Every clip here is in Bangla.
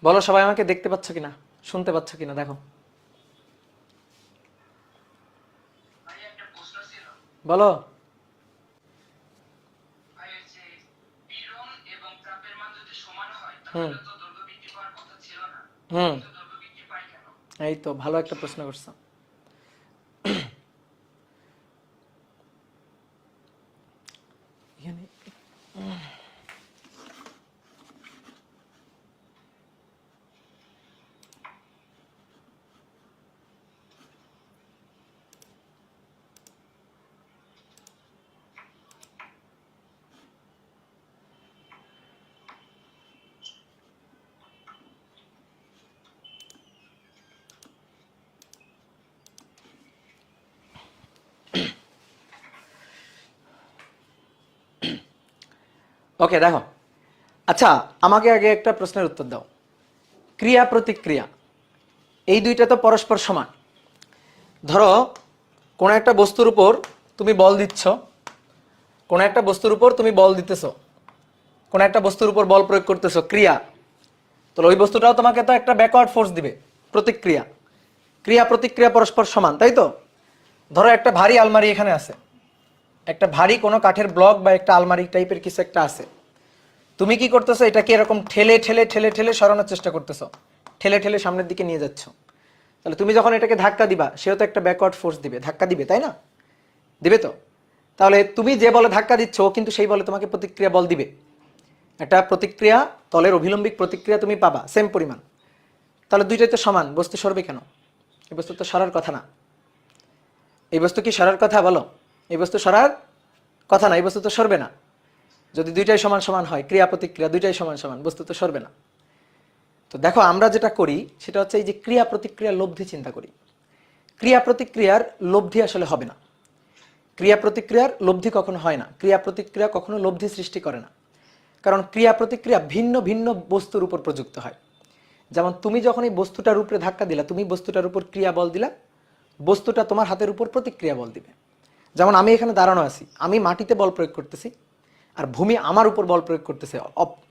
বলো সবাই আমাকে দেখতে পাচ্ছ কিনা, শুনতে পাচ্ছ কিনা দেখো। বলো। হুম হুম এই তো ভালো একটা প্রশ্ন করছো। এখানে ওকে দেখো, আচ্ছা আমাকে আগে একটা প্রশ্নের উত্তর দাও। ক্রিয়া প্রতিক্রিয়া এই দুইটা তো পরস্পর সমান। ধরো কোনো একটা বস্তুর উপর তুমি বল দিচ্ছ, কোনো একটা বস্তুর উপর তুমি বল দিতেছো, কোনো একটা বস্তুর উপর বল প্রয়োগ করতেছো, ক্রিয়া। তো ওই বস্তুটাও তোমাকে তো একটা ব্যাকওয়ার্ড ফোর্স দিবে, প্রতিক্রিয়া। ক্রিয়া প্রতিক্রিয়া পরস্পর সমান, তাই তো? ধরো একটা ভারী আলমারি এখানে আছে, একটা ভারী কোনো কাঠের ব্লক বা একটা আলমারি টাইপের কিছু একটা আছে। তুমি কি করতেছো, এটাকে এরকম ঠেলে ঠেলে ঠেলে ঠেলে সরানোর চেষ্টা করতেছো, ঠেলে ঠেলে সামনের দিকে নিয়ে যাচ্ছ। তাহলে তুমি যখন এটাকে ধাক্কা দিবা, সেও তো একটা ব্যাকওয়ার্ড ফোর্স দিবে, ধাক্কা দিবে, তাই না? দিবে তো। তাহলে তুমি যে বলে ধাক্কা দিচ্ছ, ও কিন্তু সেই বলে তোমাকে প্রতিক্রিয়া বল দিবে। একটা প্রতিক্রিয়া, তলের অভিলম্বিক প্রতিক্রিয়া তুমি পাবা সেম পরিমাণ। তাহলে দুইটাই তো সমান, বস্তু সরবে কেন? এই বস্তু তো সরার কথা না। এই বস্তু কি সরার কথা বলো? এই বস্তু সরার কথা না, এই বস্তু তো সরবে না। যদি দুইটাই সমান সমান হয়, ক্রিয়া প্রতিক্রিয়া দুইটাই সমান সমান, বস্তু তো সরবে না। তো দেখো আমরা যেটা করি সেটা হচ্ছে এই যে ক্রিয়া প্রতিক্রিয়ার লব্ধি চিন্তা করি। ক্রিয়া প্রতিক্রিয়ার লব্ধি আসলে হবে না। ক্রিয়া প্রতিক্রিয়ার লব্ধি কখনো হয় না, ক্রিয়া প্রতিক্রিয়া কখনো লব্ধি সৃষ্টি করে না। কারণ ক্রিয়া প্রতিক্রিয়া ভিন্ন ভিন্ন বস্তুর উপর প্রযুক্ত হয়। যেমন তুমি যখন এই বস্তুটার উপরে ধাক্কা দিলা, তুমি বস্তুটার উপর ক্রিয়া বল দিলা, বস্তুটা তোমার হাতের উপর প্রতিক্রিয়া বল দিবে। যেমন আমি এখানে দাঁড়ানো আছি, আমি মাটিতে বল প্রয়োগ করতেছি, আর ভূমি আমার উপর বল প্রয়োগ করতেছে,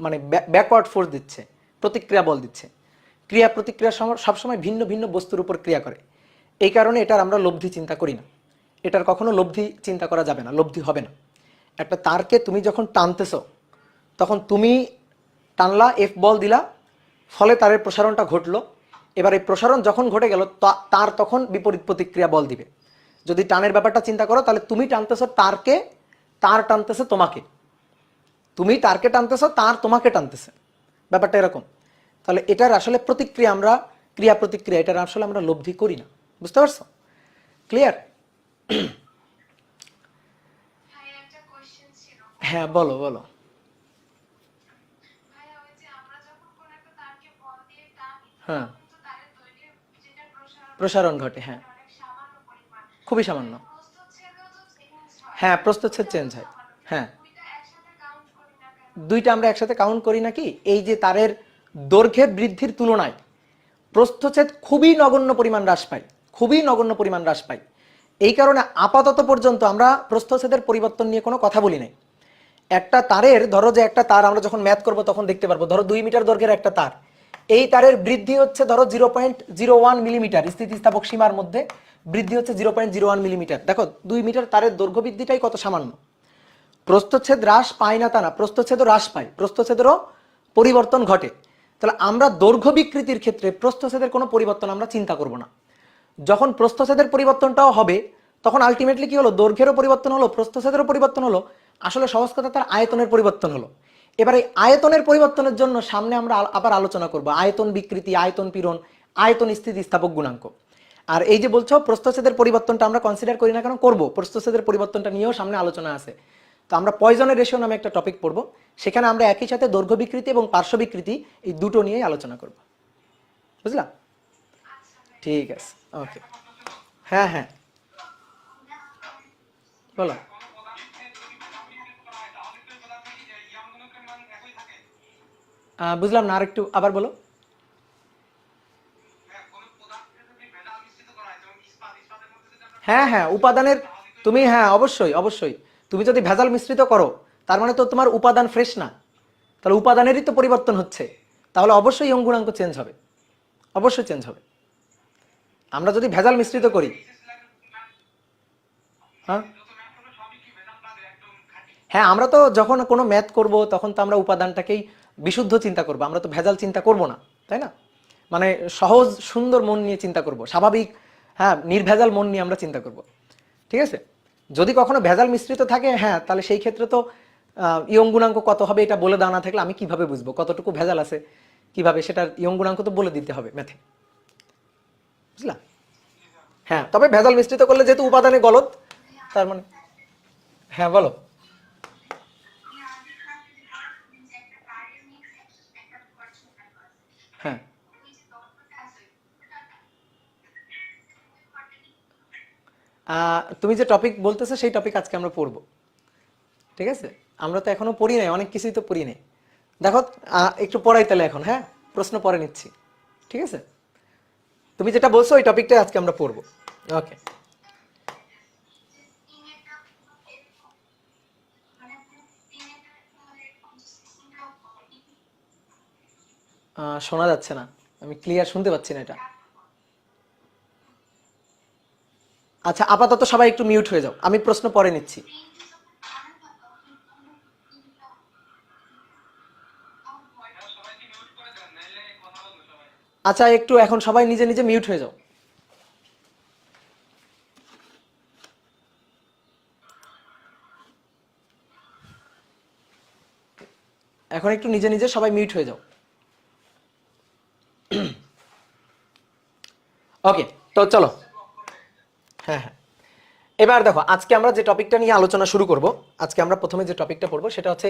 মানে ব্যাকওয়ার্ড ফোর্স দিচ্ছে, প্রতিক্রিয়া বল দিচ্ছে। ক্রিয়া প্রতিক্রিয়া সবসময় ভিন্ন ভিন্ন বস্তুর উপর ক্রিয়া করে। এই কারণে এটার আমরা লব্ধি চিন্তা করি না। এটার কখনো লব্ধি চিন্তা করা যাবে না, লব্ধি হবে না। একটা তারকে তুমি যখন টানতেছো, তখন তুমি টানলা, এফ বল দিলা, ফলে তারের প্রসারণটা ঘটলো। এবার এই প্রসারণ যখন ঘটে গেল, তার তখন বিপরীত প্রতিক্রিয়া বল দিবে। যদি টানের ব্যাপারটা চিন্তা করো, তাহলে তুমি টানতেছো তারকে, তার টানতেছে তোমাকে। তুমি তারকে টানতেছো, তার তোমাকে টানতেছে, ব্যাপারটা এরকম। তাহলে এটার আসলে প্রতিক্রিয়া আমরা, ক্রিয়া প্রতিক্রিয়া, এটার আসলে আমরা লব্ধি করি না। বুঝতে পারছো? ক্লিয়ার? হ্যাঁ বলো বলো। হ্যাঁ, প্রসারণ ঘটে, হ্যাঁ, খুবই সামান্য। হ্যাঁ, প্রস্থচ্ছেদ চেঞ্জ হয়। হ্যাঁ, দুইটা আমরা একসাথে কাউন্ট করি নাকি, এই যে তারের দৈর্ঘ্যের বৃদ্ধির তুলনায় প্রস্থচ্ছেদ খুবই নগণ্য পরিমাণ হ্রাস পায়, খুবই নগণ্য পরিমাণ হ্রাস পায়। এই কারণে আপাতত পর্যন্ত আমরা প্রস্থচ্ছেদের পরিবর্তন নিয়ে কোনো কথা বলি নাই। একটা তারের, ধরো যে একটা তার আমরা যখন ম্যাথ করবো তখন দেখতে পারবো, ধরো 2 মিটার দৈর্ঘ্যের একটা তার, এই তারের বৃদ্ধি হচ্ছে ধরো 0.01 মিলিমিটার, স্থিতিস্থাপক সীমার মধ্যে বৃদ্ধি হচ্ছে 0.01 মিলিমিটার। দেখো 2 মিটার তারের দৈর্ঘ্য বৃদ্ধিটাই কত সামান্য। প্রস্থচ্ছেদ হ্রাস পায় না তা না, প্রস্থচ্ছেদও হ্রাস পায়, প্রস্থচ্ছেদেরও পরিবর্তন ঘটে। তাহলে আমরা দৈর্ঘ্য বিকৃতির ক্ষেত্রে প্রস্থচ্ছেদের কোনো পরিবর্তন আমরা চিন্তা করব না। যখন প্রস্থচ্ছেদের পরিবর্তনটাও হবে, তখন আলটিমেটলি কি হলো, দৈর্ঘ্যেরও পরিবর্তন হলো, প্রস্থচ্ছেদেরও পরিবর্তন হলো, আসলে সহজ কথা তার আয়তনের পরিবর্তন হলো। এবার এই আয়তনের পরিবর্তনের জন্য সামনে আমরা আবার আলোচনা করব আয়তন বিকৃতি, আয়তন পীড়ন, আয়তন স্থিতিস্থাপক গুণাঙ্ক। আর এই যে বলছো প্রস্থচ্ছেদের পরিবর্তনটা আমরা কনসিডার করি না কেন, করবো, প্রস্থচ্ছেদের পরিবর্তনটা নিয়েও সামনে আলোচনা আছে। তো আমরা পয়জনের রেশিও নামে একটা টপিক পড়বো, সেখানে আমরা একই সাথে দৈর্ঘ্য বিকৃতি এবং পার্শ্ব বিকৃতি এই দুটো নিয়েই আলোচনা করব। বুঝলা? ঠিক আছে, ওকে। হ্যাঁ হ্যাঁ বলো। বুঝলাম না, আর একটু আবার বলো। হ্যাঁ হ্যাঁ, উপাদানের, তুমি, হ্যাঁ অবশ্যই অবশ্যই, তুমি যদি ভেজাল মিশ্রিত করো, তার মানে তো তোমার উপাদান ফ্রেশ না, তাহলে উপাদানেরই তো পরিবর্তন হচ্ছে। তাহলে অবশ্যই ইয়ং গুণাঙ্ক চেঞ্জ হবে, অবশ্যই চেঞ্জ হবে। আমরা যদি ভেজাল মিশ্রিত করি, হ্যাঁ হ্যাঁ, আমরা তো যখন কোনো ম্যাথ করব তখন তো আমরা উপাদানটাকেই বিশুদ্ধ চিন্তা করব, আমরা তো ভেজাল চিন্তা করব না, তাই না? মানে সহজ সুন্দর মন নিয়ে চিন্তা করব, স্বাভাবিক, হ্যাঁ, নির্ভেজাল মন নিয়ে আমরা চিন্তা করব, ঠিক আছে? যদি কখনো ভেজাল মিশ্রিত থাকে, হ্যাঁ, তাহলে সেই ক্ষেত্রে তো ইয়ং গুণাঙ্ক কত হবে এটা বলে দেওয়া না থাকলে আমি কিভাবে বুঝবো কতটুকু ভেজাল আছে, কিভাবে সেটার ইয়ং গুণাঙ্ক তো বলে দিতে হবে ম্যাথে, বুঝলা? হ্যাঁ, তবে ভেজাল মিশ্রিত করলে যেহেতু উপাদানে গলদ, তার মানে, হ্যাঁ বলো। হ্যাঁ, তুমি যে টপিক বলতেছো সেই টপিক আজকে আমরা পড়বো, ঠিক আছে? আমরা তো এখনো পড়ি নাই, অনেক কিছুই তো পড়ি নাই। দেখো, একটু পড়াই তাহলে এখন, হ্যাঁ, প্রশ্ন পরে নিচ্ছি, ঠিক আছে? তুমি যেটা বলছো ওই টপিকটা আজকে আমরা পড়বো। ওকে, শোনা যাচ্ছে না, আমি ক্লিয়ার শুনতে পাচ্ছি না এটা। আচ্ছা, আপাতত সবাই একটু মিউট হয়ে যাও, আমি প্রশ্ন পরে নিচ্ছি। আচ্ছা, একটু এখন সবাই নিজে নিজে মিউট হয়ে যাও। এখন একটু নিজে নিজে সবাই মিউট হয়ে যাও। ওকে, তো চলো। হ্যাঁ হ্যাঁ, এবার দেখো, আজকে আমরা যে টপিকটা নিয়ে আলোচনা শুরু করব, আজকে আমরা প্রথমে যে টপিকটা পড়বো সেটা হচ্ছে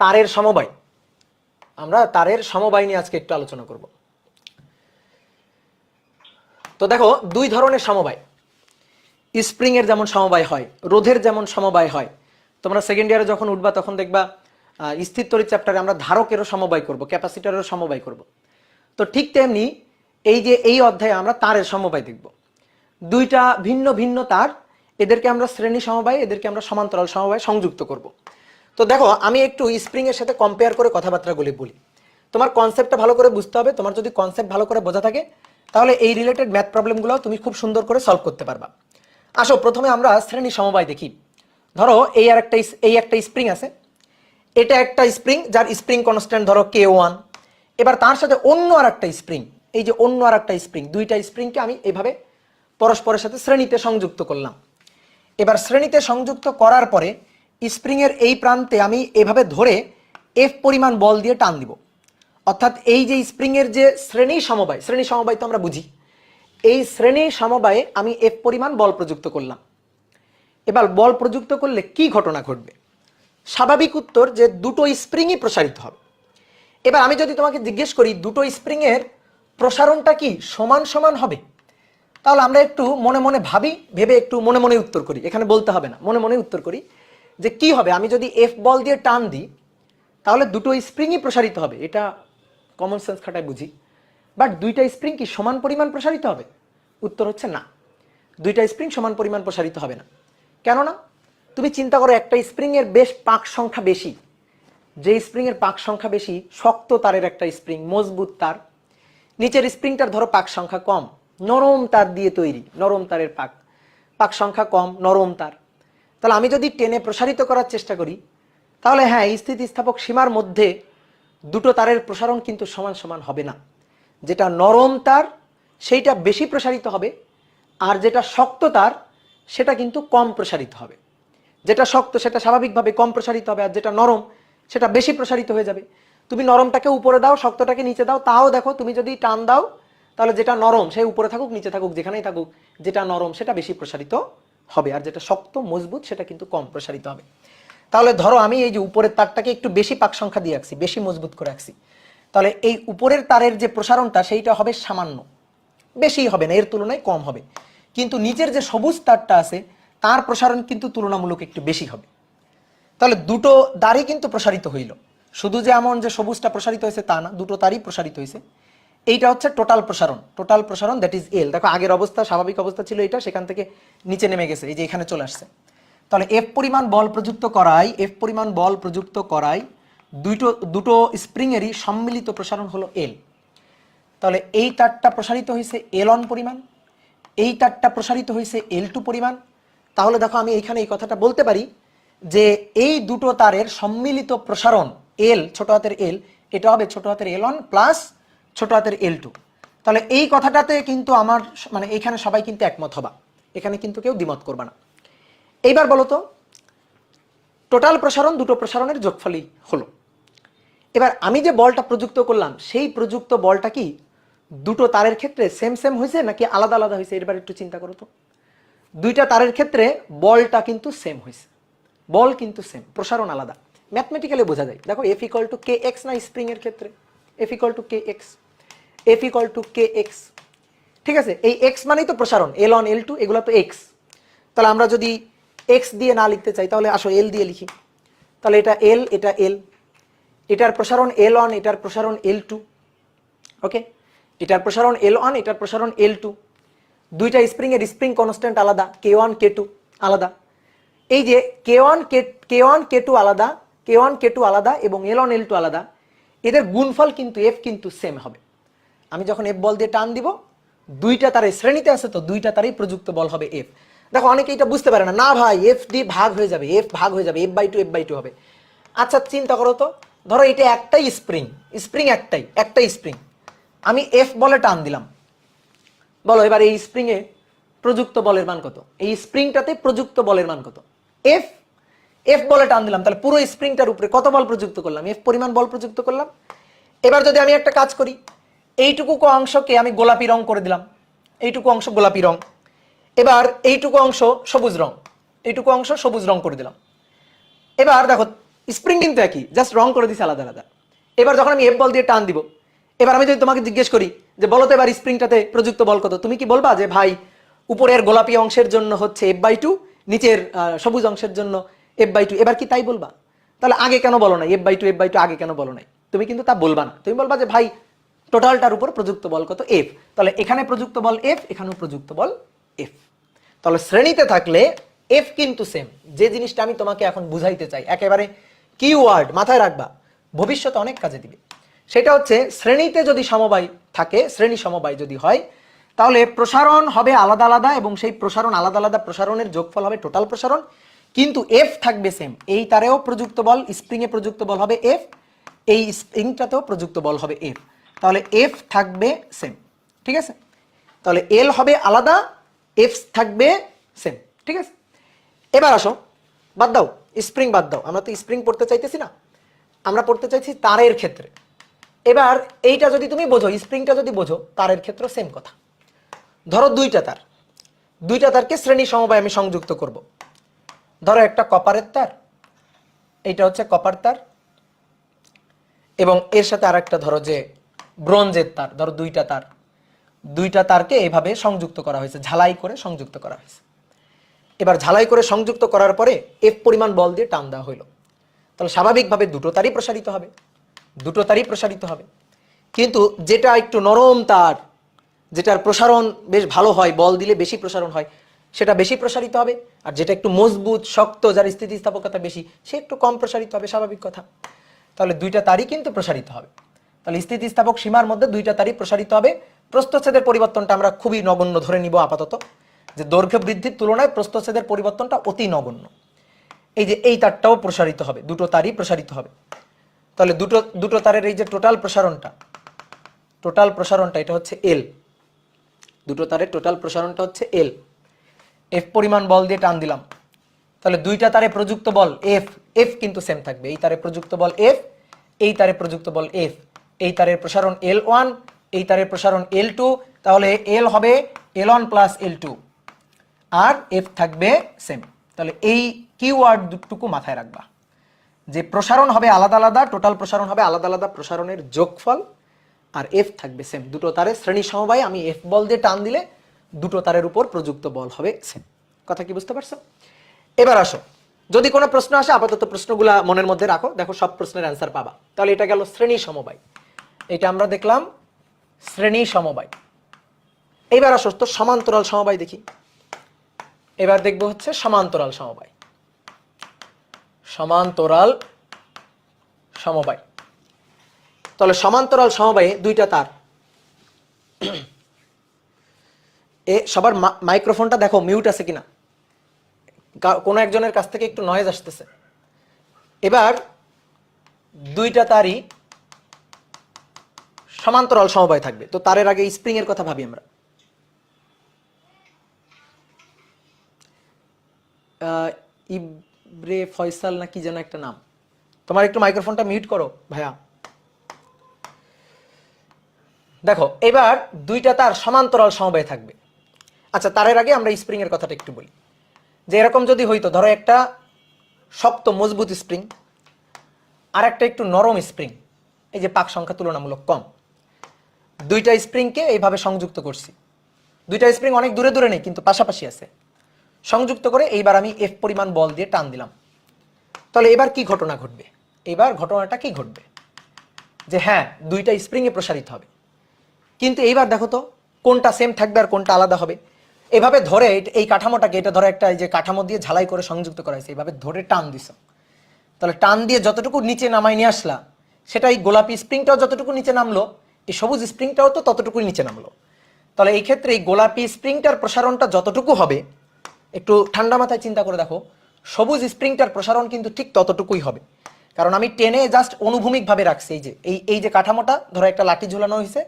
তারের সমবায়। আমরা তারের সমবায় নিয়ে আজকে একটু আলোচনা করব। তো দেখো, দুই ধরনের সমবায়, স্প্রিং এর যেমন সমবায় হয়, রোধের যেমন সমবায় হয়। তোমরা সেকেন্ড ইয়ারে যখন উঠবা তখন দেখবা স্থির তড়িৎ চ্যাপ্টারে আমরা ধারকেরও সমবায় করব, ক্যাপাসিটরেরও সমবায় করব। তো ঠিক তেমনি এই যে এই অধ্যায়ে আমরা তারের সমবায় দেখব। দুইটা ভিন্ন ভিন্ন তার, এদেরকে আমরা শ্রেণী সমবায়, এদেরকে আমরা সমান্তরাল সমবায় সংযুক্ত করব। তো দেখো, আমি একটু স্প্রিং এর সাথে কম্পেয়ার করে কথাবার্তাগুলি বলি। তোমার কনসেপ্টটা ভালো করে বুঝতে হবে। তোমার যদি কনসেপ্ট ভালো করে বোঝা থাকে তাহলে এই রিলেটেড ম্যাথ প্রবলেমগুলো তুমি খুব সুন্দর করে সলভ করতে পারবা। আসো, প্রথমে আমরা শ্রেণী সমবায় দেখি। ধরো এই একটা স্প্রিং আছে, এটা একটা স্প্রিং যার স্প্রিং কনস্ট্যান্ট ধরো K1। এবার তার সাথে অন্য আর একটা স্প্রিং, এই যে অন্য আর একটা স্প্রিং, দুইটা স্প্রিংকে আমি এইভাবে পরস্পরের সাথে শ্রেণীতে সংযুক্ত করলাম। এবার শ্রেণীতে সংযুক্ত করার পরে স্প্রিং এর এই প্রান্তে আমি এভাবে ধরে F পরিমাণ বল দিয়ে টান দিব। অর্থাৎ এই যে স্প্রিং এর যে শ্রেণী সমবায় তো আমরা বুঝি, এই শ্রেণী সমবায়ে আমি F পরিমাণ বল প্রযুক্ত করলাম। এবার বল প্রযুক্ত করলে কি ঘটনা ঘটবে? স্বাভাবিক উত্তর যে দুটো স্প্রিংই প্রসারিত হবে। এবার আমি যদি তোমাকে জিজ্ঞেস করি দুটো স্প্রিং এর প্রসারণটা কি সমান সমান হবে, তাহলে আমরা একটু মনে মনে ভাবি, ভেবে একটু মনে মনে উত্তর করি। এখানে বলতে হবে না, মনে মনে উত্তর করি যে কি হবে। আমি যদি F বল দিয়ে টান দিই তাহলে দুটো স্প্রিংই প্রসারিত হবে, এটা কমন সেন্স খাটায় বুঝি। বাট দুইটা স্প্রিং কি সমান পরিমাণ প্রসারিত হবে? উত্তর হচ্ছে না, দুইটা স্প্রিং সমান পরিমাণ প্রসারিত হবে না। কেননা তুমি চিন্তা করো, একটা স্প্রিং এর বেশ পাক সংখ্যা বেশি, যে স্প্রিং এর পাক সংখ্যা বেশি, শক্ত তারের একটা স্প্রিং, মজবুত তার, নিচের স্প্রিংটার ধরো পাক সংখ্যা কম, নরম তার দিয়ে তৈরি, নরম তারের পাক সংখ্যা কম, নরম তার। তাহলে আমি যদি টেনে প্রসারিত করার চেষ্টা করি তাহলে হ্যাঁ, স্থিতিস্থাপক সীমার মধ্যে দুটো তারের প্রসারণ কিন্তু সমান সমান হবে না। যেটা নরম তার সেইটা বেশি প্রসারিত হবে, আর যেটা শক্ত তার সেটা কিন্তু কম প্রসারিত হবে। যেটা শক্ত সেটা স্বাভাবিকভাবে কম প্রসারিত হবে, আর যেটা নরম সেটা বেশি প্রসারিত হয়ে যাবে। তুমি নরমটাকে উপরে দাও, শক্তটাকে নিচে দাও, তাও দেখো তুমি যদি টান দাও তাহলে যেটা নরম সে উপরে থাকুক নিচে থাকুক যেখানেই থাকুক, যেটা নরম সেটা বেশি প্রসারিত হবে, আর যেটা শক্ত মজবুত সেটা কিন্তু কম প্রসারিত হবে। তাহলে ধরো আমি এই যে উপরের তারটাকে একটু বেশি পাক সংখ্যা দিয়ে রাখছি, বেশি মজবুত করে রাখছি, তাহলে এই উপরের তারের যে প্রসারণটা সেইটা হবে সামান্য, বেশি হবে না, এর তুলনায় কম হবে। কিন্তু নিচের যে সবুজ তারটা আছে তার প্রসারণ কিন্তু তুলনামূলক একটু বেশি হবে। তাহলে দুটো তারই কিন্তু প্রসারিত হইল, শুধু যে এমন যে সবুজটা প্রসারিত হয়েছে তা না, দুটো তারই প্রসারিত হয়েছে। এইটা হচ্ছে টোটাল প্রসারণ, দ্যাট ইজ এল। দেখো, আগের অবস্থা স্বাভাবিক অবস্থা ছিল এটা, সেখান থেকে নিচে নেমে গেছে, এই যে এখানে চলে আসছে। তাহলে F পরিমাণ বল প্রযুক্ত করাই দুটো স্প্রিং এরই সম্মিলিত প্রসারণ হলো এল। তাহলে এই তারটা প্রসারিত হয়েছে L1 পরিমাণ, এই তারটা প্রসারিত হয়েছে L2 পরিমাণ। তাহলে দেখো আমি এইখানে এই কথাটা বলতে পারি যে এই দুটো তারের সম্মিলিত প্রসারণ এল, ছোট হাতের এল, এটা হবে ছোট হাতের L1 প্লাস ছোট হাতের L2। তাহলে এই কথাটাতে কিন্তু আমার মানে এইখানে সবাই কিন্তু একমত হবা, এখানে কিন্তু কেউ দ্বিমত করবা না। এইবার বলো তো, টোটাল প্রসারণ দুটো প্রসারণের যোগফলই হলো। এবার আমি যে বলটা প্রযুক্ত করলাম সেই প্রযুক্ত বলটা কি দুটো তারের ক্ষেত্রে সেম সেম হয়েছে নাকি আলাদা আলাদা হয়েছে? এবার একটু চিন্তা করো তো। দুইটা তারের ক্ষেত্রে বলটা কিন্তু সেম হয়েছে, বল কিন্তু সেম, প্রসারণ আলাদা। ম্যাথমেটিক্যালি বোঝা যায়। দেখো F equal to K x না স্প্রিং এর ক্ষেত্রে, F equal to K x, F equal to K x. ঠিক আছে, এই এক্স মানেই তো প্রসারণ, L1 L2 এগুলো তো এক্স। তাহলে আমরা যদি এক্স দিয়ে না লিখতে চাই তাহলে আসো এল দিয়ে লিখি। তাহলে এটা এল, এটা এল, এটার প্রসারণ L1, এটার প্রসারণ L2। ওকে, এটার প্রসারণ L1, এটার প্রসারণ L2। দুইটা স্প্রিং এর স্প্রিং কনস্ট্যান্ট আলাদা, K1 K2 আলাদা। এই যে K1 K2 আলাদা, K1 K2 আলাদা এবং L1 L2 আলাদা, এদের গুণফল কিন্তু F কিন্তু সেম হবে। আমি যখন F বল দিয়ে টান দিব, দুইটা তারে শ্রেণীতে আছে তো দুইটা তারই প্রযুক্ত বল হবে F। দেখো অনেকে এটা বুঝতে পারে না, না ভাই F দিয়ে ভাগ হয়ে যাবে, F ভাগ হয়ে যাবে, F/2 F/2 হবে। আচ্ছা চিন্তা করো তো, ধরো এটা একটাই স্প্রিং, স্প্রিং একটাই স্প্রিং, আমি F বলে টান দিলাম। বলো এবার এই স্প্রিং এ প্রযুক্ত বলের মান কত? এই স্প্রিংটাতে প্রযুক্ত বলের মান কত? F। F বলে টান দিলাম, তাহলে পুরো স্প্রিংটার উপরে কত বল প্রযুক্ত করলাম? F পরিমাণ বল প্রযুক্ত করলাম। এবার যদি আমি একটা কাজ করি, এইটুকু অংশকে আমি গোলাপি রং করে দিলাম, এইটুকু অংশ গোলাপি রং, এবার এইটুকু অংশ সবুজ রং, এইটুকু অংশ সবুজ রং করে দিলাম। এবার দেখো স্প্রিং কিন্তু একই, জাস্ট রং করে দিছি আলাদা আলাদা। এবার যখন আমি F বল দিয়ে টান দিব, এবার আমি যদি তোমাকে জিজ্ঞেস করি যে বলো তো এবার স্প্রিংটাতে প্রযুক্ত বল কত, তুমি কি বলবা যে ভাই উপরের গোলাপি অংশের জন্য হচ্ছে F/2, নিচের সবুজ অংশের জন্য F/2? এবার কি তাই বলবা? তাহলে আগে কেন বলো না F/2 F/2 আগে কেন বলো নাই? তুমি কিন্তু তা বলবা না, তুমি বলবা যে ভাই টোটালটার উপর প্রযুক্ত বল কত? F। তাহলে এখানে প্রযুক্ত বল F, এখানেও প্রযুক্ত বল F। তাহলে শ্রেণীতে থাকলে F কিন্তু সেম। যে জিনিসটা আমি তোমাকে এখন বুঝাইতে চাই, একেবারে কিওয়ার্ড মাথায় রাখবা, ভবিষ্যতে অনেক কাজে দিবে, সেটা হচ্ছে শ্রেণীতে যদি সমবায় থাকে, শ্রেণী সমবায় যদি হয়, তাহলে প্রসারণ হবে আলাদা আলাদা এবং সেই প্রসারণ আলাদা আলাদা প্রসারণের যোগফল হবে টোটাল প্রসারণ, কিন্তু F থাকবে সেম। এই তারেও প্রযুক্ত বল, স্প্রিং এ প্রযুক্ত বল হবে F, এই স্প্রিংটাতেও প্রযুক্ত বল হবে F। তাহলে F থাকবে সেম। ঠিক আছে, তাহলে L হবে আলাদা, F থাকবে সেম। ঠিক আছে, এবার আসো, বাদ দাও স্প্রিং, বাদ দাও, আমরা তো স্প্রিং পড়তে চাইতেছি না, আমরা পড়তে চাইছি তারের ক্ষেত্রে। এবার এইটা যদি তুমি বোঝো, স্প্রিংটা যদি বোঝো, তারের ক্ষেত্রে সেম কথা। ধরো দুইটা তারকে শ্রেণী সমবায় আমি সংযুক্ত করব। ধরো একটা কপারের তার, এইটা হচ্ছে কপার তার, এবং এর সাথে আরেকটা ধরো যে ব্রোঞ্জের তার। ধরো দুইটা তারকে এইভাবে সংযুক্ত করা হয়েছে, ঝালাই করে সংযুক্ত করা হয়েছে। এবার ঝালাই করে সংযুক্ত করার পরে F পরিমাণ বল দিয়ে টান দেওয়া হইলো, তাহলে স্বাভাবিকভাবে দুটো তারই প্রসারিত হবে। কিন্তু যেটা একটু নরম তার, যেটার প্রসারণ বেশ ভালো হয়, বল দিলে বেশি প্রসারণ হয়, সেটা বেশি প্রসারিত হবে। আর যেটা একটু মজবুত শক্ত, যার স্থিতিস্থাপকতা বেশি, সে একটু কম প্রসারিত হবে, স্বাভাবিক কথা। তাহলে দুইটা তারই কিন্তু প্রসারিত হবে। তাহলে স্থিতিস্থাপক সীমার মধ্যে দুইটা তারই প্রসারিত হবে। প্রস্থচ্ছেদের পরিবর্তনটা আমরা খুবই নগণ্য ধরে নিব আপাতত, যে দৈর্ঘ্য বৃদ্ধির তুলনায় প্রস্থচ্ছেদের পরিবর্তনটা অতি নগণ্য। এই যে এই তারটাও প্রসারিত হবে, দুটো তারই প্রসারিত হবে। তাহলে দুটো তারের এই যে টোটাল প্রসারণটা এটা হচ্ছে L। দুটো তারের টোটাল প্রসারণটা হচ্ছে L। F পরিমাণ বল দিয়ে টান দিলাম, তাহলে দুইটা তারে প্রযুক্ত বল F কিন্তু সেম থাকবে। এই তারে প্রযুক্ত বল F, এই তারে প্রযুক্ত বল F। এই তারের প্রসারণ L1, এই তারের প্রসারণ L2, তাহলে L হবে L1 প্লাস L2 আর F থাকবে সেম। তাহলে এই কিওয়ার্ড দুটুকু মাথায় রাখবা, যে প্রসারণ হবে আলাদা আলাদা, টোটাল প্রসারণ হবে আলাদা আলাদা প্রসারণের যোগফল, আর F থাকবে সেম। দুটো তারের শ্রেণী সমবায় আমি F বল দিয়ে টান দিলে দুটো তারের উপর প্রযুক্ত বল হবে সেম। কথা কি বুঝতে পারছো? এবার আসো, যদি কোনো প্রশ্ন আসে আপাতত প্রশ্নগুলা মনের মধ্যে রাখো, দেখো সব প্রশ্নের অ্যান্সার পাবা। তাহলে এটা গেল শ্রেণী সমবায়, এটা আমরা দেখলাম শ্রেণী সমবায়। এইবার আসো তো সমান্তরাল সমবায় দেখি। এবার দেখবো হচ্ছে সমান্তরাল সমবায়। তাহলে সমান্তরাল সমবায়ে দুইটা তার। সবার মাইক্রোফোনটা দেখো মিউট আছে কিনা, কোনো একজনের কাছ থেকে একটু নয়েজ আসতেছে। এবার দুইটা তারই সমান্তরাল সমবায় থাকবে। তো তারের আগে স্প্রিং এর কথা ভাবি আমরা। ইব্রে ফয়সাল না কি যেন একটা নাম, তোমার একটু মাইক্রোফোনটা মিউট করো ভাইয়া। দেখো এবার দুইটা তার সমান্তরাল সমবায় থাকবে। আচ্ছা, তারের আগে আমরা স্প্রিং এর কথাটা একটু বলি। যে এরকম যদি হইতো, ধরো একটা শক্ত মজবুত স্প্রিং আর একটা একটু নরম স্প্রিং, এই যে পাক সংখ্যা তুলনামূলক কম, দুইটা স্প্রিংকে এইভাবে সংযুক্ত করছি। দুইটা স্প্রিং অনেক দূরে দূরে নেই, কিন্তু পাশাপাশি আছে। সংযুক্ত করে এইবার আমি এফ পরিমাণ বল দিয়ে টান দিলাম। তাহলে এবার কি ঘটনা ঘটবে? এবার ঘটনাটা কি ঘটবে? যে হ্যাঁ, দুইটা স্প্রিংয়ে প্রসারিত হবে। কিন্তু এইবার দেখো তো কোনটা সেম থাকবে আর কোনটা আলাদা হবে। এভাবে ধরে এই কাঠামোটাকে, এটা ধরো একটা এই যে কাঠামো দিয়ে ঝালাই করে সংযুক্ত করা হয়েছে, এইভাবে ধরে টান দিছ। তাহলে টান দিয়ে যতটুকু নিচে নামাই নিয়ে আসলা, সেটা এই গোলাপি স্প্রিংটাও যতটুকু নিচে নামলো, এই সবুজ স্প্রিংটাও তো ততটুকুই নিচে নামলো। তাহলে এই ক্ষেত্রে এই গোলাপি স্প্রিংটার প্রসারণটা যতটুকু হবে, একটু ঠান্ডা মাথায় চিন্তা করে দেখো, সবুজ স্প্রিংটার প্রসারণ কিন্তু ঠিক ততটুকুই হবে। কারণ আমি টেনে জাস্ট অনুভূমিকভাবে রাখছি। এই যে কাঠামোটা, ধরো একটা লাঠি ঝুলানো হয়েছে,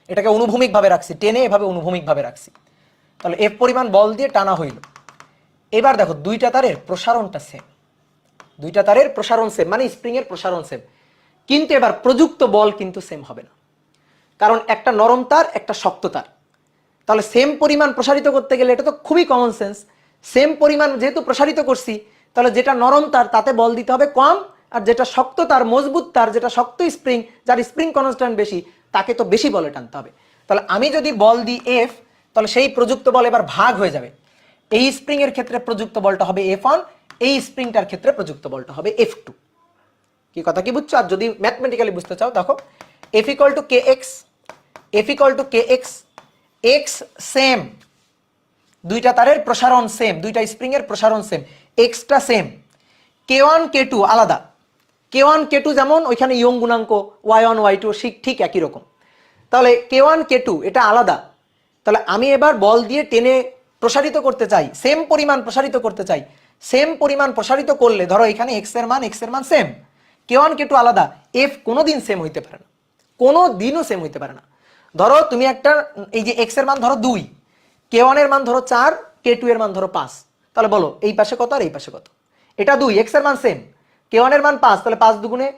এটাকে অনুভূমিকভাবে রাখছি, টেনে এভাবে অনুভূমিকভাবে রাখছি। তাহলে এফ পরিমাণ বল দিয়ে টানা হইল। এবার দেখো দুইটা তারের প্রসারণটা সেম, দুইটা তারের প্রসারণ সেম, মানে স্প্রিং এর প্রসারণ সেম। কিন্তু এবার প্রযুক্ত বল কিন্তু সেম হবে না, কারণ একটা নরম তার, একটা শক্ত তার। তাহলে সেম পরিমাণ প্রসারিত করতে গেলে, এটা তো খুবই কমন সেন্স, সেম পরিমাণ যেহেতু প্রসারিত করছি, তাহলে যেটা নরম তার তাতে বল দিতে হবে কম, আর যেটা শক্ত তার, মজবুত তার, যেটা শক্ত স্প্রিং, যার স্প্রিং কনস্ট্যান্ট বেশি, তাকে তো বেশি বলে টানতে হবে। তাহলে আমি যদি বল দিই এফ, তাহলে সেই প্রযুক্ত বল এবার ভাগ হয়ে যাবে। এই স্প্রিং এর ক্ষেত্রে প্রযুক্ত বলটা হবে F1, এই স্প্রিংটার ক্ষেত্রে প্রযুক্ত বলটা হবে F2। কি কথা কি বুঝছো? আর যদি ম্যাথমেটিক্যালি বুঝতে চাও, দেখো F = kx, F = kx, x same, দুইটা তারের প্রসারণ সেম, দুইটা স্প্রিং এর প্রসারণ same, extra same, k1 k2 আলাদা। k1 k2 যেমন ওইখানে ইয়ং গুণাঙ্ক y1 y2 ঠিক একই রকম। তাহলে k1 k2 এটা আলাদা। তাহলে আমি এবার বল দিয়ে টেনে প্রসারিত করতে চাই, সেম পরিমাণ প্রসারিত করতে চাই। সেম পরিমাণ প্রসারিত করলে ধরো এখানে x এর মান সেম, k1 k2 আলাদা, f কোনোদিন সেম হইতে পারে না, কোনোদিনও সেম হইতে পারে না। ধরো তুমি একটা, এই যে x এর মান ধরো 2, k1 এর মান ধরো 4, k2 এর মান ধরো 5, তাহলে বলো এই পাশে কত আর এই পাশে কত? এটা 2, x এর মান সেম, k1 এর মান 5, তাহলে 5 দুগুণে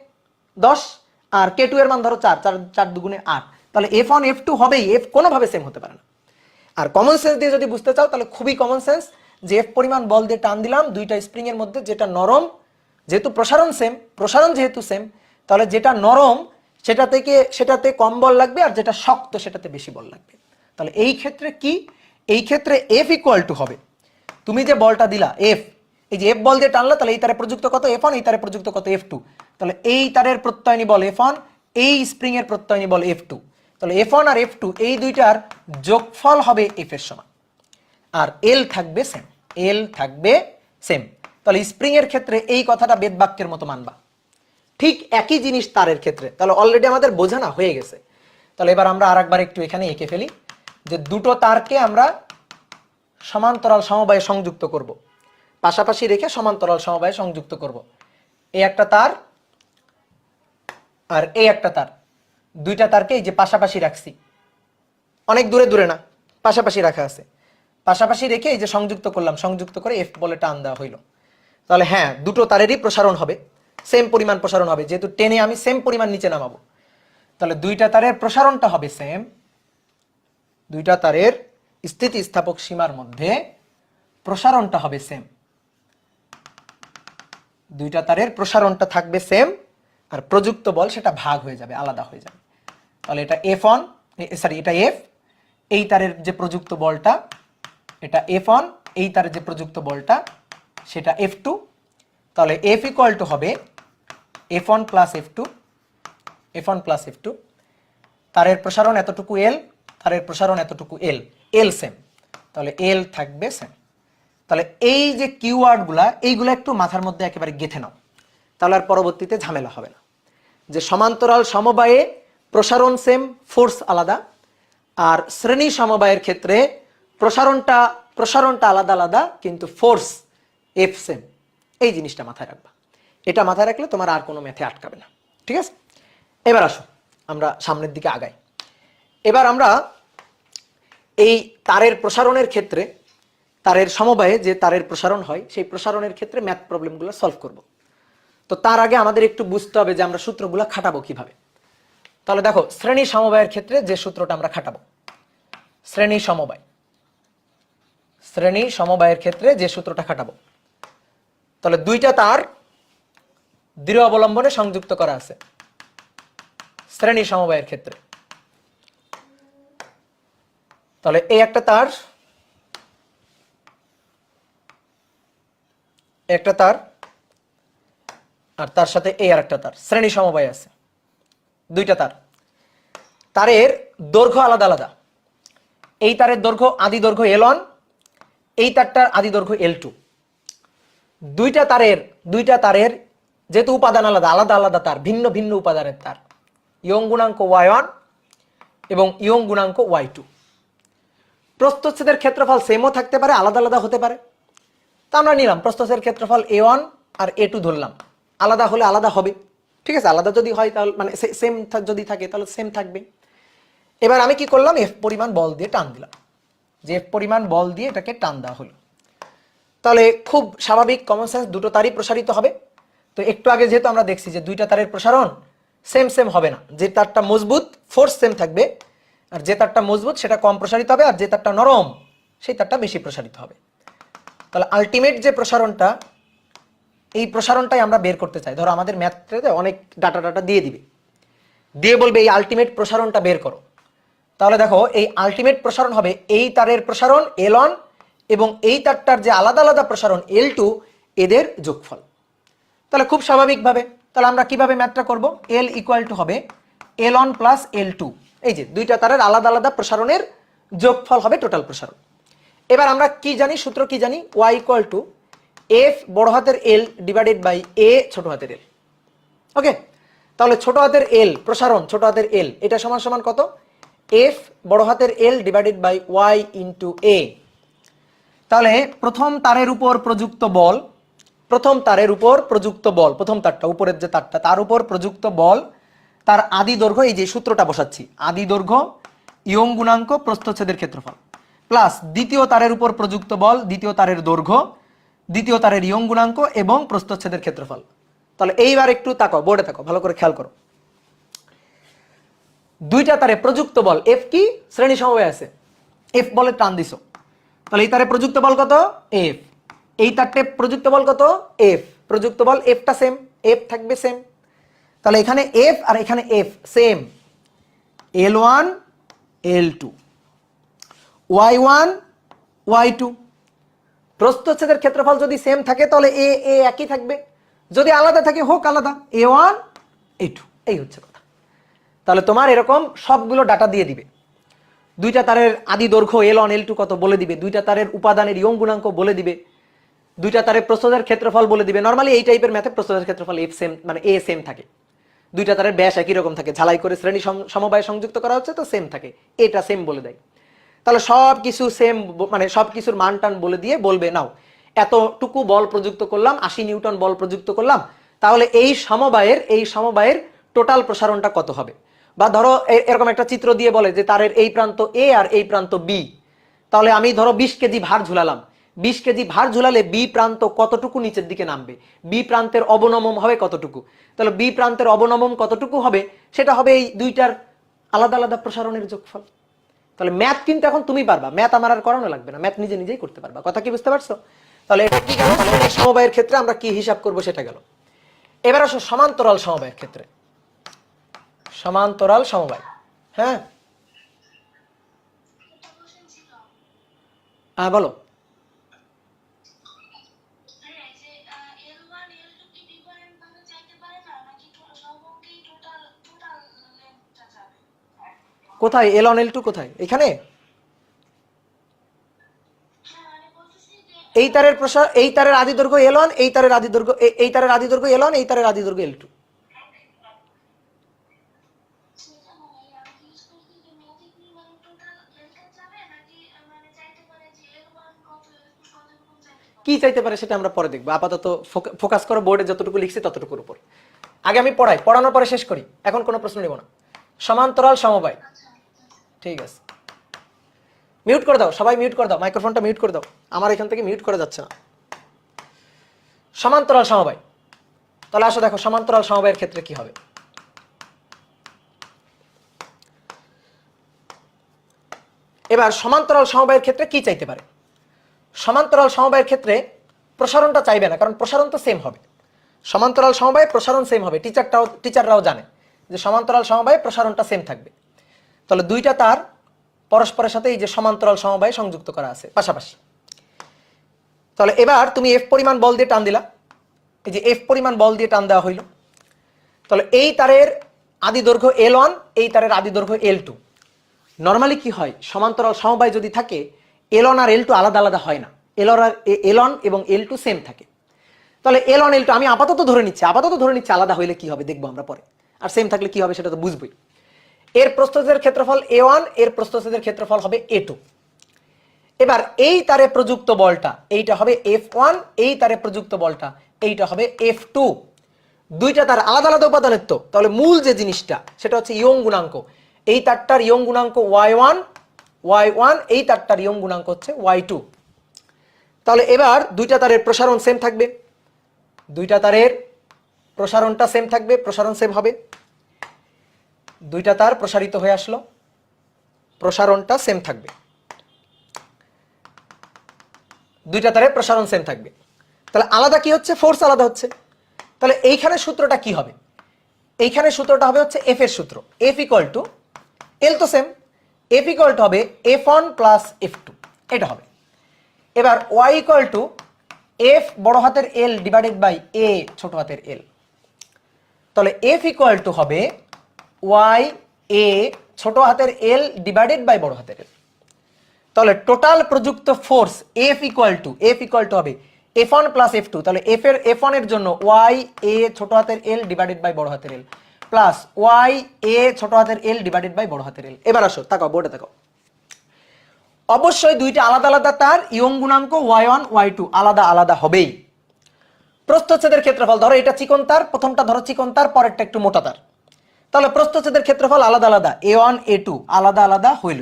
10, আর k2 এর মান ধরো 4, 4 দুগুণে 8, তাহলে f1 f2 হবেই, f কোনোভাবে সেম হতে পারে না। আর কমন সেন্স দিয়ে যদি বুঝতে চাও, তাহলে খুবই কমন সেন্স, যে এফ পরিমাণ বল দিয়ে টান দিলাম দুইটা স্প্রিং এর মধ্যে, যেটা নরম, যেহেতু প্রসারণ সেম, প্রসারণ যেহেতু সেম, তাহলে যেটা নরম সেটাতে কম বল লাগবে, আর যেটা শক্ত সেটাতে বেশি বল লাগবে। তাহলে এই ক্ষেত্রে কি? এই ক্ষেত্রে F = হবে, তুমি যে বলটা দিলা F, এই যে F বল দিয়ে টানলা, তাহলে এই তারে প্রযুক্ত কত F1, এই তারে প্রযুক্ত কত F2, তাহলে এই তারের প্রত্যয়নী বল F1, এই স্প্রিং এর প্রত্যয়নী বল F2। তাহলে F1 আর F2 এই দুইটার যোগফল হবে F এর সমান, আর L থাকবে সেম, L থাকবে সেম। তাহলে স্প্রিং এর ক্ষেত্রে এই কথাটা বেদ বাক্যের মতো মানবা। ঠিক একই জিনিস তারের ক্ষেত্রে, তাহলে অলরেডি আমাদের বোঝানো হয়ে গেছে। তাহলে এবার আমরা আরেকবার একটু এখানে এঁকে ফেলি, যে দুটো তারকে আমরা সমান্তরাল সমবায়ে সংযুক্ত করব, পাশাপাশি রেখে সমান্তরাল সমবায়ে সংযুক্ত করব। এই একটা তার আর এই একটা তার, দুইটা তারকে এই যে পাশাপাশি রাখছি, অনেক দূরে দূরে না, পাশাপাশি রাখা আছে। পাশাপাশি রেখে এই যে সংযুক্ত করলাম, সংযুক্ত করে এফ বলে টান দেওয়া হইল। তাহলে হ্যাঁ, দুটো তারেরই প্রসারণ হবে, সেম পরিমাণ প্রসারণ হবে, যেহেতু টেনে আমি সেম পরিমাণ নিচে নামাবো। তাহলে দুইটা তারের প্রসারণটা হবে সেম, দুইটা তারের স্থিতিস্থাপক সীমার মধ্যে প্রসারণটা হবে সেম, দুইটা তারের প্রসারণটা থাকবে সেম, আর প্রযুক্ত বল সেটা ভাগ হয়ে যাবে, আলাদা হয়ে যাবে। তাহলে এটা F1, সরি এটা F, এই তারের যে প্রযুক্ত বলটা এটা F1, এই তারের যে প্রযুক্ত বলটা সেটা F2। তাহলে F = হবে F1 + F2, F1 + F2। তারের প্রসারণ এতটুকু L, তারের প্রসারণ এতটুকু L, L সেম, তাহলে L থাকবে সেম। তাহলে এই যে কিওয়ার্ডগুলা, এইগুলো একটু মাথার মধ্যে একেবারে গেঁথে নাও, তাহলে আর পরবর্তীতে ঝামেলা হবে না। যে সমান্তরাল সমবায়ে প্রসারণ সেম, ফোর্স আলাদা, আর শ্রেণী সমবায়ের ক্ষেত্রে প্রসারণটা আলাদা আলাদা কিন্তু ফোর্স এফ সেম। এই জিনিসটা মাথায় রাখবা, এটা মাথায় রাখলে তোমার আর কোনো ম্যাথে আটকাবে না। ঠিক আছে, এবার আসো আমরা সামনের দিকে আগাই। এবার আমরা এই তারের প্রসারণের ক্ষেত্রে, তারের সমবায়ে যে তারের প্রসারণ হয় সেই প্রসারণের ক্ষেত্রে ম্যাথ প্রবলেমগুলো সলভ করব। তো তার আগে আমাদের একটু বুঝতে হবে যে আমরা সূত্রগুলো খাটাবো কিভাবে। তাহলে দেখো, শ্রেণী সমবায়ের ক্ষেত্রে যে সূত্রটা আমরা খাটাবো, শ্রেণী সমবায়ের ক্ষেত্রে যে সূত্রটা খাটাবো, তাহলে দুইটা তার দৃঢ় অবলম্বনে সংযুক্ত করা আছে শ্রেণী সমবায়ের ক্ষেত্রে। তাহলে এই একটা তার, আর তার সাথে এই আর একটা তার, শ্রেণী সমবায় আছে দুইটা তার। তারের দৈর্ঘ্য আলাদা আলাদা। এই তারের দৈর্ঘ্য আদি দৈর্ঘ্য L1, এই তারটার আদি দৈর্ঘ্য L2। দুইটা তারের যেহেতু উপাদান আলাদা আলাদা তার, ভিন্ন ভিন্ন উপাদানের তার, ইয়ং গুণাঙ্ক Y1 এবং ইয়ং গুণাঙ্ক Y2। প্রস্থচ্ছেদের ক্ষেত্রফল সেমও থাকতে পারে, আলাদা আলাদা হতে পারে। তা আমরা নিলাম প্রস্থচ্ছেদের ক্ষেত্রফল A1 আর A2 ধরলাম, আলাদা হলে আলাদা হবে। ঠিক আছে, আলাদা যদি হয় তাহলে মানে সেম যদি থাকে তাহলে সেম থাকবে। এবার আমি কি করলাম, এফ পরিমাণ বল দিয়ে টান দিলাম, যে এফ পরিমাণ বল দিয়ে এটাকে টান দেওয়া হলো। তাহলে খুব স্বাভাবিক, কমন সেন্স, দুটো তারই প্রসারিত হবে। তো একটু আগে যেহেতু আমরা দেখছি যে দুইটা তারের প্রসারণ সেম হবে না, যে তারটা মজবুত ফোর্স সেম থাকবে, আর যে তারটা মজবুত সেটা কম প্রসারিত হবে, আর যে তারটা নরম সেই তারটা বেশি প্রসারিত হবে। তাহলে আলটিমেট যে প্রসারণটা, এই প্রসারণটাই আমরা বের করতে চাই। ধরো আমাদের ম্যাথে অনেক ডাটা দিয়ে দিবে, দিয়ে বলবে এই আলটিমেট প্রসারণটা বের করো। তাহলে দেখো, এই আলটিমেট প্রসারণ হবে এই তারের প্রসারণ L1 এবং এই তারটার যে আলাদা আলাদা প্রসারণ L2, এদের যোগফল। তাহলে খুব স্বাভাবিকভাবে তাহলে আমরা কিভাবে ম্যাথটা করব, L ইকুয়াল টু হবে L1 প্লাস L2। এই যে দুইটা তারের আলাদা আলাদা প্রসারণের যোগফল হবে টোটাল প্রসারণ। এবার আমরা কি জানি, সূত্র কি জানি, Y ইকুয়াল টু F বড় হাতের L ডিভাইডেড বাই A ছোট হাতের L। ওকে, তাহলে ছোট হাতের L প্রসারণ, ছোট হাতের L, এটা সমান সমান কত, F বড় হাতের L divided by Y into A। তাহলে প্রথম তারের উপর প্রযুক্ত বল, প্রথম তারটা উপরের যে তারটা, তার উপর প্রযুক্ত বল, তার আদি দৈর্ঘ্য, এই যে সূত্রটা বসাচ্ছি, আদি দৈর্ঘ্য ইয়ং গুণাঙ্ক প্রস্থচ্ছেদের ক্ষেত্রফল, প্লাস দ্বিতীয় তারের উপর প্রযুক্ত বল, দ্বিতীয় তারের দৈর্ঘ্য, দ্বিতীয় তারের ইয়ং গুণাঙ্ক এবং প্রস্থচ্ছেদের ক্ষেত্রফল। তাহলে এইবার একটু তাকাও, বোর্ডে তাকাও, ভালো করে খেয়াল করো। দুইটা তারে প্রযুক্ত বল, এফ কি শ্রেণী সমবায় আছে, এফ বলে টান দিছো, তাহলে এই তারে প্রযুক্ত বল কত, এফ। এই তারটে প্রযুক্ত বল কত, এফ। প্রযুক্ত বল এফটা সেম, এফ থাকবে সেম। তাহলে এখানে এফ আর এখানে F same, L1 L2, Y1 Y2। প্রস্থচ্ছেদের ক্ষেত্রফল যদি সেম থাকে তাহলে এ এ একই থাকবে, যদি আলাদা থাকে হোক আলাদা, A1 A2। এই হচ্ছে কথা। তাহলে তোমার এরকম সবগুলো ডাটা দিয়ে দিবে, দুইটা তারের আদি দৈর্ঘ্য L1 L2 কত বলে দিবে, দুইটা তারের উপাদানের ইয়ং গুণাঙ্ক বলে দিবে, দুইটা তারের প্রস্থচ্ছেদের ক্ষেত্রফল বলে দিবে। নরমালি এই টাইপের ম্যাথে প্রস্থচ্ছেদের ক্ষেত্রফল এফ সেম মানে এ সেম থাকে, দুইটা তারের ব্যাস একই রকম থাকে, ঝালাই করে শ্রেণী সমবায় সংযুক্ত করা হচ্ছে তো সেম থাকে, এটা সেম বলে দেয়। তাহলে সব কিছু সেম মানে সব কিছুর মান টান বলে দিয়ে বলবে, নাও এতটুকু বল প্রযুক্ত করলাম, 80 নিউটন বল প্রযুক্ত করলাম, তাহলে এই সমবায়ের টোটাল প্রসারণটা কত হবে। বা ধরো এরকম একটা চিত্র দিয়ে বলে যে তারের এই প্রান্ত এ আর এই প্রান্ত বি, তাহলে আমি ধরো 20 কেজি ভার ঝুলালাম, 20 কেজি ভার ঝুলালে বি প্রান্ত কতটুকু নিচের দিকে নামবে, বি প্রান্তের অবনমন হবে কতটুকু। তাহলে বি প্রান্তের অবনমন কতটুকু হবে, সেটা হবে এই দুইটার আলাদা আলাদা প্রসারণের যোগফল। তাহলে ম্যাথ কিন্তু এখন তুমি পারবা, ম্যাথ আমার আর করানো লাগবে না, ম্যাথ নিজে নিজেই করতে পারবা। কথা কি বুঝতে পারছো? তাহলে এটা কি গেল, সমবায়ের ক্ষেত্রে আমরা কি হিসাব করব সেটা গেল। এবার আসো সমান্তরাল সমবায়ের ক্ষেত্রে, সমান্তরাল সমবায়। হ্যাঁ হ্যাঁ বলো। কোথায় L1 L2 কোথায়, এখানে এই তারের প্রসার, এই তারের আদি দৈর্ঘ্য L1, এই তারের আদি দৈর্ঘ্য L1, এই তারের আদি দৈর্ঘ্য L2। কি চাইতে পারে সেটা আমরা পরে দেখবো, আপাতত ফোকাস করো বোর্ডে যতটুকু লিখছি ততটুকুর উপর। আগে আমি পড়াই, পড়ানোর পরে শেষ করি, এখন কোনো প্রশ্ন নেব না। সমান্তরাল সমবায়, ঠিক আছে, মিউট করে দাও, সবাই মিউট করে দাও, মাইক্রোফোনটা মিউট করে দাও, আমার এখান থেকে মিউট করা যাচ্ছে না। সমান্তরাল সমবায়, তাহলে আসো দেখো সমান্তরাল সমবায়ের ক্ষেত্রে কি হবে। এবার সমান্তরাল সমবায়ের ক্ষেত্রে কি চাইতে পারে? সমান্তরাল সমবায়ের ক্ষেত্রে প্রসারণটা চাইবে না, কারণ প্রসারণ তো সেম হবে। সমান্তরাল সমবায়ে প্রসারণ সেম হবে, টিচাররাও জানে যে সমান্তরাল সমবায়ে প্রসারণটা সেম থাকবে। তাহলে দুইটা তার পরস্পরের সাথে এই যে সমান্তরাল সমবায়ে সংযুক্ত করা আছে পাশাপাশি। তাহলে এবার তুমি এফ পরিমাণ বল দিয়ে টান দিলা, এই যে এফ পরিমাণ বল দিয়ে টান দেওয়া হইল। তাহলে এই তারের আদি দৈর্ঘ্য L1, এই তারের আদি দৈর্ঘ্য L2। নর্মালি কি হয়, সমান্তরাল সমবায় যদি থাকে L1 আর L2 আলাদা আলাদা হয় না, L1 এবং L2 সেম থাকে। তাহলে L1 L2 আমি আপাতত ধরে নিচ্ছি আলাদা হইলে কি হবে দেখবো আমরা পরে, আর সেম থাকলে কি হবে সেটা তো বুঝবই। এর প্রস্থচ্ছেদের ক্ষেত্রফল A1, এর প্রস্থচ্ছেদের ক্ষেত্রফল হবে A2। এবার এই তারে প্রযুক্ত বলটা এইটা হবে F1, এই তারে প্রযুক্ত বলটা এইটা হবে F2। দুইটা তার আলাদা আলাদা উপাদানের তো, তাহলে মূল যে জিনিসটা সেটা হচ্ছে ইয়ং গুণাঙ্ক। এই তারটার ইয়ং গুণাঙ্ক y1, এই তারটার ইয়ং গুণাঙ্ক হচ্ছে y2। তাহলে এবার দুইটা তারের প্রসারণ সেম থাকবে, দুইটা তারের প্রসারণটা সেম থাকবে, প্রসারণ সেম হবে। দুইটা তার প্রসারিত হয়ে আসলো, প্রসারণটা সেম থাকবে, দুইটা তারের প্রসারণ সেম থাকবে। তাহলে আলাদা কি হচ্ছে, ফোর্স আলাদা হচ্ছে। তাহলে এইখানে সূত্রটা কি হবে, এইখানে সূত্রটা হবে হচ্ছে এফ এর সূত্র, এফ ইকুয়াল টু এল তো সেম, এফ ইকুয়াল টু হবে F1 প্লাস F2, এটা হবে। এবার y ইকুয়াল টু এফ বড় হাতের L ডিভাইডেড বাই এ ছোট হাতের L। তাহলে এফ ইকুয়াল টু হবে y a ছোট হাতের L ডিভাইডেড বাই বড় হাতের L। তাহলে টোটাল প্রযুক্ত ফোর্স এফ ইকুয়াল টু হবে F1 প্লাস F2। তাহলে F1 এর জন্য y a ছোট হাতের L ডিভাইডেড বাই বড় হাতের L প্লাস y a ছোট হাতের L ডিভাইডেড বাই বড় হাতের L। এবার আসো তাকাও বোর্ডে তাকাও, অবশ্যই দুইটা আলাদা আলাদা তার ইয়ং গুণাঙ্ক y1 y2 আলাদা আলাদা হবেই। প্রস্থচ্ছেদের ক্ষেত্রফল, ধরো এটা চিকন তার, প্রথমটা ধরো চিকন তার, পরেরটা একটু মোটা তার, তাহলে প্রস্থচ্ছেদের ক্ষেত্রফল আলাদা আলাদা, A1 A2 আলাদা আলাদা হইল।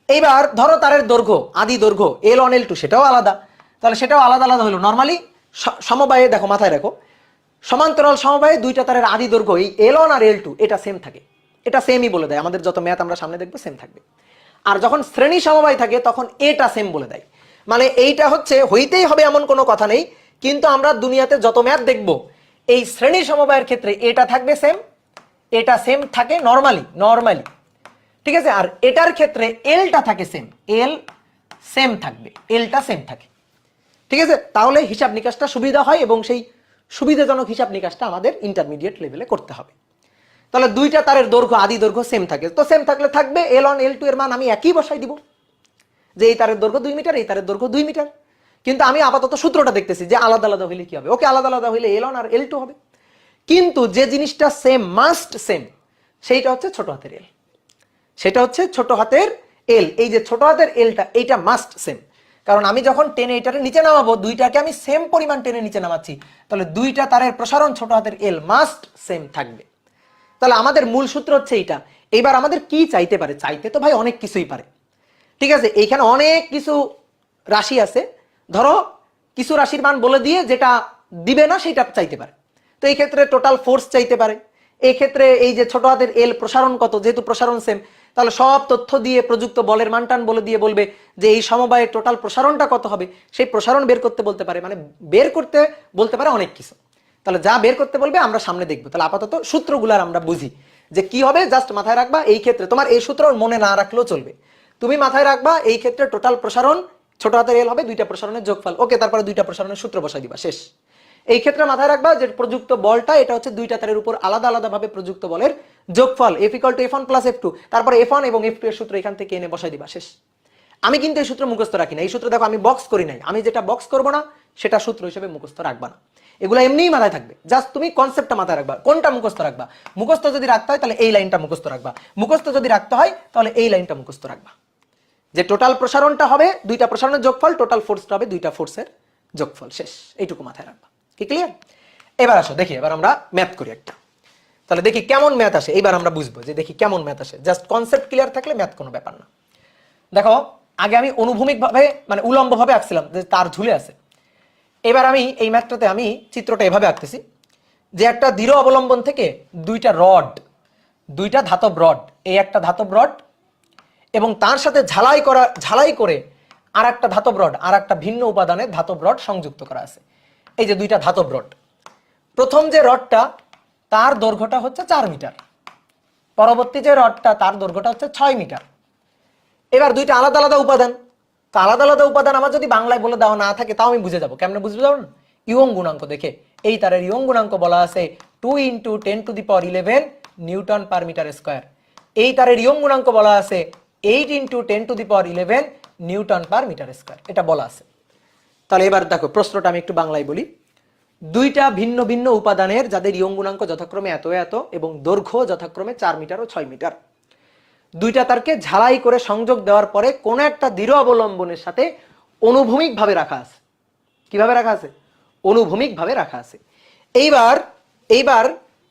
এইবার ধরো তারের দৈর্ঘ্য, আদি দৈর্ঘ্য L1 L2 সেটাও আলাদা, তাহলে সেটাও আলাদা আলাদা হলো। নর্মালি সমবায়ে দেখো, মাথায় রাখো, সমান্তরাল সমবায়ে দুইটা তারের আদি দৈর্ঘ্য এই L1 আর L2 এটা সেম থাকে, এটা সেমই বলে দেয়, আমাদের যত ম্যাথ আমরা সামনে দেখবো সেম থাকবে। আর যখন শ্রেণী সমবায় থাকে তখন এটা সেম বলে দেয়, মানে এইটা হচ্ছে হইতেই হবে এমন কোনো কথা নেই, কিন্তু আমরা দুনিয়াতে যত ম্যাথ দেখব এই শ্রেণী সমবায়ের ক্ষেত্রে এটা থাকবে সেম, এটা সেম থাকে নরমালি, ঠিক আছে। আর এটার ক্ষেত্রে এলটা থাকে সেম, এল সেম থাকবে, এলটা সেম থাকে, ঠিক আছে। তাহলে হিসাব নিকাশটা সুবিধা হয় এবং সেই সুবিধাজনক হিসাব নিকাশটা আমাদের ইন্টারমিডিয়েট লেভেলে করতে হবে। তাহলে দুইটা তারের দৈর্ঘ্য, আদি দৈর্ঘ্য সেম থাকে, তো সেম থাকলে থাকবে L1 L2 এর মান আমি একই বসাই দিব, যে এই তারের দৈর্ঘ্য 2 মিটার, এই তারের দৈর্ঘ্য 2 মিটার। কিন্তু আমি আপাতত সূত্রটা দেখতেছি যে আলাদা আলাদা হইলে কি হবে, ওকে আলাদা আলাদা হইলে L1 আর L2 হবে, কিন্তু যে জিনিসটা সেম, মাস্ট সেম, সেইটা হচ্ছে ছোট হাতের L, সেটা হচ্ছে ছোট হাতের L। এই যে ছোট হাতের Lটা এইটা মাস্ট সেম, কারণ আমি যখন টেনে এটাকে নিচে নামাবো, দুইটাকে আমি সেম পরিমাণ টেনে নিচে নামাচ্ছি, তাহলে দুইটা তারের প্রসারণ ছোট হাতের L মাস্ট সেম থাকবে। তাহলে আমাদের মূল সূত্র হচ্ছে এইটা। এইবার আমাদের কি চাইতে পারে, চাইতে তো ভাই অনেক কিছুই পারে, ঠিক আছে। এইখানে অনেক কিছু রাশি আছে, ধরো কিছু রাশির মান বলে দিয়ে যেটা দিবে না সেটা চাইতে পারে। তো এই ক্ষেত্রে টোটাল ফোর্স চাইতে পারে, এই ক্ষেত্রে এই যে ছোট হাতের L প্রসারণ কত, যেহেতু প্রসারণ সেম, তাহলে সব তথ্য দিয়ে প্রযুক্ত বলের মানটান বলে দিয়ে বলবে যে এই সমবায়ের টোটাল প্রসারণটা কত হবে, সেই প্রসারণ বের করতে বলতে পারে, মানে বের করতে বলতে পারে অনেক কিছু। তাহলে যা বের করতে বলবে আমরা সামনে দেখবো। তাহলে আপাতত সূত্রগুলার আমরা বুঝি যে কি হবে, জাস্ট মাথায় রাখবা। এই ক্ষেত্রে তোমার এই সূত্র মনে না রাখলেও চলবে, তুমি মাথায় রাখবা এই ক্ষেত্রে টোটাল প্রসারণ ছোট হাতের L হবে দুইটা প্রসারণের যোগফল, ওকে, তারপরে দুইটা প্রসারণের সূত্র বসাই দিবা, শেষ। এই ক্ষেত্রে মাথায় রাখবা যে প্রযুক্ত বলটা এটা হচ্ছে দুইটা তারের উপর আলাদা আলাদা ভাবে প্রযুক্ত বলের যোগফল, F = F1 + F2, তারপরে F1 এবং F2 এর সূত্র এখান থেকে এনে বসাই দিবা, শেষ। আমি কিন্তু এই সূত্র মুখস্থ রাখি না, এই সূত্র দেখো আমি বক্স করি নাই, আমি যেটা বক্স করব না সেটা সূত্র হিসেবে মুখস্থ রাখবা না, এগুলো এমনিই মাথায় থাকবে, জাস্ট তুমি কনসেপ্টটা মাথায় রাখবা। কোনটা মুখস্থ রাখবা, মুখস্থ যদি রাখতে হয় তাহলে এই লাইনটা মুখস্থ রাখবা, মুখস্থ যদি রাখতে হয় তাহলে এই লাইনটা মুখস্থ রাখবা। যে টোটাল প্রসারণটা হবে দুইটা প্রসারণের যোগফল, টোটাল ফোর্সটা হবে দুইটা ফোর্সের যোগফল। শেষ, এইটুকু মাথায় রাখবা। কি ক্লিয়ার? এবার আসো দেখি, এবার আমরা ম্যাথ করি একটা। তাহলে দেখি কেমন ম্যাথ আসে, এইবার আমরা বুঝবো যে দেখি কেমন ম্যাথ আসে। জাস্ট কনসেপ্ট ক্লিয়ার থাকলে ম্যাথ কোনো ব্যাপার না। দেখো, আগে আমি অনুভূমিকভাবে মানে উলম্বভাবে আঁকছিলাম যে তার ঝুলে আছে। এবার আমি এই ম্যাথটাতে আমি চিত্রটা এভাবে আঁকতেছি যে একটা দৃঢ় অবলম্বন থেকে দুইটা রড, দুইটা ধাতব রড, এই একটা ধাতব রড এবং তার সাথে ঝালাই করে আর একটা ধাতব রড, আর একটা ভিন্ন উপাদানের ধাতব রড সংযুক্ত করা আছে। এই যে দুইটা ধাতব রড, প্রথম যে রডটা তার দৈর্ঘ্যটা হচ্ছে 4 মিটার, পরবর্তী যে রডটা তার দৈর্ঘ্যটা হচ্ছে 6 মিটার। এবার দুইটা আলাদা আলাদা উপাদান, তো আলাদা আলাদা উপাদান আমার যদি বাংলায় বলে দেওয়া না থাকে তাও আমি বুঝে যাবো। কেমনে বুঝতে যাবো? ইয়ং গুণাঙ্ক দেখে। এই তারের ইয়ং গুণাঙ্ক বলা আছে 2 × 10⁻11 নিউটন পার মিটার স্কয়ার। এই তারের ইয়ং গুণাঙ্ক বলা আছে 8 × 10⁻11 নিউটন পার মিটার স্কয়ার, এটা বলা আছে। তাহলে এবার দেখো প্রশ্নটা আমি একটু বাংলায় বলি। দুইটা ভিন্ন ভিন্ন উপাদানের যাদের ইয়ং গুণাঙ্ক যথাক্রমে এত এত এবং দৈর্ঘ্য যথাক্রমে 4 মিটার ও 6 মিটার, দুইটা তারকে ঝালাই করে সংযোগ দেওয়ার পরে কোন একটা দৃঢ় অবলম্বনের সাথে অনুভূমিকভাবে রাখা আছে। কিভাবে রাখা আছে? অনুভূমিকভাবে রাখা আছে। এইবার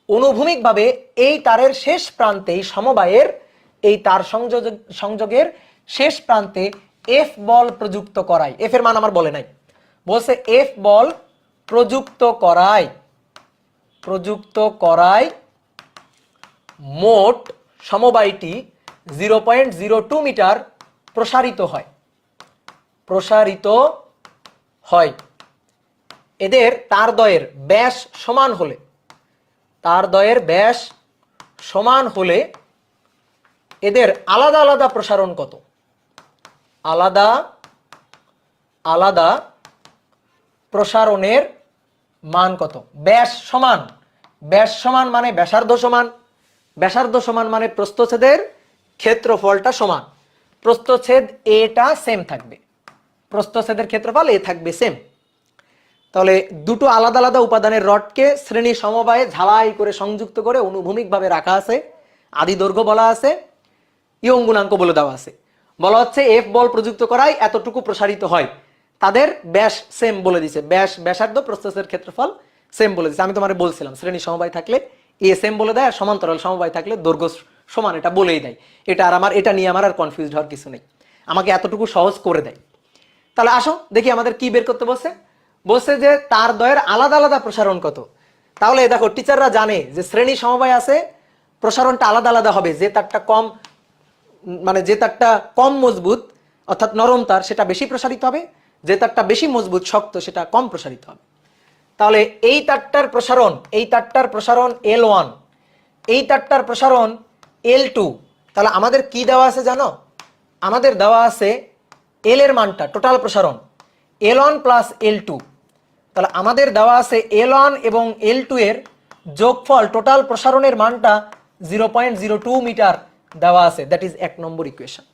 অনুভূমিকভাবে এই তারের শেষ প্রান্তে, এই সমবায়ের এই তার সংযোগের শেষ প্রান্তে এফ বল প্রযুক্ত করায়। এফ এর মান আমার বলে নাই, বলছে এফ বল প্রযুক্ত করায় মোট সমবায়টি 0.02 মিটার প্রসারিত হয়। এদের তারদ্বয়ের ব্যাস সমান হলে এদের আলাদা আলাদা প্রসারণ কত? আলাদা প্রসারণের মান কত? ব্যাস সমান মানে ব্যাসার্ধ সমান মানে প্রস্থচ্ছেদের ক্ষেত্রফলটা সমান। প্রস্থচ্ছেদ এটা সেম থাকবে, প্রস্থচ্ছেদের ক্ষেত্রফল এ থাকবে সেম। তাহলে দুটো আলাদা আলাদা উপাদানের রডকে শ্রেণী সমবায়ে ঝালাই করে সংযুক্ত করে অনুভূমিকভাবে রাখা আছে। আদি দৈর্ঘ্য বলা আছে, ইয়ং গুণাঙ্ক বলে দেওয়া আছে। বলা হচ্ছে এফ বল প্রযুক্ত করায় এতটুকু প্রসারিত হয়। তাদের ব্যাস সেম বলে দিছে, ব্যাসার্ধ প্রস্থচ্ছেদের ক্ষেত্রফল সেম বলে দিছে। আমি তোমার বলছিলাম শ্রেণী সমবায় থাকলে এ সেম বলে দেয়, আর সমান্তরাল সমবায় থাকলে দৈর্ঘ্য সমান এটা বলেই দেয়। এটা নিয়ে আমার আর কনফিউজড হওয়ার কিছু নেই, আমাকে এতটুকু সহজ করে দেয়। তাহলে আসো দেখি আমাদের কি বের করতে বলছে যে তার দ্বয়ের আলাদা আলাদা প্রসারণ কত। তাহলে দেখো টিচাররা জানে যে শ্রেণী সমবায় আছে, প্রসারণটা আলাদা আলাদা হবে। যে তারটা কম মজবুত অর্থাৎ নরম তার, সেটা বেশি প্রসারিত হবে। যে তারটা বেশি মজবুত শক্ত, সেটা কম প্রসারিত হবে। তাহলে এই তারটার প্রসারণ L1, এই তারটার প্রসারণ L2। তাহলে আমাদের কি দেওয়া আছে জানো? আমাদের দেওয়া আছে L এর মানটা, টোটাল প্রসারণ L1 প্লাস L2। তাহলে আমাদের দেওয়া আছে L1 এবং L2 এর যোগফল, টোটাল প্রসারণের মানটা 0.02 মিটার দেওয়া আছে। That is 1 number equation.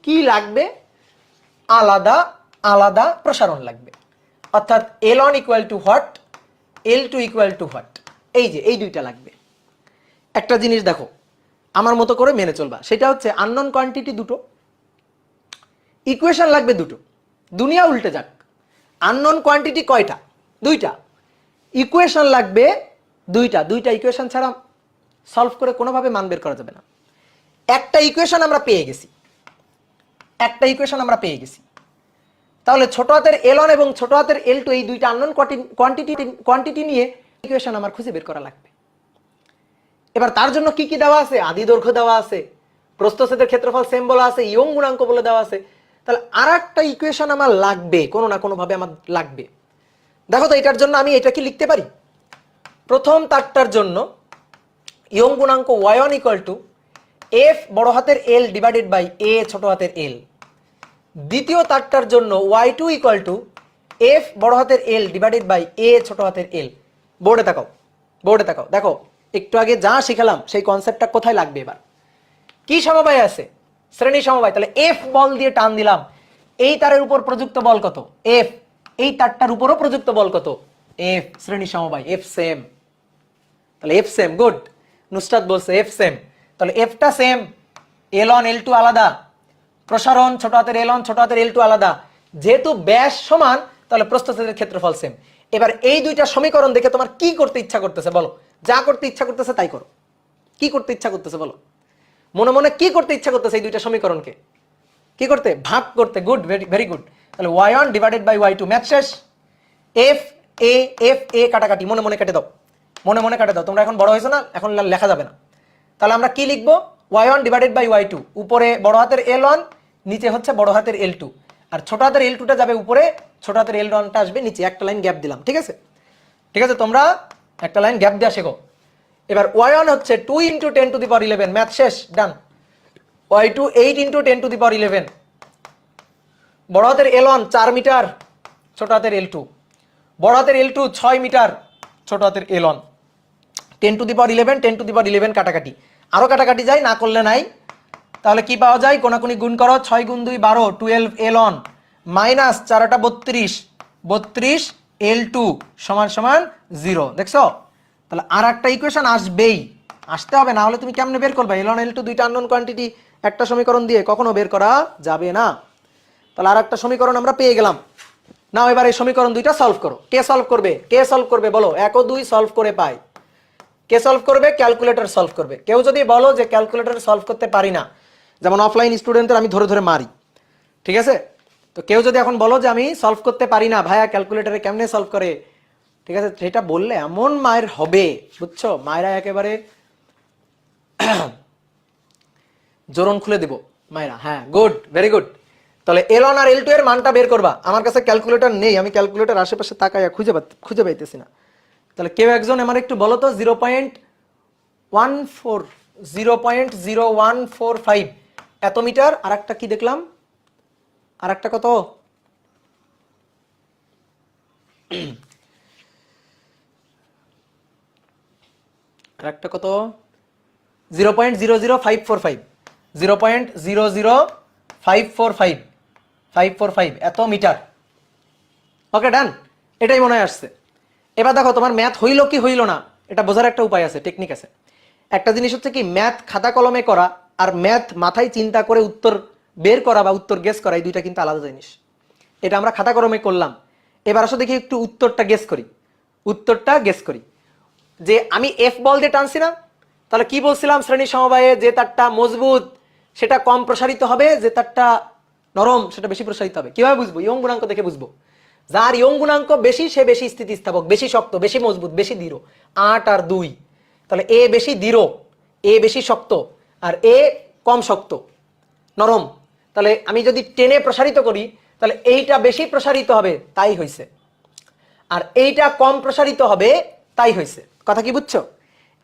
কি লাগবে? আলাদা আলাদা প্রসারণ লাগবে, অর্থাৎ L1 equal to what, L2 equal to what. এই যে এই দুইটা লাগবে। একটা জিনিস দেখো, আমার মতো করে মেনে চলবা, সেটা হচ্ছে আননোন কোয়ান্টিটি দুটো, ইকুয়েশন লাগবে দুটো। দুনিয়া উল্টে যাক, আননোন কোয়ান্টিটি কয়টা? দুইটা। ইকুয়েশন লাগবে দুইটা ইকুয়েশন ছাড়া সলভ করে কোনোভাবে মান বের করা যাবে না। একটা ইকুয়েশন আমরা পেয়ে গেছি, তাহলে ছোট হাতের L1 এবং ছোট হাতের L2 এই দুইটা আননোন কোয়ান্টিটি নিয়ে ইকুয়েশন আমার খুঁজে বের করা লাগবে। এবার তার জন্য কি কি দেওয়া আছে? আদি দৈর্ঘ্য দেওয়া আছে, প্রস্থচ্ছেদের ক্ষেত্রফল সেম বলা আছে, ইয়ং গুণাঙ্ক বলে দেওয়া আছে। তাহলে আর একটা ইকুয়েশন আমার লাগবে, কোনো না কোনো ভাবে আমার লাগবে। দেখো তো এটার জন্য আমি এটা কি লিখতে পারি? প্রথম তারটার জন্য ইয়ং গুণাঙ্ক y1 ইকুয়াল টু f বড় হাতের L ডিভাইডেড বাই a ছোট হাতের l। দ্বিতীয় তারটার জন্য y2 ইকুয়াল টু f বড় হাতের L ডিভাইডেড বাই a ছোট হাতের l। বোর্ডে তাকাও, দেখো একটু আগে যা শিখালাম সেই কনসেপ্টটা কোথায় লাগবে। এবার কি সমবায় আছে? শ্রেণী সমবায়। তাহলে f বল দিয়ে টান দিলাম, এই তারের উপর প্রযুক্ত বল কত? f। এই তারটার উপরও প্রযুক্ত বল কত? f। শ্রেণী সমবায়, f সেম। তাহলে f সেম, গুড। নুসরাত বলছে f সেম, তাহলে fটা সেম, L1 L2 আলাদা, প্রসারণ ছোট হাতের এল1 ছোট হাতের এল2 আলাদা, যেহেতু ব্যাস সমান তাহলে প্রস্থচ্ছেদের ক্ষেত্রফল সেম। এবার এই দুইটা সমীকরণ দেখে তোমার কি করতে ইচ্ছা করতেছে বলো, যা করতে ইচ্ছা করতেছে তাই করো। কি করতে ইচ্ছা করতেছে বলো, মনে মনে কি করতে ইচ্ছা করতেছে এই দুইটা সমীকরণকে কি করতে, ভাগ করতে। Good, very good. তাহলে y1 divided by y2, math শেষ। এফ এ কাটাকাটি মনে মনে কেটে দাও, মনে মনে কেটে দাও, তোমরা এখন বড় হয়েছো না, এখন লেখা যাবে না। তাহলে আমরা কি লিখবো, y1 ডিভাইডেড বাই y2, উপরে বড় হাতের l1, নিচে হচ্ছে বড় হাতের l2, আর ছোট হাতের l2টা যাবে উপরে, ছোট হাতের l1টা আসবে নিচে। একটা লাইন গ্যাপ দিলাম, ঠিক আছে? ঠিক আছে, তোমরা একটা লাইন গ্যাপ দেওয়া শেখো। এবার y1 হচ্ছে 2 × 10⁻11, ম্যাথ শেষ, ডান। y2 8 × 10⁻11, বড় হাতের l1 4 মিটার, ছোট হাতের l2, বড় হাতের l2 6 মিটার, ছোট হাতের l1। 10⁻11 10⁻11 কাটাকাটি, আরো কাটাকাটি যায়, না করলে নাই। তাহলে কি পাওয়া যায়, কোনাকুনি গুণ করো, 6 × 2 12, 12 l1 মাইনাস 4 × 32 32 l2 সমান সমান 0। দেখছো? তাহলে আর একটা ইকুয়েশন আসবেই, আসতে হবে, না হলে তুমি কেমনে বের করবে? l1 l2 দুইটা আননোন কোয়ান্টিটি একটা সমীকরণ দিয়ে কখনো বের করা যাবে না। তাহলে আর একটা সমীকরণ আমরা পেয়ে গেলাম। নাও এবার এই সমীকরণ দুইটা সলভ করো। কে সলভ করবে, কে সলভ করবে বলো? 1 ও 2 সলভ করে পাই। কে সলভ করবে? ক্যালকুলেটর সলভ করবে। কেউ যদি বলো যে ক্যালকুলেটর সলভ করতে পারি না, যেমন অফলাইন স্টুডেন্টদের আমি ধরে ধরে মারি, ঠিক আছে? তো কেউ যদি এখন বলো যে আমি সলভ করতে পারি না ভাইয়া, ক্যালকুলেটরে কেমনে সলভ করে, ঠিক আছে, সেটা বললে এমন মায়ের হবে, বুঝছো? মায়েরা একেবারে জোরন খুলে দেব মায়েরা। হ্যাঁ, গুড, ভেরি গুড। তাহলে l1 আর l2 এর মানটা বের করবা। আমার কাছে ক্যালকুলেটর নেই, আমি ক্যালকুলেটর আশেপাশে তাকাইয়া খুঁজে পাইতেছি না। তাহলে কেউ একজন আমার একটু বলো তো, 0.0145 এত মিটার। আর একটা কি দেখলাম, আর একটা কত, আর একটা কত, 0.00545 0.00545 এত মিটার। ওকে, ডান। এটাই মনে হয় আসছে। এবার দেখো তোমার ম্যাথ হইল কি হইল না, এটা বোঝার একটা উপায় আছে, টেকনিক আছে। একটা জিনিস হচ্ছে কি, ম্যাথ খাতা কলমে করা আর ম্যাথ মাথায় চিন্তা করে উত্তর বের করা বা উত্তর গেস করা, এই দুইটা কিন্তু আলাদা জিনিস। এটা আমরা খাতা কলমে করলাম। এবার আসলে দেখি একটু উত্তরটা গেস করি। উত্তরটা গেস করি যে আমি এফ বল দিয়ে টানছি না, তাহলে কি বলছিলাম শ্রেণী সমবায়ে, যে তারটা মজবুত সেটা কম প্রসারিত হবে, যে তারটা নরম সেটা বেশি প্রসারিত হবে। কিভাবে বুঝবো? ইয়ং গুণাঙ্ক দেখে বুঝবো। যার ইয়ং গুণাঙ্ক বেশি সে বেশি স্থিতিস্থাপক, বেশি শক্ত, বেশি মজবুত, বেশি দৃঢ়। 8 আর 2, তাহলে এ বেশি দৃঢ়, এ বেশি শক্ত, আর এ কম শক্ত, নরম। তাহলে আমি যদি টেনে প্রসারিত করি, তাহলে এইটা বেশি প্রসারিত হবে, তাই হয়েছে, আর এইটা কম প্রসারিত হবে, তাই হয়েছে। কথা কি বুঝছো?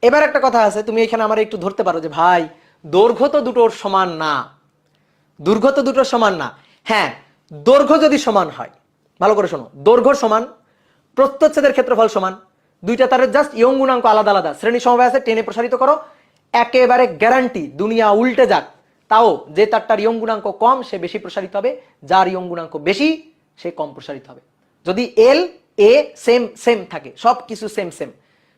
এবার একটা কথা আছে, তুমি এখানে আমার একটু ধরতে পারো যে ভাই দৈর্ঘ্য তো দুটোর সমান না, দৈর্ঘ্য তো দুটোর সমান না। হ্যাঁ, দৈর্ঘ্য যদি সমান হয়, ভালো করে শোনো, দৈর্ঘ্য সমান, প্রস্থচ্ছেদের ক্ষেত্রফল সমান, দুইটা তারের জাস্ট ইয়ং গুণাঙ্ক আলাদা আলাদা, শ্রেণী সমবায় আছে, টেনে প্রসারিত করো, একেবারে গ্যারান্টি দুনিয়া উল্টে যাক তাও যে তারটার ইয়ং গুণাঙ্ক কম সে বেশি প্রসারিত হবে, যার ইয়ং গুণাঙ্ক বেশি সে কম প্রসারিত হবে। যদি এল এ সেম সেম থাকে, সব কিছু সেম সেম,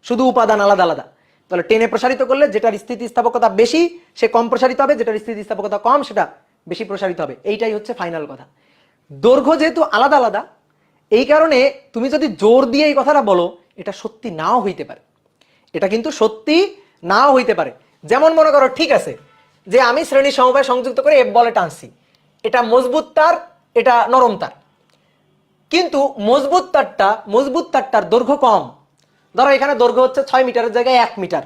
শুধু উপাদান আলাদা আলাদা, তাহলে টেনে প্রসারিত করলে যেটার স্থিতিস্থাপকতা বেশি সে কম প্রসারিত হবে, যেটার স্থিতিস্থাপকতা কম সেটা বেশি প্রসারিত হবে। এইটাই হচ্ছে ফাইনাল কথা। দৈর্ঘ্য যেহেতু আলাদা আলাদা, এই কারণে তুমি যদি জোর দিয়ে এই কথাটা বলো, এটা সত্যি নাও হইতে পারে, এটা কিন্তু সত্যি নাও হইতে পারে। যেমন মনে করো, ঠিক আছে যে আমি শ্রেণী সমবায় সংযুক্ত করে এফ বলে টানছি, এটা মজবুত তার, এটা নরম তার, কিন্তু মজবুত তারটার দৈর্ঘ্য কম। ধরো এখানে দৈর্ঘ্য হচ্ছে 6 মিটারের জায়গায় 1 মিটার,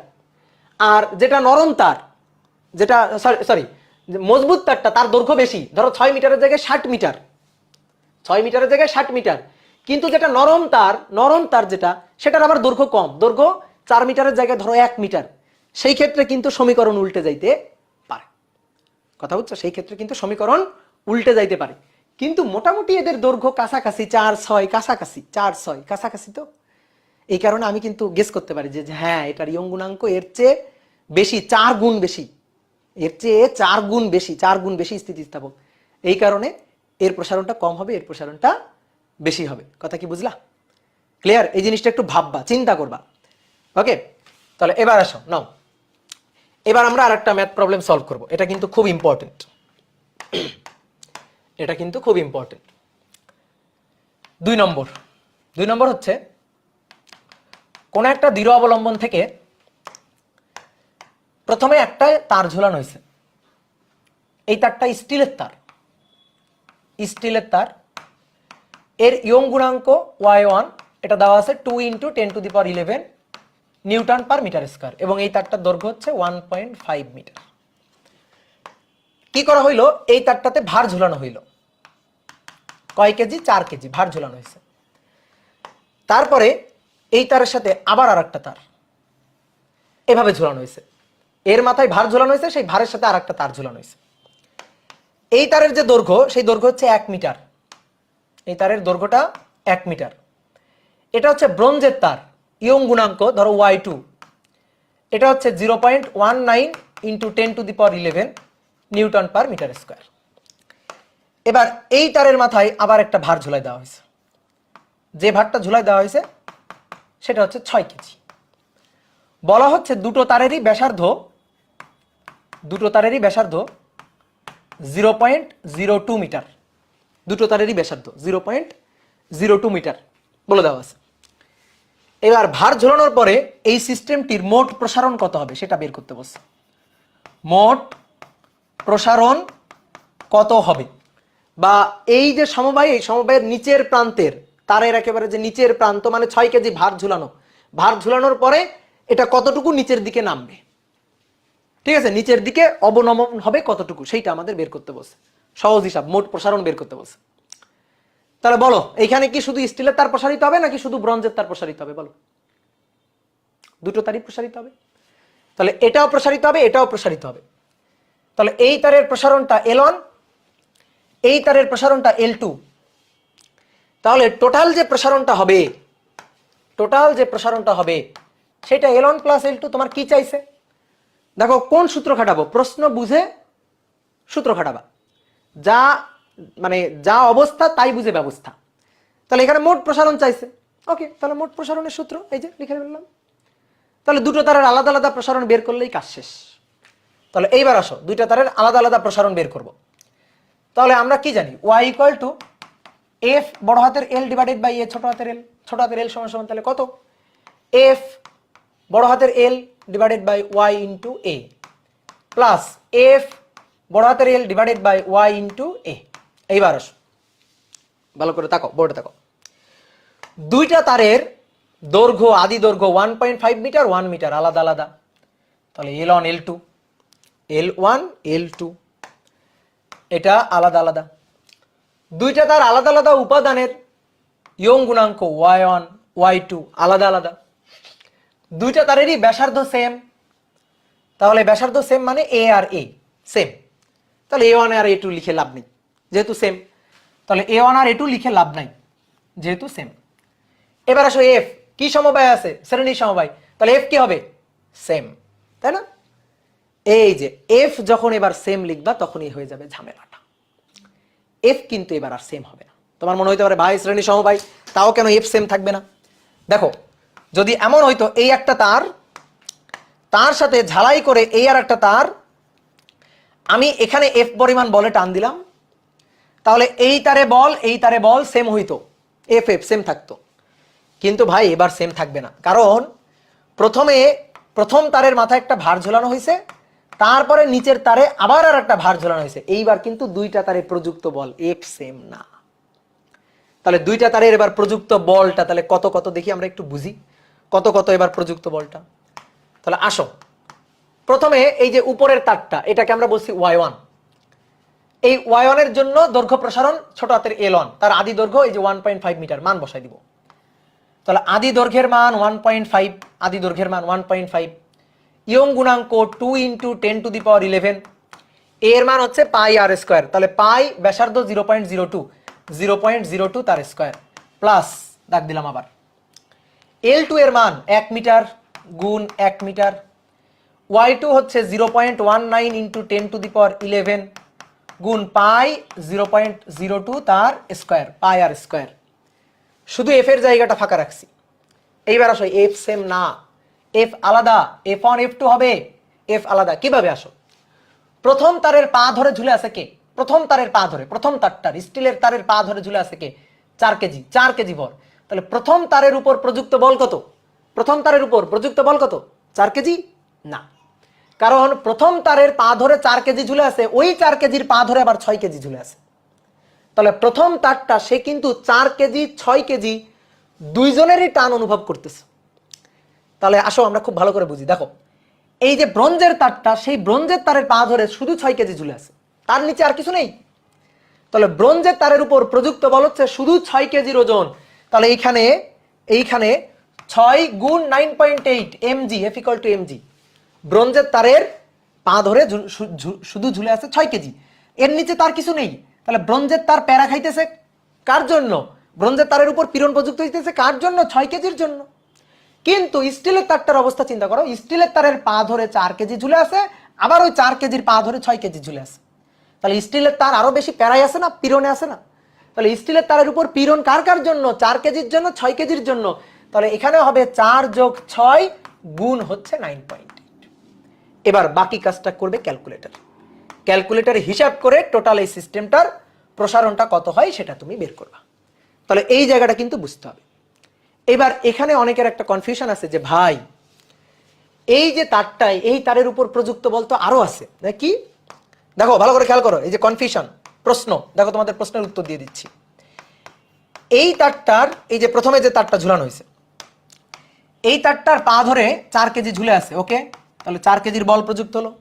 আর যেটা নরম তার, যেটা সরি মজবুত তারটা তার দৈর্ঘ্য বেশি, ধরো 6 মিটারের জায়গায় 60 মিটার, 6 মিটারের জায়গায় 60 মিটার, কিন্তু যেটা নরম তার যেটা, সেটার আবার দৈর্ঘ্য কম, দৈর্ঘ্য 4 মিটারের জায়গায় ধরো 1 মিটার। সেই ক্ষেত্রে কিন্তু সমীকরণ উল্টে যাইতে পারে। কথা বুঝছো? সেই ক্ষেত্রে কিন্তু সমীকরণ উল্টে যাইতে পারে, কিন্তু মোটামুটি এদের দৈর্ঘ্য কাছাকাছি, 4-6 কাছাকাছি, 4-6 কাছাকাছি। তো এই কারণে আমি কিন্তু গেস করতে পারি যে হ্যাঁ, এটার ইয়ং গুণাঙ্ক এর চেয়ে বেশি, 4 গুণ বেশি, এর চেয়ে 4 গুণ বেশি, 4 গুণ বেশি স্থিতিস্থাপক। এই কারণে এর প্রসারণটা কম হবে, এর প্রসারণটা বেশি হবে। কথা কি বুঝলা? ক্লিয়ার? এই জিনিসটা একটু ভাববা, চিন্তা করবা। ওকে, তাহলে এবার আসো, নাও এবার আমরা আরেকটা ম্যাথ প্রবলেম সলভ করব। এটা কিন্তু খুব ইম্পর্টেন্ট। এটা কিন্তু খুব ইম্পর্টেন্ট। 2 নম্বর হচ্ছে কোন একটা দৃঢ় অবলম্বন থেকে প্রথমে একটা তার ঝোলানো হয়েছে, এই তারটা স্টিলের তার, এর ইয়ং গুণাঙ্ক y1 এটা দেওয়া আছে 2 × 10⁻11 নিউটন পার মিটার স্কয়ার, এবং এই তারটার দৈর্ঘ্য হচ্ছে 1.5 মিটার। কি করা হইলো, এই তারটাতে ভার ঝুলানো হইলো, কয় কেজি? 4 কেজি ভার ঝুলানো হয়েছে। তারপরে এই তারের সাথে আবার আর একটা তার এভাবে ঝুলানো হয়েছে, এর মাথায় ভার ঝুলানো হয়েছে, সেই ভারের সাথে আর একটা তার ঝুলানো হয়েছে। এই তারের যে দৈর্ঘ্য, সেই দৈর্ঘ্য হচ্ছে 1 মিটার, এই তারের দৈর্ঘ্যটা 1 মিটার। এটা হচ্ছে ব্রোঞ্জের তার, ইয়ং গুণাঙ্ক ধরো y2, এটা হচ্ছে 0.19 × 10⁻11 নিউটন পার মিটার স্কয়ার। এবার এই তারের মাথায় আবার একটা ভার ঝুলাই দেওয়া হয়েছে, যে ভারটা ঝুলাই দেওয়া হয়েছে সেটা হচ্ছে 6 কেজি। বলা হচ্ছে দুটো তারেরই ব্যাসার্ধ 0.02 মিটার, দুটো তারেরই ব্যাসার্ধ 0.02 মিটার বলে দেওয়া আছে। এবার ভার ঝোলানোর পরে এই সিস্টেমটির মোট প্রসারণ কত হবে সেটা বের করতে বলছে। মোট প্রসারণ কত হবে, বা এই যে সমবায়, এই সমবায়ের নিচের প্রান্তের তারের একেবারে যে নিচের প্রান্ত, মানে 6 কেজি ভার ঝুলানোর পরে এটা কতটুকু নিচের দিকে নামবে, ঠিক আছে, নিচের দিকে অবনমন হবে কতটুকু, সেইটা আমাদের বের করতে বলছে। সহজ হিসাব, মোট প্রসারণ বের করতে বলছে। তাহলে বলো, এইখানে কি শুধু স্টিলের তার প্রসারিত হবে নাকি শুধু ব্রোঞ্জের তার প্রসারিত হবে? বলো, দুটো তারই প্রসারিত হবে। তাহলে এটাও প্রসারিত হবে, এটাও প্রসারিত হবে। তাহলে এই তারের প্রসারণটা L1, এই তারের প্রসারণটা L2। তাহলে টোটাল যে প্রসারণটা হবে সেটা L1 + L2। তোমার কি চাইছে দেখো, কোন সূত্র খাটাবো? প্রশ্ন বুঝে সূত্র খাটাবা, যা অবস্থা তাই বুঝে ব্যবস্থা। তাহলে এখানে মোট প্রসারণ চাইছে, ওকে, তাহলে মোট প্রসারণের সূত্র এই যে লিখে ফেললাম। তাহলে দুটো তারের আলাদা আলাদা প্রসারণ বের করলেই কাজ শেষ। তাহলে এইবার আসো, দুইটা তারের আলাদা আলাদা প্রসারণ বের করব। তাহলে আমরা কি জানি, y = f বড় হাতের L / a ছোট হাতের L, সমান তাহলে কত? f বড় হাতের L / y × a plus f বড় হাতের L / y × a। এইবার আসো, ভালো করে তাকাও, বোর্ডে তাকাও। দুইটা তারের দৈর্ঘ্য, আদি দৈর্ঘ্য 1.5 মিটার, 1 মিটার, আলাদা আলাদা। তাহলে L1 L2 এটা আলাদা আলাদা। দুইটা তার আলাদা আলাদা উপাদানের ইয়ং গুণাঙ্ক y1 y2 আলাদা আলাদা। দুইটা তারেরই ব্যাসার্ধ সেম, তাহলে ব্যাসার্ধ সেম মানে a আর a সেম। তাহলে a1 আর a2 লিখে লাভ নেই যেহেতু সেম, তাহলে a1 আর a2 লিখে লাভ নাই যেহেতু সেম। এবার আসো f, কি সমবায় আছে? শ্রেণী সমবায়, তাহলে f কি হবে? সেম, তাই না? এই যে f যখন এবার সেম লিখবা তখনই হয়ে যাবে ঝামেলাটা। f কিন্তু এবার আর সেম হবে না। তোমার মনে হইতে পারে ভাই শ্রেণী সমবায়, তাও কেন f সেম থাকবে না? দেখো, যদি এমন হইতো এই একটা তার সাথে ঝালাই করে এই আর একটা তার, আমি এখানে f পরিমাণ বলে টান দিলাম, তাহলে এই তারে বল সেম হইতো, f সেম থাকতো। কিন্তু ভাই এবার সেম থাকবে না, কারণ প্রথম তারের মাথায় একটা ভার ঝোলানো হয়েছে, তারপরে নিচের তারে আবার আর একটা ভার ঝোলানো হয়েছে। এইবার কিন্তু দুইটা তারে প্রযুক্ত বল f সেম না। তাহলে দুইটা তারের এবার প্রযুক্ত বলটা তাহলে কত দেখি আমরা একটু বুঝি, কত এবার প্রযুক্ত বলটা। তাহলে আসো, প্রথমে এই যে উপরের তারটা, এটাকে আমরা বলছি y1। এই y1 এর জন্য দৈর্ঘ্য প্রসারণ ছোট হাতের L1, তার আদি দৈর্ঘ্য এই যে 1.5 মিটার, মান বসাই দিব। তাহলে আদি দৈর্ঘ্যের মান 1.5, ইয়ং গুণাঙ্ক 2 × 10⁻11, এর মান হচ্ছে πr²। তাহলে পাই ব্যাসার্ধ 0.02 তার স্কয়ার, প্লাস দাগ দিলাম আবার L2 এর মান 1 মিটার গুণ 1 মিটার, y2 হচ্ছে 0.19 × 10⁻11 গুণ পাই 0.02 তার স্কয়ার, πr²। শুধু f এর জায়গাটা ফাঁকা রাখছি। এইবার আসো, f সেম না, f আলাদা, f1 f2 হবে, f আলাদা। কিভাবে? আসো, প্রথম তারের পা ধরে ঝুলে আছে কে? প্রথম তারের পা ধরে, প্রথম তারটার স্টিলের তারের পা ধরে ঝুলে আছে কে? 4 কেজি, 4 কেজি ভর। তাহলে প্রথম তারের উপর প্রযুক্ত বল কত? প্রথম তারের উপর প্রযুক্ত বল কত? 4 কেজি না, কারণ প্রথম তারের পা ধরে 4 কেজি ঝুলে আছে, ওই 4 কেজির পা ধরে আবার 6 কেজি ঝুলে আছে। তাহলে প্রথম তারটা সে কিন্তু 4 কেজি 6 কেজি দুইজনেরই টান অনুভব করতেছে। তাহলে আসো আমরা খুব ভালো করে বুঝি। দেখো, এই যে ব্রোঞ্জের তারটা, সেই ব্রোঞ্জের তারের পা ধরে শুধু 6 কেজি ঝুলে আছে, তার নিচে আর কিছু নেই। তাহলে ব্রোঞ্জের তারের উপর প্রযুক্ত বল হচ্ছে শুধু 6 কেজির ওজন। তাহলে এইখানে 6 গুণ 9.8 mg F = mg। ব্রোঞ্জের তারের পা ধরে শুধু ঝুলে আছে 6 কেজি, এর নিচে তার কিছু নেই। তাহলে ব্রোঞ্জের তার প্যারা খাইতেছে কার জন্য? ব্রোঞ্জের তারের উপর পীড়ন প্রযুক্ত হইতেছে কার জন্য? 6 কেজির জন্য। কিন্তু স্টিলের তারটার অবস্থা চিন্তা করো, স্টিলের তারের পা ধরে 4 কেজি ঝুলে আছে, আবার ওই 4 কেজির পা ধরে 6 কেজি ঝুলে আছে। তাহলে স্টিলের তার আরো বেশি প্যারাই আছে না, পীড়নে আছে না? তাহলে স্টিলের তারের উপর পীড়ন কার কার জন্য? 4 কেজির জন্য, 6 কেজির জন্য। তাহলে এখানে হবে 4 যোগ 6 গুণ হচ্ছে 9.8। এবার বাকি কাজটা করবে ক্যালকুলেটর। ক্যালকুলেটরে হিসাব করে টোটাল এই সিস্টেমটার প্রসারণটা কত হয় সেটা তুমি বের করবা। তাহলে এই জায়গাটা কিন্তু বুঝতে হবে। এবার এখানে অনেকের একটা কনফিউশন আছে যে ভাই, এই যে তারটাই, এই তারের উপর প্রযুক্ত বল তো আরো আছে নাকি? দেখো ভালো করে খেয়াল করো, এই যে কনফিউশন প্রশ্ন, দেখো তোমাদের প্রশ্নের উত্তর দিয়ে দিচ্ছি। এই তারটার, এই যে প্রথমে যে তারটা ঝুলানো হয়েছে, এই তারটার পা ধরে 4 কেজি ঝুলে আছে, ওকে? তাহলে 4 কেজির বল প্রযুক্ত হলো।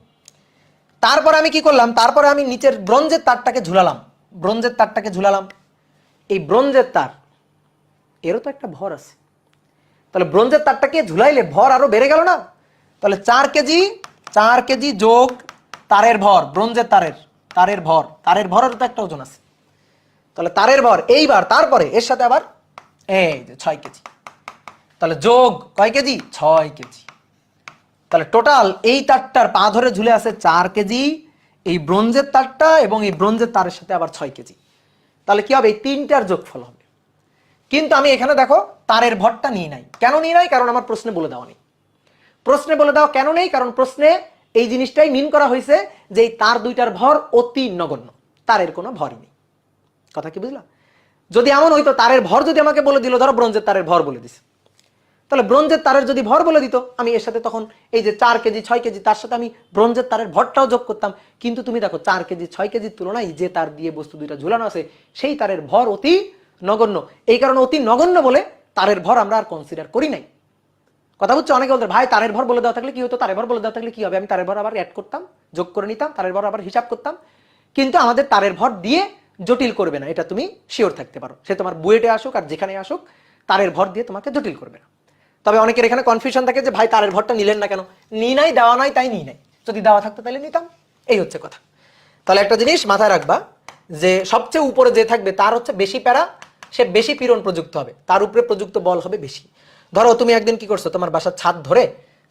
তারপরে আমি কি করলাম? তারপরে আমি নিচের ব্রোঞ্জের তারটাকে ঝুলালাম, ব্রোঞ্জের তারটাকে ঝুলালাম। এই ব্রোঞ্জের তার, এরও তো একটা ভর আছে। তাহলে ব্রোঞ্জের তারটাকে ঝুলাইলে ভর আরো বেড়ে গেল না? তাহলে 4 কেজি যোগ তারের ভর, ব্রোঞ্জের তারের ভর, তারের ভরের তো একটা ওজন আছে। তাহলে তারের ভর এইবার তারপরে এর সাথে আবার এই যে 6 কেজি, তাহলে যোগ কয় কেজি? 6 কেজি। তাহলে টোটাল এই তারটার পা ধরে ঝুলে আছে 4 কেজি, এই ব্রোঞ্জের তারটা এবং এই ব্রোঞ্জের তারের সাথে আবার 6 কেজি। তাহলে কি হবে? এই তিনটার যোগফল হবে। কিন্তু আমি এখানে দেখো তারের ভরটা নিয়ে নাই। কেন নিয়ে নাই? কারণ আমার প্রশ্নে বলে দেওয়া নেই। প্রশ্নে বলে দেওয়া কেন নেই? কারণ প্রশ্নে এই জিনিসটাই মিন করা হয়েছে যে এই তার দুইটার ভর অতি নগণ্য, তারের কোনো ভরই নেই। কথা কি বুঝলা? যদি এমন হইতো তারের ভর যদি আমাকে বলে দিল, ধরো ব্রোঞ্জের তারের ভর বলে দিছে, তাহলে ব্রোঞ্জের তারের যদি ভর বলে দিত, আমি এর সাথে তখন এই যে 4 কেজি 6 কেজি তার সাথে আমি ব্রোঞ্জের তারের ভরটাও যোগ করতাম। কিন্তু তুমি দেখো 4 কেজি 6 কেজির তুলনায় যে তার দিয়ে বস্তু দুইটা ঝুলানো আছে, সেই তারের ভর অতি নগণ্য। এই কারণে অতি নগণ্য বলে তারের ভর আমরা আর কনসিডার করি নাই। কথা বুঝছো? অনেকে বলতে ভাই তারের ভর বলে দেওয়া থাকলে কি হতো? তারের ভর বলে দেওয়া থাকলে কি হবে? আমি তারের ভর আবার অ্যাড করতাম, যোগ করে নিতাম, তারের ভর আবার হিসাব করতাম। কিন্তু আমাদের তারের ভর দিয়ে জটিল করবে না, এটা তুমি শিওর থাকতে পারো। সে তোমার বুয়েটে আসুক আর যেখানে আসুক, তারের ভর দিয়ে তোমাকে জটিল করবে না। তবে অনেকের এখানে কনফিউশন থাকে যে ভাই তারের ভরটা নিলেন না কেন? নি নাই, দেওয়া নাই, তাই নি নাই। যদি দেওয়া থাকতো তাহলে নিতাম, এই হচ্ছে কথা। তাহলে একটা জিনিস মাথায় রাখবা যে সবচেয়ে উপরে যে থাকবে তার হচ্ছে বেশি প্যারা, সে বেশি পীড়ন প্রযুক্ত হবে, তার উপরে প্রযুক্ত বল হবে বেশি। ধরো তুমি একদিন কি করছো, তোমার বাসার ছাদ ধরে,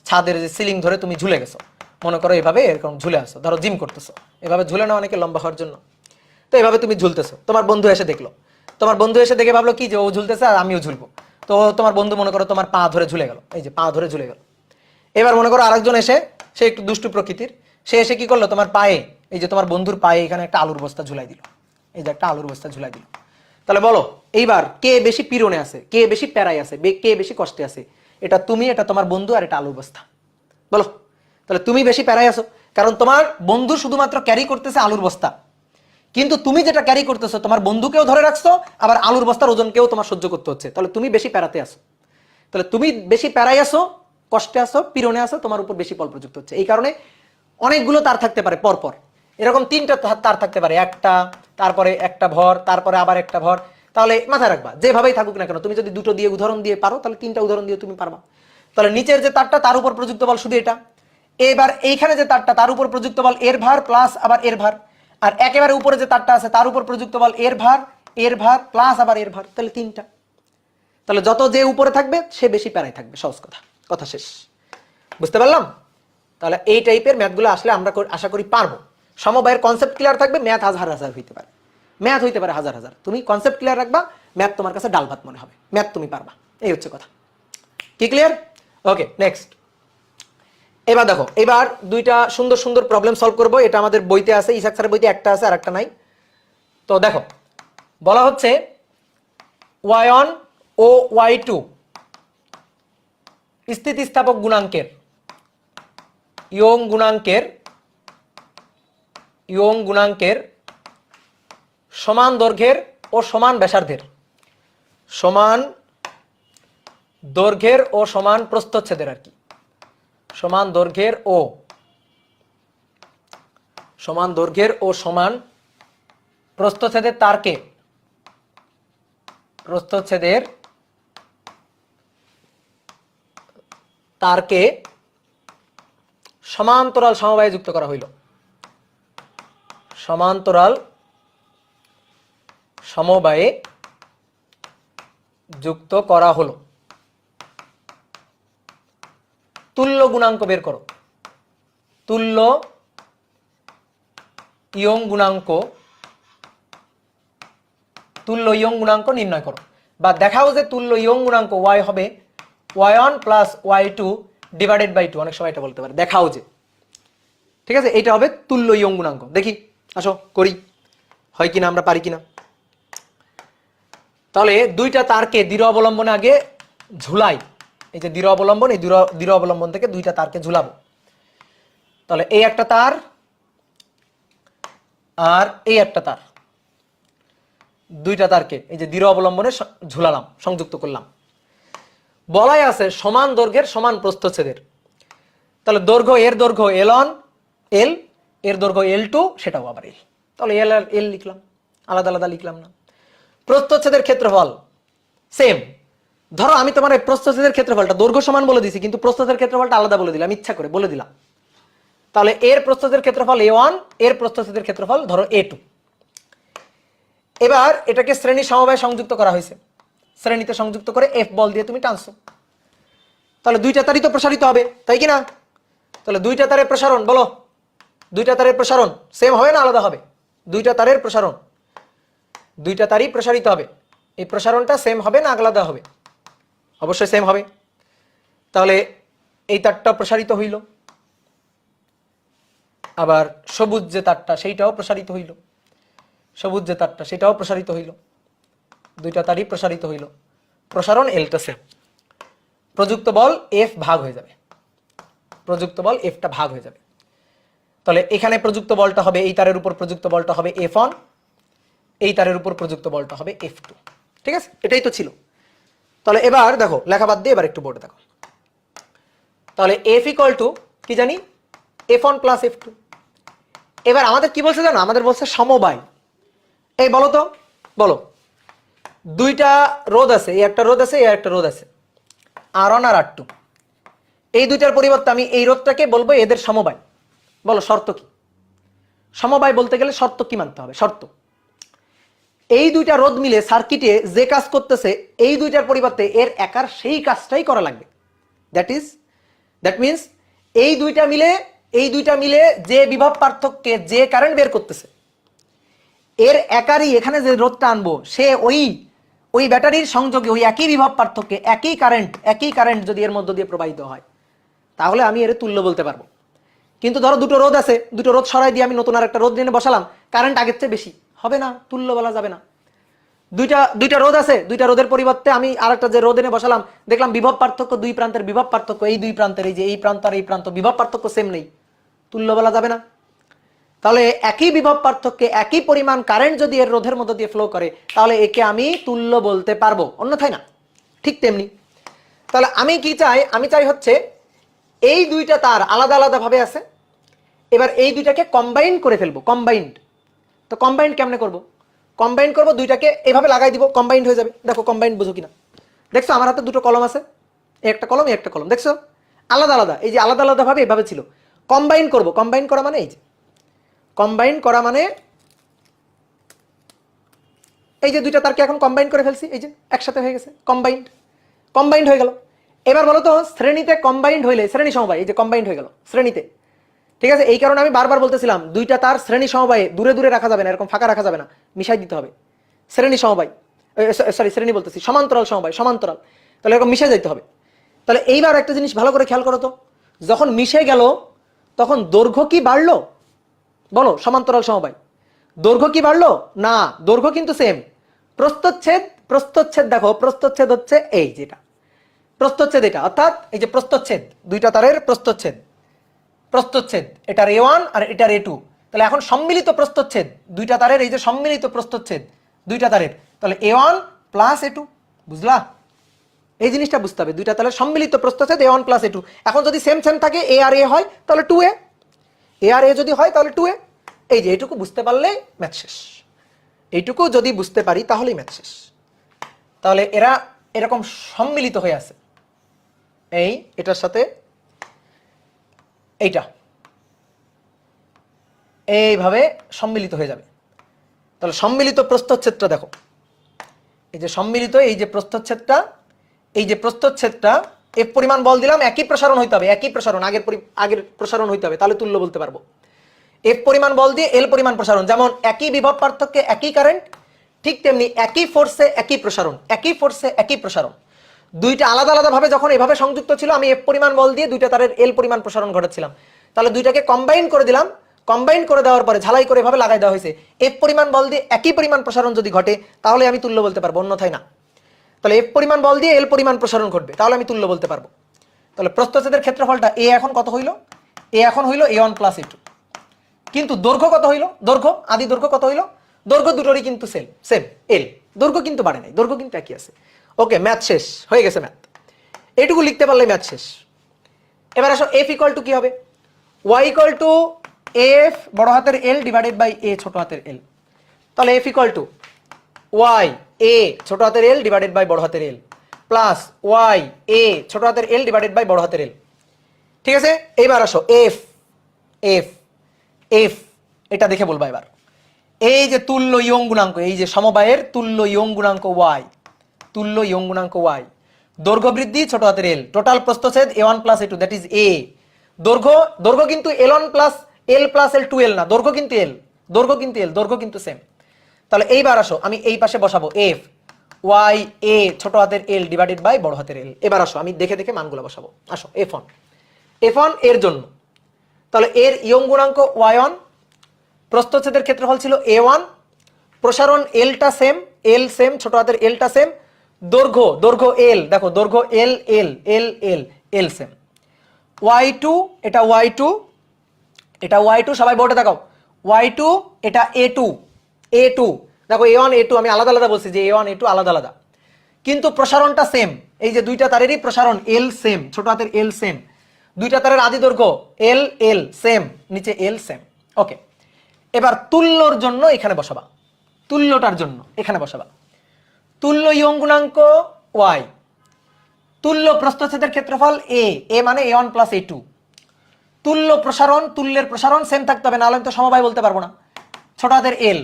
ছাদের যে সিলিং ধরে তুমি ঝুলে গেছো, মনে করো এভাবে এরকম ঝুলে আসো, ধরো জিম করতেছো, এভাবে ঝুলে না অনেকে লম্বা হওয়ার জন্য। তো এভাবে তুমি ঝুলতেছো, তোমার বন্ধু এসে দেখলো, তোমার বন্ধু এসে দেখে ভাবলো কি যে ও ঝুলতেছে আর আমিও ঝুলবো। তো তোমার বন্ধু মনে করো তোমার পা ধরে ঝুলে গেল, এই যে পা ধরে ঝুলে গেল। এবার মনে করো আরেকজন এসে, সে একটু দুষ্টু প্রকৃতির, সে এসে কি করলো, তোমার পায়ে, এই যে তোমার বন্ধুর পায়ে এখানে একটা আলুর বস্তা ঝুলাই দিল, এই যে একটা আলুর বস্তা ঝুলাই দিল। তাহলে বলো এইবার কে বেশি পীড়নে আছে, কে বেশি প্যারায় আছে, কে বেশি কষ্টে আছে? এটা তুমি, এটা তোমার বন্ধু, আর এটা আলুর বস্তা। বলো, তাহলে তুমি বেশি প্যারায় আছো, কারণ তোমার বন্ধু শুধুমাত্র ক্যারি করতেছে আলুর বস্তা, কিন্তু তুমি যেটা ক্যারি করতেছো তোমার বন্ধুকেও ধরে রাখছো, আবার আলুর বস্তার ওজনকেও তোমার সহ্য করতে হচ্ছে। তাহলে তুমি বেশি প্যারাতে আসো, তাহলে তুমি বেশি প্যারায় আসো, কষ্টে আসো, পীড়নে আসো, তোমার উপর বেশি বল প্রযুক্ত হচ্ছে। এই কারণে অনেকগুলো তার থাকতে পারে পরপর, এরকম 3টা তার থাকতে পারে, একটা, তারপরে একটা ভর, তারপরে আবার একটা ভর। তাহলে মাথায় রাখবা যেভাবেই থাকুক না কেন, তুমি যদি দুটো দিয়ে উদাহরণ দিয়ে পারো, তাহলে 3টা উদাহরণ দিয়ে তুমি পারবা। তাহলে নিচের যে তারটা তার উপর প্রযুক্ত বল শুধু এটা। এবার এইখানে যে তারটা তার উপর প্রযুক্ত বল এর ভার প্লাস আবার এর ভার, আর একেবারে উপরে যে তারটা আছে তার উপর প্রযুক্ত বল এর ভার প্লাস আবার এর ভার, তাহলে 3টা। তাহলে যত যে উপরে থাকবে সে বেশি প্যারায় থাকবে, সহজ কথা, কথা শেষ। বুঝতে পারলাম? তাহলে এই টাইপের ম্যাথগুলো আসলে আমরা আশা করি পারবো। সমবায়ের কনসেপ্ট ক্লিয়ার থাকবে, ম্যাথ হাজার হাজার হইতে পারে, ম্যাথ হইতে পারে হাজার হাজার, তুমি কনসেপ্ট ক্লিয়ার রাখবা, ম্যাথ তোমার কাছে ডাল ভাত মনে হবে, ম্যাথ তুমি পারবা, এই হচ্ছে কথা। কি ক্লিয়ার? ওকে, নেক্সট। এবার দেখো, এবার দুইটা সুন্দর সুন্দর প্রবলেম সলভ করব। এটা আমাদের বইতে আছে, ইসাক স্যারের বইতে একটা আছে আর একটা নাই। তো দেখো বলা হচ্ছে y1 ও y2 স্থিতিস্থাপক গুণাঙ্কের ইয়ং গুণাঙ্কের সমান দৈর্ঘ্যের ও সমান ব্যাসার্ধের, সমান দৈর্ঘ্যের ও সমান প্রস্থচ্ছেদের আর কি, সমান দৈর্ঘ্যের ও সমান প্রস্থচ্ছেদের তারকে সমান্তরাল সমবায়ে যুক্ত করা হইল। সমান্তরাল সমবায়ে যুক্ত করা হলো। তুল্য গুণাঙ্ক বের করো। তুল্য ইয়ং গুণাঙ্ক নির্ণয় করো, বা দেখাও যে তুল্য ইয়ং গুণাঙ্ক y হবে y1 plus y2 divided by 2। অনেক সময় এটা বলতে পারে, দেখাও যে, ঠিক আছে, এটা হবে তুল্য ইয়ং গুণাঙ্ক। দেখি, আসো করি, হয় কিনা, আমরা পারি কিনা। তাহলে দুইটা তারকে দৃঢ় অবলম্বনে আগে ঝুলাই। এই যে দৃঢ় অবলম্বন, এই দৃঢ় অবলম্বন থেকে দুইটা তারকে ঝুলাবো। তাহলে এই একটা তার আর এই একটা তার, দুইটা তারকে এই যে দৃঢ় অবলম্বনে ঝুলালাম, সংযুক্ত করলাম। বলাই আছে সমান দৈর্ঘ্যের সমান প্রস্থচ্ছেদের। তাহলে দৈর্ঘ্য, এর দৈর্ঘ্য L1 L, এর দৈর্ঘ্য L2, সেটাও আবার L। তাহলে L আর L লিখলাম, আলাদা আলাদা লিখলাম না। প্রস্থচ্ছেদের ক্ষেত্রফল সেম। ধরো আমি তোমার প্রস্থচ্ছেদের ক্ষেত্রফলটা দৈর্ঘ্য সমান বলে দিছি, কিন্তু প্রস্থচ্ছেদের ক্ষেত্রফলটা আলাদা বলে দিলাম, ইচ্ছা করে বলে দিলাম। তাহলে এর প্রস্থচ্ছেদের ক্ষেত্রফল A1, এর প্রস্থচ্ছেদের ক্ষেত্রফল ধরো A2। এবার এটাকে শ্রেণী সমবায়ে সংযুক্ত করা হয়েছে। শ্রেণীতে সংযুক্ত করে F বল দিয়ে তুমি টানছো। তাহলে দুইটা তারই তো প্রসারিত হবে, তাই কি না? তাহলে দুইটা তারের প্রসারণ বলো, দুইটা তারের প্রসারণ সেম হবে না আলাদা হবে? দুইটা তারের প্রসারণ, দুইটা তারই প্রসারিত হবে। এই প্রসারণটা সেম হবে না আলাদা হবে? অবশ্যই সেম হবে। তাহলে এই তারটা প্রসারিত হইল, আবার সবুজ যে তারটা সেইটাও প্রসারিত হইল, সবুজ যে তারটা সেটাও প্রসারিত হইল, দুইটা তারই প্রসারিত হইল। প্রসারণ এলটা সেম। প্রযুক্ত বল F ভাগ হয়ে যাবে, প্রযুক্ত বল Fটা ভাগ হয়ে যাবে। তাহলে এখানে প্রযুক্ত বলটা হবে, এই তারের উপর প্রযুক্ত বলটা হবে F1, এই তারের উপর প্রযুক্ত বলটা হবে F2। ঠিক আছে, এটাই তো ছিল। তাহলে এবার দেখো, লেখা বাদ দিয়ে এবার একটু বোর্ডে দেখো। তাহলে F ইকুয়াল টু কি জানি, F1 প্লাস F2। এবার আমাদের কি বলছে জানো, আমাদের বলছে সমবায়। এই বলো তো, বলো, দুইটা রোধ আছে, এই একটা রোধ আছে, এই একটা রোধ আছে, R1 আর R2। এই দুইটার পরিবর্তে আমি এই রোধটাকে বলবো এদের সমবায়। বলো শর্ত কি? সমবায় বলতে গেলে শর্ত কি মানতে হবে? শর্ত, এই দুইটা রোধ মিলে সার্কিটে যে কাজ করতেছে, এই দুইটার পরিবর্তে এর একার সেই কাজটাই করা লাগবে। দ্যাট মিনস এই দুইটা মিলে যে বিভব পার্থক্যে যে কারেন্ট বের করতেছে, এর একারই এখানে যে রোধটা আনবো, সে ওই ব্যাটারির সংযোগে ওই একই বিভব পার্থক্যে একই কারেন্ট যদি এর মধ্য দিয়ে প্রবাহিত হয়, তাহলে আমি এর তুল্য বলতে পারবো। কিন্তু ধরো দুটো রোধ আছে, দুটো রোধ সরাই দিয়ে আমি নতুন আর একটা রোধ নিয়ে বসালাম, কারেন্ট আগের চেয়ে বেশি, হবে না, তুল্য বলা যাবে না। দুইটা রোধ আছে, দুইটা রোধের পরিবর্তে আমি আরেকটা যে রোধ এনে বসালাম, দেখলাম বিভব পার্থক্য, দুই প্রান্তের বিভব পার্থক্য, এই দুই প্রান্তের, এই যে এই প্রান্ত আর এই প্রান্ত, বিভব পার্থক্য সেম নেই, তুল্য বলা যাবে না। তাহলে একই বিভব পার্থক্যে একই পরিমাণ কারেন্ট যদি এর রোধের মধ্য দিয়ে ফ্লো করে, তাহলে একে আমি তুল্য বলতে পারবো, অন্যথায় না। ঠিক তেমনি তাহলে আমি কি চাই, আমি চাই হচ্ছে এই দুইটা তার আলাদা আলাদা ভাবে আছে, এবার এই দুইটাকে কম্বাইন করে ফেলবো, কম্বাইন্ড। তো কম্বাইন্ড কেমনে করব? কম্বাইন করব, দুইটাকে এভাবে লাগাই দিব, কম্বাইন্ড হয়ে যাবে। দেখো কম্বাইন্ড বুঝো কিনা, দেখছো আমার হাতে দুটো কলম আছে, একটা কলম একটা কলম, দেখছো আলাদা আলাদা, এই যে আলাদা আলাদা ভাবে এভাবে ছিল। কম্বাইন করব, কম্বাইন করা মানে এই যে কম্বাইন করা মানে এই যে দুইটা তারকে এখন কম্বাইন করে ফেলছি, এই যে একসাথে হয়ে গেছে, কম্বাইন্ড হয়ে গেল। এবার বলো তো, শ্রেণীতে কম্বাইন্ড হইলে, শ্রেণী সমবায়, এই যে কম্বাইন্ড হয়ে গেল শ্রেণীতে, ঠিক আছে। এই কারণে আমি বারবার বলতেছিলাম দুইটা তার শ্রেণী সমবায়ে দূরে দূরে রাখা যাবে না, এরকম ফাঁকা রাখা যাবে না, মিশাই দিতে হবে। শ্রেণী সমবায়, শ্রেণী বলতেছি, সমান্তরাল সমবায়, সমান্তরাল, তাহলে এরকম মিশে যেতে হবে। তাহলে এইবার একটা জিনিস ভালো করে খেয়াল করো তো, যখন মিশে গেল তখন দৈর্ঘ্য কি বাড়লো? বলো সমান্তরাল সমবায়, দৈর্ঘ্য কি বাড়লো? না, দৈর্ঘ্য কিন্তু সেম। প্রস্থচ্ছেদ, প্রস্থচ্ছেদ দেখো, প্রস্থচ্ছেদ হচ্ছে এই যেটা প্রস্থচ্ছেদ, এটা অর্থাৎ এই যে প্রস্থচ্ছেদ, দুইটা তারের প্রস্থচ্ছেদ, প্রস্থচ্ছেদ এটার A1 আর এটার A2। তাহলে এখন সম্মিলিত প্রস্থচ্ছেদ দুইটা তারের, এই যে সম্মিলিত প্রস্থচ্ছেদ দুইটা তারের, তাহলে A1 প্লাস A2। বুঝলা? এই জিনিসটা বুঝতে হবে, দুইটা তারের সম্মিলিত প্রস্থচ্ছেদ A1 প্লাস A2। এখন যদি সেম সেম থাকে, A আর A হয় তাহলে 2A, A আর A যদি হয় তাহলে 2A। এই যে এইটুকু বুঝতে পারলে ম্যাথ শেষ। এইটুকু যদি বুঝতে পারি তাহলেই ম্যাথ শেষ। তাহলে এরা এরকম সম্মিলিত হয়ে আছে, এই এটার সাথে এইটা এইভাবে সম্মিলিত হয়ে যাবে। তাহলে সম্মিলিত প্রস্থচ্ছেদটা দেখো, এই যে সম্মিলিত এই যে প্রস্থচ্ছেদটা, এই যে প্রস্থচ্ছেদটা F পরিমাণ বল দিলাম, একই প্রসারণ হইতে হবে, একই প্রসারণ, আগের প্রসারণ হইতে হবে, তাহলে তুল্য বলতে পারবো। F পরিমাণ বল দিয়ে L পরিমাণ প্রসারণ, যেমন একই বিভব পার্থক্যে একই কারেন্ট, ঠিক তেমনি একই ফোর্সে একই প্রসারণ, একই ফোর্সে একই প্রসারণ। দুইটা আলাদা আলাদা ভাবে যখন এভাবে সংযুক্ত ছিল, আমি F পরিমাণ বল দিয়ে দুইটা তারের L পরিমাণ প্রসারণ ঘটাচ্ছিলাম, তাহলে দুইটাকে কম্বাইন করে দিলাম। কম্বাইন করে দেওয়ার পরে ঝালাই করে এভাবে লাগাই দেওয়া হয়েছে। F পরিমাণ বল দিয়ে একই পরিমাণ প্রসারণ যদি ঘটে তাহলে আমি তুল্য বলতে পারবো, অন্যথায় না। তাহলে F পরিমাণ বল দিয়ে L পরিমাণ প্রসারণ ঘটবে, তাহলে আমি তুল্য বলতে পারবো। তাহলে প্রস্থচ্ছেদের ক্ষেত্রফলটা A এখন কত হইল? A এখন হইল A1 প্লাস A2। কিন্তু দৈর্ঘ্য কত হইল? দৈর্ঘ্য, আদি দৈর্ঘ্য কত হইল? দৈর্ঘ্য দুটোরই কিন্তু সেম L, দৈর্ঘ্য কিন্তু বাড়ে নাই, দৈর্ঘ্য কিন্তু একই আছে। ওকে, ম্যাথ শেষ হয়ে গেছে। ম্যাথ এইটুকু লিখতে পারলে ম্যাথ শেষ। এবার আসো F ইকুয়াল টু কি হবে? Y ইকুয়াল টু F বড় হাতের L ডিভাইডেড বাই A ছোট হাতের L। তাহলে F equal to Y A ছোট হাতের L ডিভাইডেড বাই বড় হাতের L প্লাস Y A ছোট হাতের L ডিভাইডেড বাই বড় হাতের L। ঠিক আছে, এইবার আসো F F F এটা দেখে বলবা এবার। এই যে তুল্য ইয়ং গুণাঙ্ক, এই যে সমবায়ের তুল্য ইয়ং গুণাঙ্ক Y, তুল্য ইয়ং গুণাঙ্ক Y, দৈর্ঘ্য বৃদ্ধি ছোট হাতের L, টোটাল প্রস্থচ্ছেদ A1 plus A2 that is A। দৈর্ঘ্য কিন্তু L1 plus L plus L 2L না, দৈর্ঘ্য কিন্তু L, দৈর্ঘ্য কিন্তু L, দৈর্ঘ্য কিন্তু সেম। তাহলে এইবার আসো আমি এই পাশে বসাবো F Y A ছোট হাতের L ডিভাইডেড বাই বড় হাতের L। এবার আসো আমি দেখে দেখে মানগুলো বসাবো। আসো F1 এর জন্য, তাহলে এর ইয়ং গুণাঙ্ক Y1, প্রস্থচ্ছেদের ক্ষেত্রফল ছিল A1, প্রসারণ Lটা সেম, L সেম, ছোট হাতের Lটা সেম, দৈর্ঘ্য L, দেখো দৈর্ঘ্য L সেম। Y2 এটা Y2 সবাই বোর্ডে দেখাও, Y2 এটা A2 দেখো A1 A2 আমি আলাদা আলাদা বলছি যে A1 A2 আলাদা আলাদা, কিন্তু প্রসারণটা সেম। এই যে দুইটা তারেরই প্রসারণ L সেম, ছোট হাতের L সেম, দুইটা তারের আদি দৈর্ঘ্য L সেম, নিচে L সেম। ওকে, এবার তুল্যর জন্য এখানে বসাবা, তুল্যটার জন্য এখানে বসাবা। তুল্য ইয়ং গুণাঙ্ক Y, তুল্য প্রস্থচ্ছেদের ক্ষেত্রফল A মানে A1 প্লাস A2, তুল্য প্রসারণ, তুল্যের প্রসারণ সেম থাকতে হবে, নাহলে তো সমবায় বলতে পারবো না, ছোট হাতের L।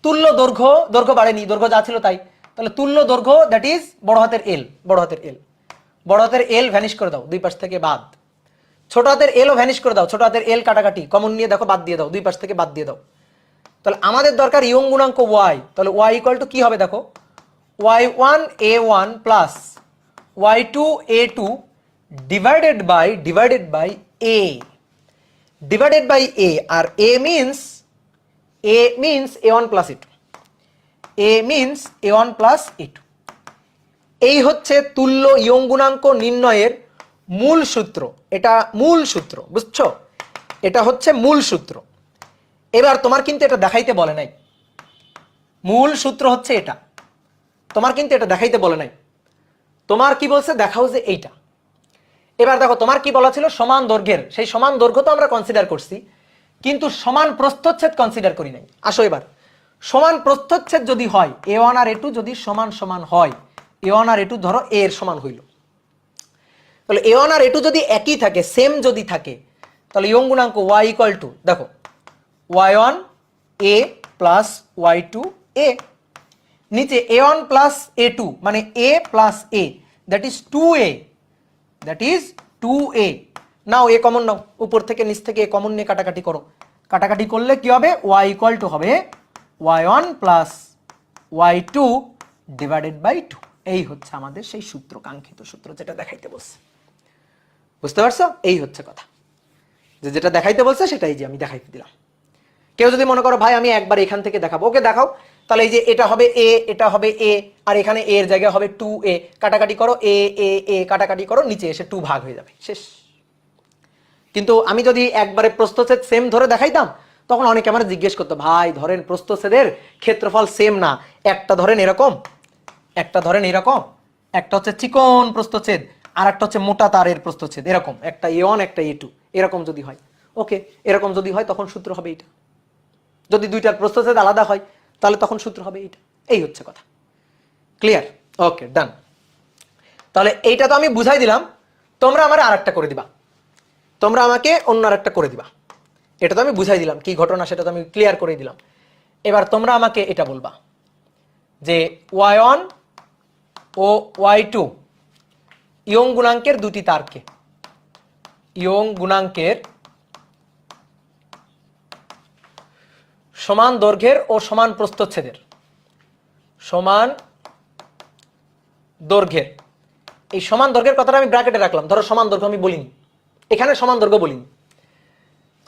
তুল্য দৈর্ঘ্য বাড়েনি, দৈর্ঘ্য যা ছিল তাই, তাহলে তুল্য দৈর্ঘ্য দ্যাট ইজ বড় হাতের L, বড় হাতের L ভ্যানিশ করে দাও, দুই পাশ থেকে বাদ। ছোট হাতের L ও ভ্যানিশ করে দাও, ছোট হাতের L কাটাকাটি কমন নিয়ে দেখো বাদ দিয়ে দাও, দুই পাশ থেকে বাদ দিয়ে দাও। তাহলে আমাদের দরকার ইয়ং গুণাঙ্ক Y, তাহলে Y ইকুয়াল টু কি হবে দেখো, Y1 A1 plus Y2 A2 divided by A, divided by A, আর A means A1 plus A2, A means A1 plus A2। এই হচ্ছে তুল্য ইয়ং গুণাঙ্ক নির্ণয়ের মূল সূত্র, এটা মূল সূত্র, বুঝছো? এটা হচ্ছে মূল সূত্র। এবার তোমার কিন্তু এটা দেখাইতে বলে নাই, মূল সূত্র হচ্ছে এটা, তোমার কিন্তু এটা দেখাইতে বলে নাই, তোমার কি বলছে দেখাও যে এইটা। এবার দেখো তোমার কি বলা ছিল, সমান দৈর্ঘ্যের, সেই সমান দৈর্ঘ্য তো আমরা কনসিডার করছি, কিন্তু সমান প্রস্থচ্ছেদ কনসিডার করি নাই। আসো এবার সমান প্রস্থচ্ছেদ যদি হয়, A1 আর A2 যদি সমান সমান হয়, A1 আর A2 ধরো A এর সমান হইল, তাহলে A1 আর A2 যদি একই থাকে, সেম যদি থাকে, তাহলে ইয়ং গুণাঙ্ক Y ইকুয়াল টু দেখো Y1 A plus Y2 A, নিচে A1 প্লাস A2 মানে A plus A that is 2A, now A common now, উপর থেকে নিচ থেকে A কমন নিয়ে কাটাকাটি করো, কাটাকাটি করলে কি হবে, Y ইকুয়াল টু হবে Y1 plus Y2 divided by 2। এই হচ্ছে আমাদের সেই সূত্র, কাঙ্ক্ষিত সূত্র যেটা দেখাইতে বলছে। বুঝতে পারছো? এই হচ্ছে কথা, যে যেটা দেখাইতে বলছে সেটাই যে আমি দেখাইতে দিলাম। কেউ যদি মনে করো ভাই আমি একবার এখান থেকে দেখাবো, ওকে দেখাও। তাহলে এই যে এটা হবে এ, এটা হবে এ, আর এখানে এ এর জায়গায় হবে 2a, কাটাকাটি করো, এ এ এ কাটাকাটি করো, নিচে এসে 2 ভাগ হয়ে যাবে, শেষ। কিন্তু আমি যদি একবারে প্রস্থচ্ছেদ সেম ধরে দেখাইতাম, তখন অনেকে আমার জিজ্ঞেস করতো, ভাই ধরেন প্রস্থচ্ছেদের ক্ষেত্রফল সেম না, একটা ধরেন এরকম, একটা ধরেন এরকম, একটা হচ্ছে চিকন প্রস্থচ্ছেদ, আর একটা হচ্ছে মোটা তারের প্রস্থচ্ছেদ, এরকম একটা A1 একটা A2, এরকম যদি হয়, ওকে, এরকম যদি হয় তখন সূত্র হবে এইটা। যদি দুইটার প্রস্থচ্ছেদ আলাদা হয় তাহলে তখন সূত্র হবে এইটা। এই হচ্ছে কথা, ক্লিয়ার? ওকে, ডান। তাহলে এইটা তো আমি বুঝাই দিলাম, তোমরা আমার আরেকটা করে দিবা, তোমরা আমাকে অন্য আরেকটা করে দিবা। এটা তো আমি বুঝাই দিলাম কি ঘটনা, সেটা তো আমি ক্লিয়ার করে দিলাম। এবার তোমরা আমাকে এটা বলবা যে y1 ও y2 ইয়ং গুণাঙ্কের দুটি তারকে, ইয়ং গুণাঙ্কের সমান দৈর্ঘ্যের ও সমান প্রস্থচ্ছেদের, সমান দৈর্ঘ্যের, এই সমান দৈর্ঘ্যের কথাটা আমি ব্র্যাকেটে রাখলাম, ধরো সমান দৈর্ঘ্য আমি বলিনি, এখানে সমান দৈর্ঘ্য বলিনি,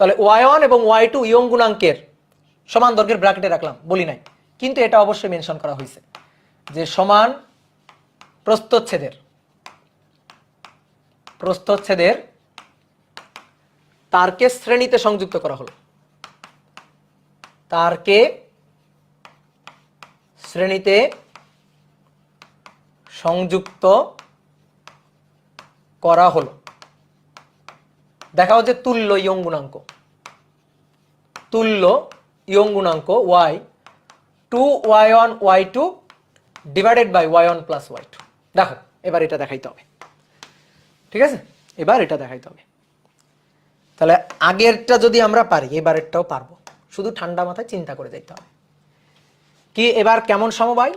তাহলে y1 এবং y2 ইয়ং গুণাঙ্কের সমান দৈর্ঘ্যের ব্র্যাকেটে রাখলাম, বলি নাই, কিন্তু এটা অবশ্যই মেনশন করা হয়েছে যে সমান প্রস্থচ্ছেদের, প্রস্থচ্ছেদের তারকে শ্রেণীতে সংযুক্ত করা হলো, তারকে শ্রেণীতে সংযুক্ত করা হলো। দেখা হচ্ছে তুল্য ইয়ং গুণাঙ্ক, তুল্য ইয়ং গুণাঙ্ক y2y1 y2 divided by y1 plus y2। দেখো এবার এটা দেখাইতে হবে, ঠিক আছে? এবার এটা দেখাইতে হবে। তাহলে আগেরটা যদি আমরা পারি, এবারেরটাও পারবো, শুধু ঠান্ডা মাথায় চিন্তা করে দেখতে হবে। কি এবার কেমন সমবায়?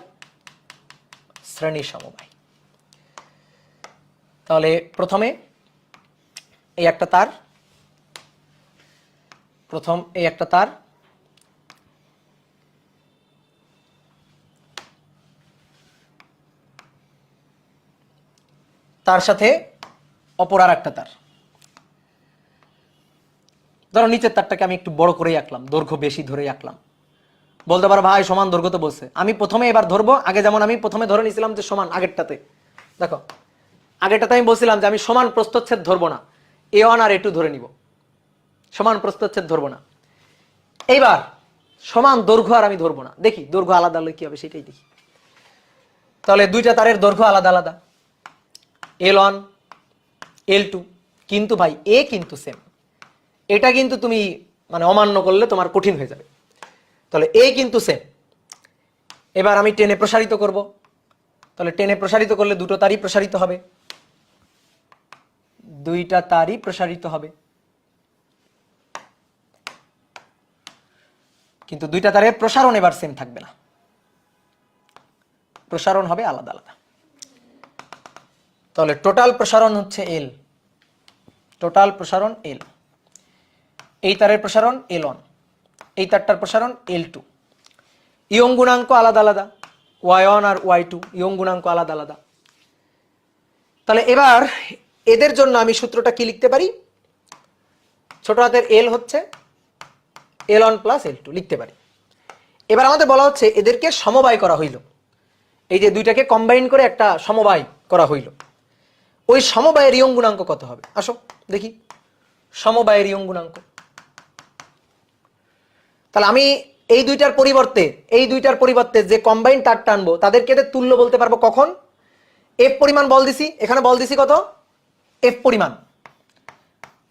শ্রেণী সমবায়। তাহলে প্রথমে এই একটা তার, প্রথম এই একটা তার, তার সাথে অপর আর একটা তার। ধরো নিচের তারটাকে আমি একটু বড় করেই আঁকলাম, দৈর্ঘ্য বেশি ধরেই আঁকলাম। বলতে পারো ভাই সমান দৈর্ঘ্য তো বলছে, আমি প্রথমে এবার ধরবো, আগে যেমন আমি প্রথমে ধরে নিয়েছিলাম যে সমান, আগেরটাতে দেখো, আগেরটাতে আমি বলছিলাম যে আমি সমান প্রস্থচ্ছেদ ধরবো না, A1 আর A2 ধরে নিব, সমান প্রস্থচ্ছেদ ধরবো না। এইবার সমান দৈর্ঘ্য আর আমি ধরবো না, দেখি দৈর্ঘ্য আলাদা হলে কি হবে সেটাই দেখি। তাহলে দুইটা তারের দৈর্ঘ্য আলাদা আলাদা, L1 L2, কিন্তু ভাই এ কিন্তু সেম, এটা কিন্তু তুমি মানে অমান্য করলে তোমার কঠিন হয়ে যাবে। তাহলে এ কিন্তু সেম। এবার আমি টেনে প্রসারিত করব, তাহলে টেনে প্রসারিত করলে দুটো তারই প্রসারিত হবে, দুইটা তারই প্রসারিত হবে, কিন্তু দুইটা তারের প্রসারণ এবার সেম থাকবে না, প্রসারণ হবে আলাদা আলাদা। তাহলে টোটাল প্রসারণ হচ্ছে L, টোটাল প্রসারণ L, এই তারের প্রসারণ L1, এই তারটার প্রসারণ L2, ইয়ং গুণাঙ্ক আলাদা আলাদা, y1 আর y2 ইয়ং গুণাঙ্ক আলাদা আলাদা। তাহলে এবার এদের জন্য আমি সূত্রটা কি লিখতে পারি? ছোট হাতের L হচ্ছে L1 প্লাস L2 লিখতে পারি। এবার আমাদের বলা হচ্ছে এদেরকে সমবায় করা হইল, এই যে দুইটাকে কম্বাইন করে একটা সমবায় করা হইল, ওই সমবায়ের ইয়ং গুণাঙ্ক কত হবে? আসো দেখি সমবায়ের ইয়ং গুণাঙ্ক। তাহলে আমি এই দুইটার পরিবর্তে যে কম্বাইন তার টানবো তাদেরকে তুল্য বলতে পারবো কখন? এফ পরিমাণ বল দিছি, এখানে বল দিছি কত? এফ পরিমাণ,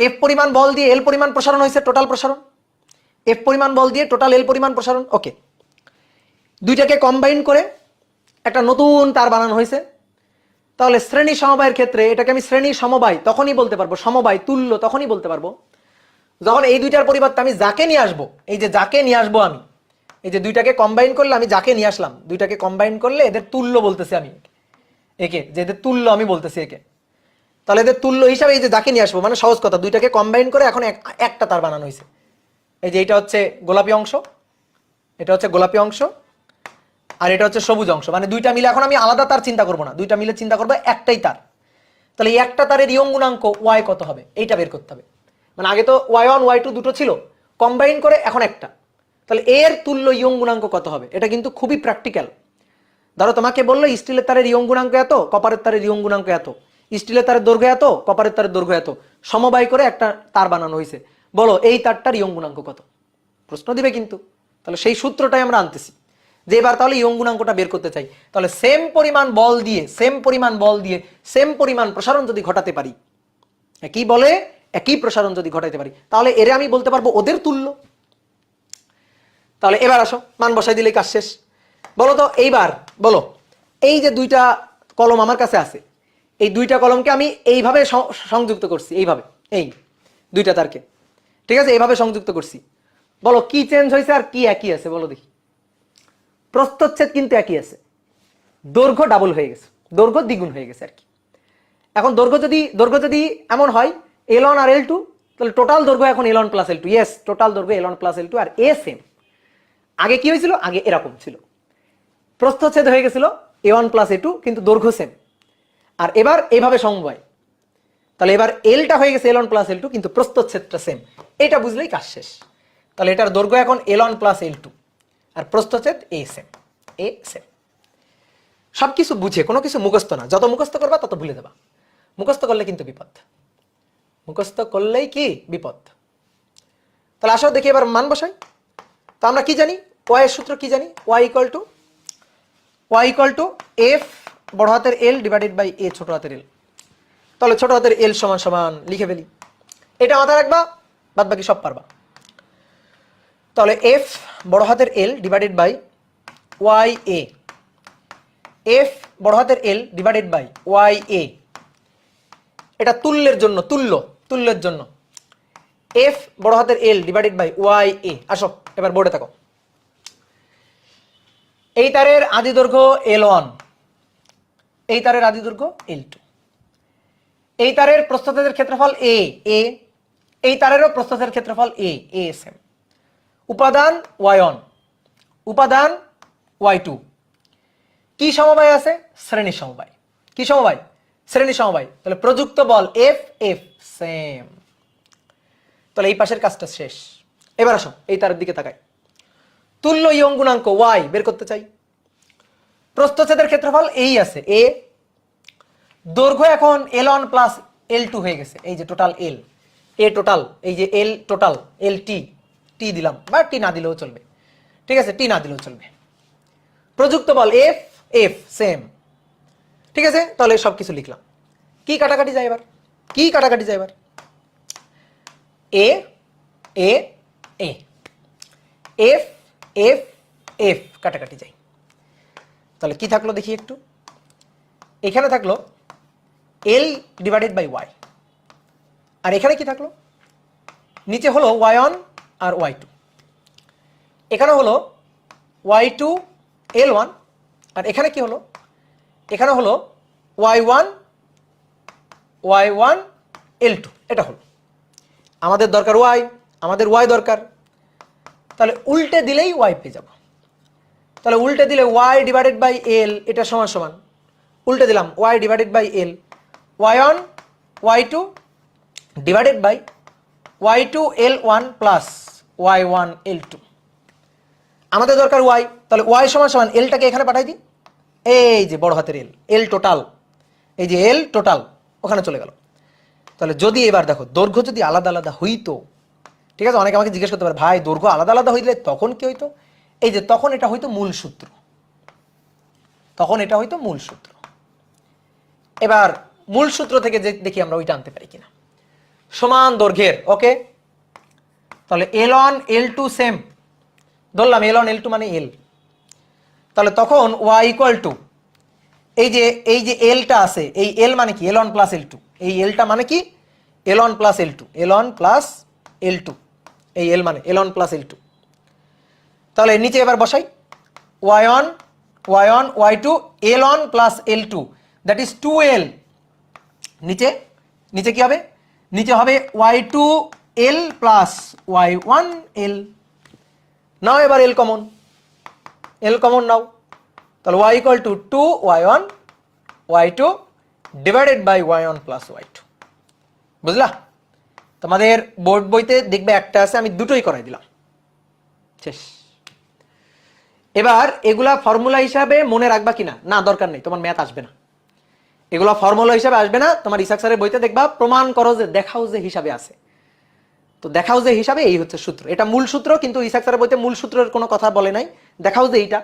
এফ পরিমাণ বল দিয়ে এল পরিমাণ প্রসারণ হয়েছে, টোটাল প্রসারণ, এফ পরিমাণ বল দিয়ে টোটাল এল পরিমাণ প্রসারণ। ওকে, দুইটাকে কম্বাইন করে একটা নতুন তার বানানো হয়েছে। তাহলে শ্রেণী সমবায়ের ক্ষেত্রে এটাকে আমি শ্রেণী সমবায় তখনই বলতে পারবো, সমবায় তুল্য তখনই বলতে পারবো যখন এই দুইটার পরিবর্তে আমি যাকে নিয়ে আসবো, এই যে যাকে নিয়ে আসবো আমি, এই যে দুইটাকে কম্বাইন করলে আমি যাকে নিয়ে আসলাম, দুইটাকে কম্বাইন করলে এদের তুল্য বলতেছি আমি একে, যে এদের তুল্য আমি বলতেছি একে। তাহলে এদের তুল্য হিসাবে এই যে যাকে নিয়ে আসবো, মানে সহজ কথা, দুইটাকে কম্বাইন করে এখন একটা তার বানানো হয়েছে। এই যে এটা হচ্ছে গোলাপি অংশ, এটা হচ্ছে গোলাপি অংশ, আর এটা হচ্ছে সবুজ অংশ, মানে দুইটা মিলে এখন আমি আলাদা তার চিন্তা করবো না, দুইটা মিলে চিন্তা করবো একটাই তার। তাহলে এই একটা তারের ইয়ং গুণাঙ্ক ওয়াই কত হবে এইটা বের করতে হবে। মানে আগে তো y1 y2 দুটো ছিল, কম্বাইন করে এখন একটা, তাহলে এর তুল্য ইয়ং গুণাঙ্ক কত হবে? এটা কিন্তু খুবই প্র্যাকটিক্যাল। ধরো তোমাকে বললো স্টিলের তারের ইয়ং গুণাঙ্ক এত, কপারের তারের ইয়ং গুণাঙ্ক এত, স্টিলের তারের দৈর্ঘ্য এত, কপারের তারের দৈর্ঘ্য এত, সমবায় করে একটা তার বানানো হয়েছে, বলো এই তারটার ইয়ং গুণাঙ্ক কত? প্রশ্ন দিবে কিন্তু। তাহলে সেই সূত্রটাই আমরা আনতেছি যে এবার তাহলে ইয়ং গুণাঙ্কটা বের করতে চাই, তাহলে সেম পরিমাণ বল দিয়ে সেম পরিমাণ প্রসারণ যদি ঘটাতে পারি, একই বলে একই প্রসারণ যদি ঘটাইতে পারি, তাহলে এরে আমি বলতে পারবো ওদের তুল্য। তাহলে এবার আসো, মান বসাই দিলেই কাজ শেষ। বলো তো এইবার বলো, এই যে দুইটা কলম আমার কাছে আছে, এই দুইটা কলমকে আমি এইভাবে সংযুক্ত করছি, এইভাবে, এই দুইটা তারকে, ঠিক আছে, এইভাবে সংযুক্ত করছি। বলো কি চেঞ্জ হয়েছে আর কি একই আছে? বলো দেখি। প্রস্থচ্ছেদ কিন্তু একই আছে, দৈর্ঘ্য ডাবল হয়ে গেছে, দৈর্ঘ্য দ্বিগুণ হয়ে গেছে আর কি। এখন দৈর্ঘ্য যদি এমন হয় L1 আর L2, তাহলে টোটাল দৈর্ঘ্য এখন L1 plus L2। Yes, total দৈর্ঘ্য L1 প্লাস L2 আর এ সেম। আগে কি হয়েছিল? আগে এরকম ছিল, প্রস্থচ্ছেদ হয়ে গেছিল A1 প্লাস A2, কিন্তু দৈর্ঘ্য সেম। আর এবার এইভাবে সমবায়, তাহলে এবার এলটা হয়ে গেছে L1 প্লাস L2, কিন্তু প্রস্থচ্ছেদটা সেম। এটা বুঝলেই কাজ শেষ। তাহলে এটার দৈর্ঘ্য এখন L1 প্লাস L2 আর প্রস্থচ্ছেদ এ সেম। সবকিছু বুঝে, কোনো কিছু মুখস্থ না, যত মুখস্থ করবা তত ভুলে যাবা। মুখস্থ করলে কিন্তু বিপদ, মুখস্থ করলেই কি বিপদ। তাহলে আসো দেখি এবার মান বসাই। তো আমরা কি জানি? ওয়াই এর সূত্র কি জানি? ওয়াই ইকুয়াল টু এফ বড় হাতের এল ডিভাইডেড বাই এ ছোট হাতের এল। তাহলে ছোট হাতের এল সমান সমান লিখে ফেলি, এটা মাথায় রাখবা, বাদ বাকি সব পারবা। তাহলে এফ বড় হাতের L divided by Y A, F বড় হাতের L divided by Y A, এটা তুল্যের জন্য, তুল্যের জন্য এফ বড় হাতের L divided by Y A. আসো এবার বোর্ডে থাকো। এই তারের আদি দৈর্ঘ্য L1, এই তারের আদি দৈর্ঘ্য L2, এই তারের প্রস্থচ্ছেদের ক্ষেত্রফল এ, এই তারেরও প্রস্থচ্ছেদের ক্ষেত্রফল এ সেম। উপাদান y1, উপাদান y2। কি সমবায় আছে? শ্রেণী সমবায়। কি সমবায়? শ্রেণী সমবায়। তাহলে প্রযুক্ত বল এফ সেম। তাহলে এই পাশের কাজটা শেষ। এবার আসো এই তারের দিকে তাকাই, তুল্য ইয়ং গুণাঙ্ক y বের করতে চাই। প্রস্থচ্ছেদের ক্ষেত্রফল এই আছে এ, দৈর্ঘ্য এখন L1 প্লাস L2 হয়ে গেছে, এই যে টোটাল এল, এ টোটাল, এই যে এল টোটাল, এল টি দিলাম, বা টি না দিলেও চলবে, ঠিক আছে, টি না দিলেও চলবে। প্রযুক্ত বল এফ সেম, ঠিক আছে। তাহলে সবকিছু লিখলাম। কি কাটাকাটি যায় এবার? এ এ এ, এফ কাটাকাটি যায়। তাহলে কি থাকলো দেখি একটু, এখানে থাকলো এল ডিভাইডেড বাই ওয়াই, আর এখানে কি থাকলো? নিচে হলো y1 আর y2, এখানে হলো y2 L1, আর এখানে কি হলো? এখানে হলো y1 L2। এটা হলো আমাদের দরকার y, আমাদের y দরকার। তাহলে উল্টে দিলেই y পেয়ে যাব। তাহলে উল্টে দিলে y ডিভাইডেড বাই এল, এটা সমান সমান, উল্টে দিলাম y divided by L, y1 y2 divided by y2 L1 plus y1 L2। আমাদের দরকার y, তাহলে y সমান সমান এলটাকে এখানে পাঠাই দিই, এই যে বড় হাতের এল টোটাল, এই যে এল টোটাল ওখানে চলে গেল। তাহলে যদি এবার দেখো দৈর্ঘ্য যদি আলাদা আলাদা হইতো, ঠিক আছে, অনেকে আমাকে জিজ্ঞেস করতে পারে ভাই দৈর্ঘ্য আলাদা আলাদা হইলে তখন কি হইতো? এই যে তখন এটা হইতো মূল সূত্র, এবার মূল সূত্র থেকে দেখি আমরা ওইটা আনতে পারি কিনা। সমান দৈর্ঘ্যের, ওকে, তাহলে L1 L2 সেম ধরলাম, L1 L2 মানে এল। তাহলে তখন y ইকুয়াল টু এই যে এলটা আছে, এই এল মানে কি? L1 প্লাস L2, এই এলটা মানে কি? L1 plus L2, L1 plus L2, এই এল মানে L1 প্লাস L2। তাহলে নিচে এবার বসাই y1 y2 L1 plus L2, that is 2L। নিচে কি হবে? নিচে হবে y2 L plus y1 L। নাও এবার এল কমন নাও, তাহলে y equal to 2y1 y2 divided by y1 plus y2। বুঝলা? তোমাদের বোর্ড বইতে দেখবে একটা আছে, আমি দুটোই করাই দিলাম, শেষ। এবার এগুলা ফর্মুলা হিসাবে মনে রাখবা কিনা? না, দরকার নেই, তোমার ম্যাথ আসবে না, এগুলো ফর্মুলা হিসাবে আসবে না। তোমার ইসাক স্যারের বইতে দেখবা প্রমাণ করো যে, দেখাও যে হিসাবে আছে, তো দেখাও যে হিসাবে এই হচ্ছে সূত্র, এটা মূল সূত্র। কিন্তু ইসাক স্যারের বইতে মূল সূত্রের কোনো কথা বলে নাই, দেখাও যে এইটা,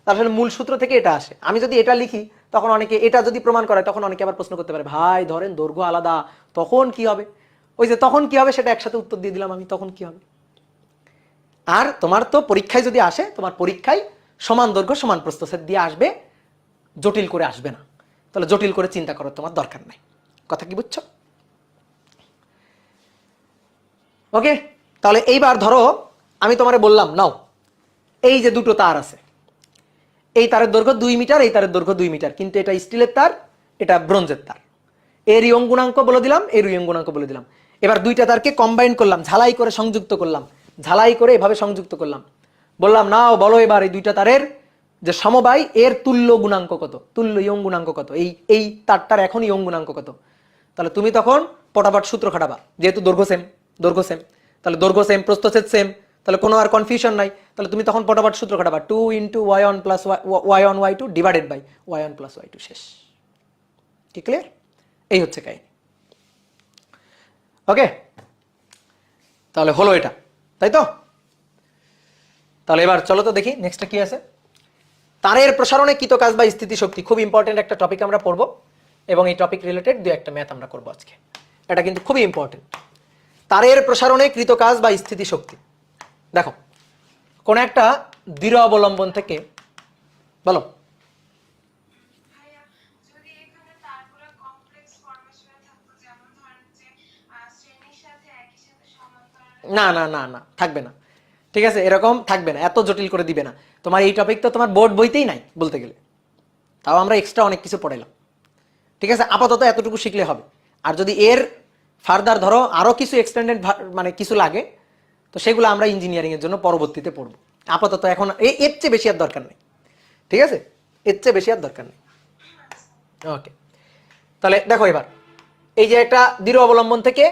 আসলে মূল সূত্র থেকে এটা আসে। আমি যদি এটা লিখি তখন অনেকে এটা যদি প্রমাণ করে, তখন অনেকে আবার প্রশ্ন করতে পারে, ভাই ধরেন দৈর্ঘ্য আলাদা, তখন কি হবে? ওই যে তখন কি হবে সেটা একসাথে উত্তর দিয়ে দিলাম আমি, তখন কি হবে। আর তোমার তো পরীক্ষায় যদি আসে, তোমার পরীক্ষায় সমান দৈর্ঘ্য সমান প্রস্থ সেট দিয়ে আসবে, জটিল করে আসবে না। তাহলে জটিল করে চিন্তা করার তোমার দরকার নাই। কথা কি বুঝছো? ওকে, তাহলে এইবার ধরো আমি তোমারে বললাম, নাও এই যে দুটো তার আছে, এই তারের দৈর্ঘ্য 2 মিটার, এই তারের দৈর্ঘ্য 2 মিটার, কিন্তু এটা স্টিলের তার, এটা ব্রোঞ্জের তার। এর ইয়ং গুণাঙ্ক বলে দিলাম, এর ইয়ং গুণাঙ্ক বলে দিলাম। এবার দুইটা তারকে কম্বাইন করলাম, ঝালাই করে সংযুক্ত করলাম, ঝালাই করে এভাবে সংযুক্ত করলাম। বললাম, নাও বলো এবার এই দুইটা তারের যে সমবায়, এর তুল্য গুণাঙ্ক কত, তুল্য ইয়ং গুণাঙ্ক কত, এই তারটার এখন ইয়ং গুণাঙ্ক কত। তাহলে তুমি তখন পটাপট সূত্র খাটাবা, যেহেতু দৈর্ঘ্য সেম, দৈর্ঘ্য সেম, তাহলে দৈর্ঘ্য সেম, প্রস্থচ্ছেদ সেম, তাহলে কোনো আর কনফিউশন নাই। তাহলে তুমি তখন পটাপট সূত্র খাটাবা, 2 into y1 plus y1 y2 divided by y1 plus y2, শেষ। কি ক্লিয়ার? এই হচ্ছে কাহিনী। ওকে, তাহলে হলো এটা, তাই তো? তাহলে এবার চলো তো দেখি নেক্সটটা কি আছে। তারের প্রসারণে কৃতকাজ বা স্থিতিশক্তি, খুব ইম্পর্টেন্ট একটা টপিক আমরা পড়বো, এবং এই টপিক রিলেটেড দু একটা ম্যাথ আমরা করবো আজকে। এটা কিন্তু খুবই ইম্পর্টেন্ট। তারের প্রসারণে কৃতকাজ বা স্থিতিশক্তি। দেখো, কোন একটা দৃঢ় অবলম্বন থেকে, বলো, না না না না, থাকবে না, ঠিক আছে, এরকম থাকবে না, এত জটিল করে দিবে না। তোমার এই টপিক তো তোমার বোর্ড বইতেই নাই বলতে গেলে, তাও আমরা এক্সট্রা অনেক কিছু পড়াইলাম, ঠিক আছে। আপাতত এতটুকু শিখলে হবে। আর যদি এর ফার্দার ধরো আরো কিছু এক্সটেন্ডেড মানে কিছু লাগে, তো সেগুলো আমরা ইঞ্জিনিয়ারিং এর জন্য পরবর্তীতে পড়বো। আপাতত এখন এর চেয়ে বেশি আর দরকার নেই, ঠিক আছে, এর চেয়ে বেশি আর দরকার নেই। ওকে, তাহলে দেখো এবার এই যে একটা দৃঢ় অবলম্বন থেকে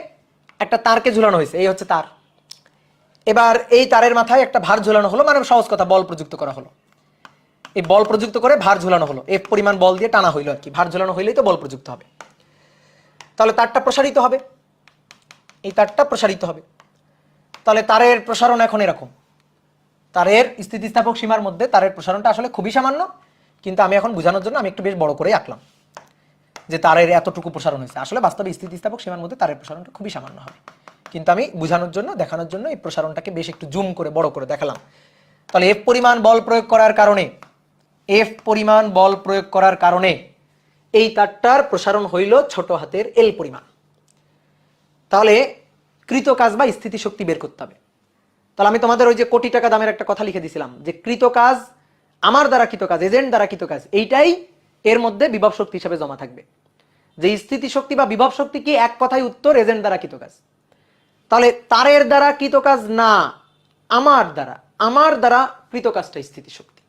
একটা তারকে ঝুলানো হয়েছে, এই হচ্ছে তার। এবার এই তারের মাথায় একটা ভার ঝুলানো হলো, মানে সহজ কথা বল প্রযুক্ত করা হলো। এই বল প্রযুক্ত করে ভার ঝুলানো হলো, এফ পরিমাণ বল দিয়ে টানা হইলো আর কি, ভার ঝুলানো হইলেই তো বল প্রযুক্ত হবে। তাহলে তারটা প্রসারিত হবে, এই তারটা প্রসারিত হবে। তাহলে তারের প্রসারণ এখন এরকম, তারের স্থিতিস্থাপক সীমার মধ্যে তারের প্রসারণটা আসলে খুবই সামান্য, কিন্তু আমি এখন বোঝানোর জন্য আমি একটু বেশ বড় করে আঁকলাম যে তারের এতটুকু প্রসারণ হয়েছে। আসলে বাস্তবে স্থিতিস্থাপক সীমার মধ্যে তারের প্রসারণটা খুবই সামান্য হবে, কিন্তু আমি বোঝানোর জন্য, দেখানোর জন্য এই প্রসারণটাকে বেশ একটু জুম করে বড় করে দেখালাম। তাহলে এফ পরিমাণ বল প্রয়োগ করার কারণে, এফ পরিমাণ বল প্রয়োগ করার কারণে এই তারটার প্রসারণ হইল ছোট হাতের এল পরিমাণ। তাহলে কৃতকাজ বা স্থিতিশক্তি বের করতে হবে। তাহলে আমি তোমাদের ওই যে কোটি টাকা দামের একটা কথা লিখে দিয়েছিলাম যে কৃতকাজ, আমার দ্বারা কৃতকাজ, এজেন্ট দ্বারা কৃতকাজ, এইটাই এর মধ্যে বিভব শক্তি হিসেবে জমা থাকবে। যে স্থিতিশক্তি বা বিভব শক্তি কি, এক কথায় উত্তর এজেন্ট দ্বারা কৃতকাজ। তাহলে তারের দ্বারা কৃতকাজ না, আমার দ্বারা কৃতকাজটা স্থিতিশক্তি।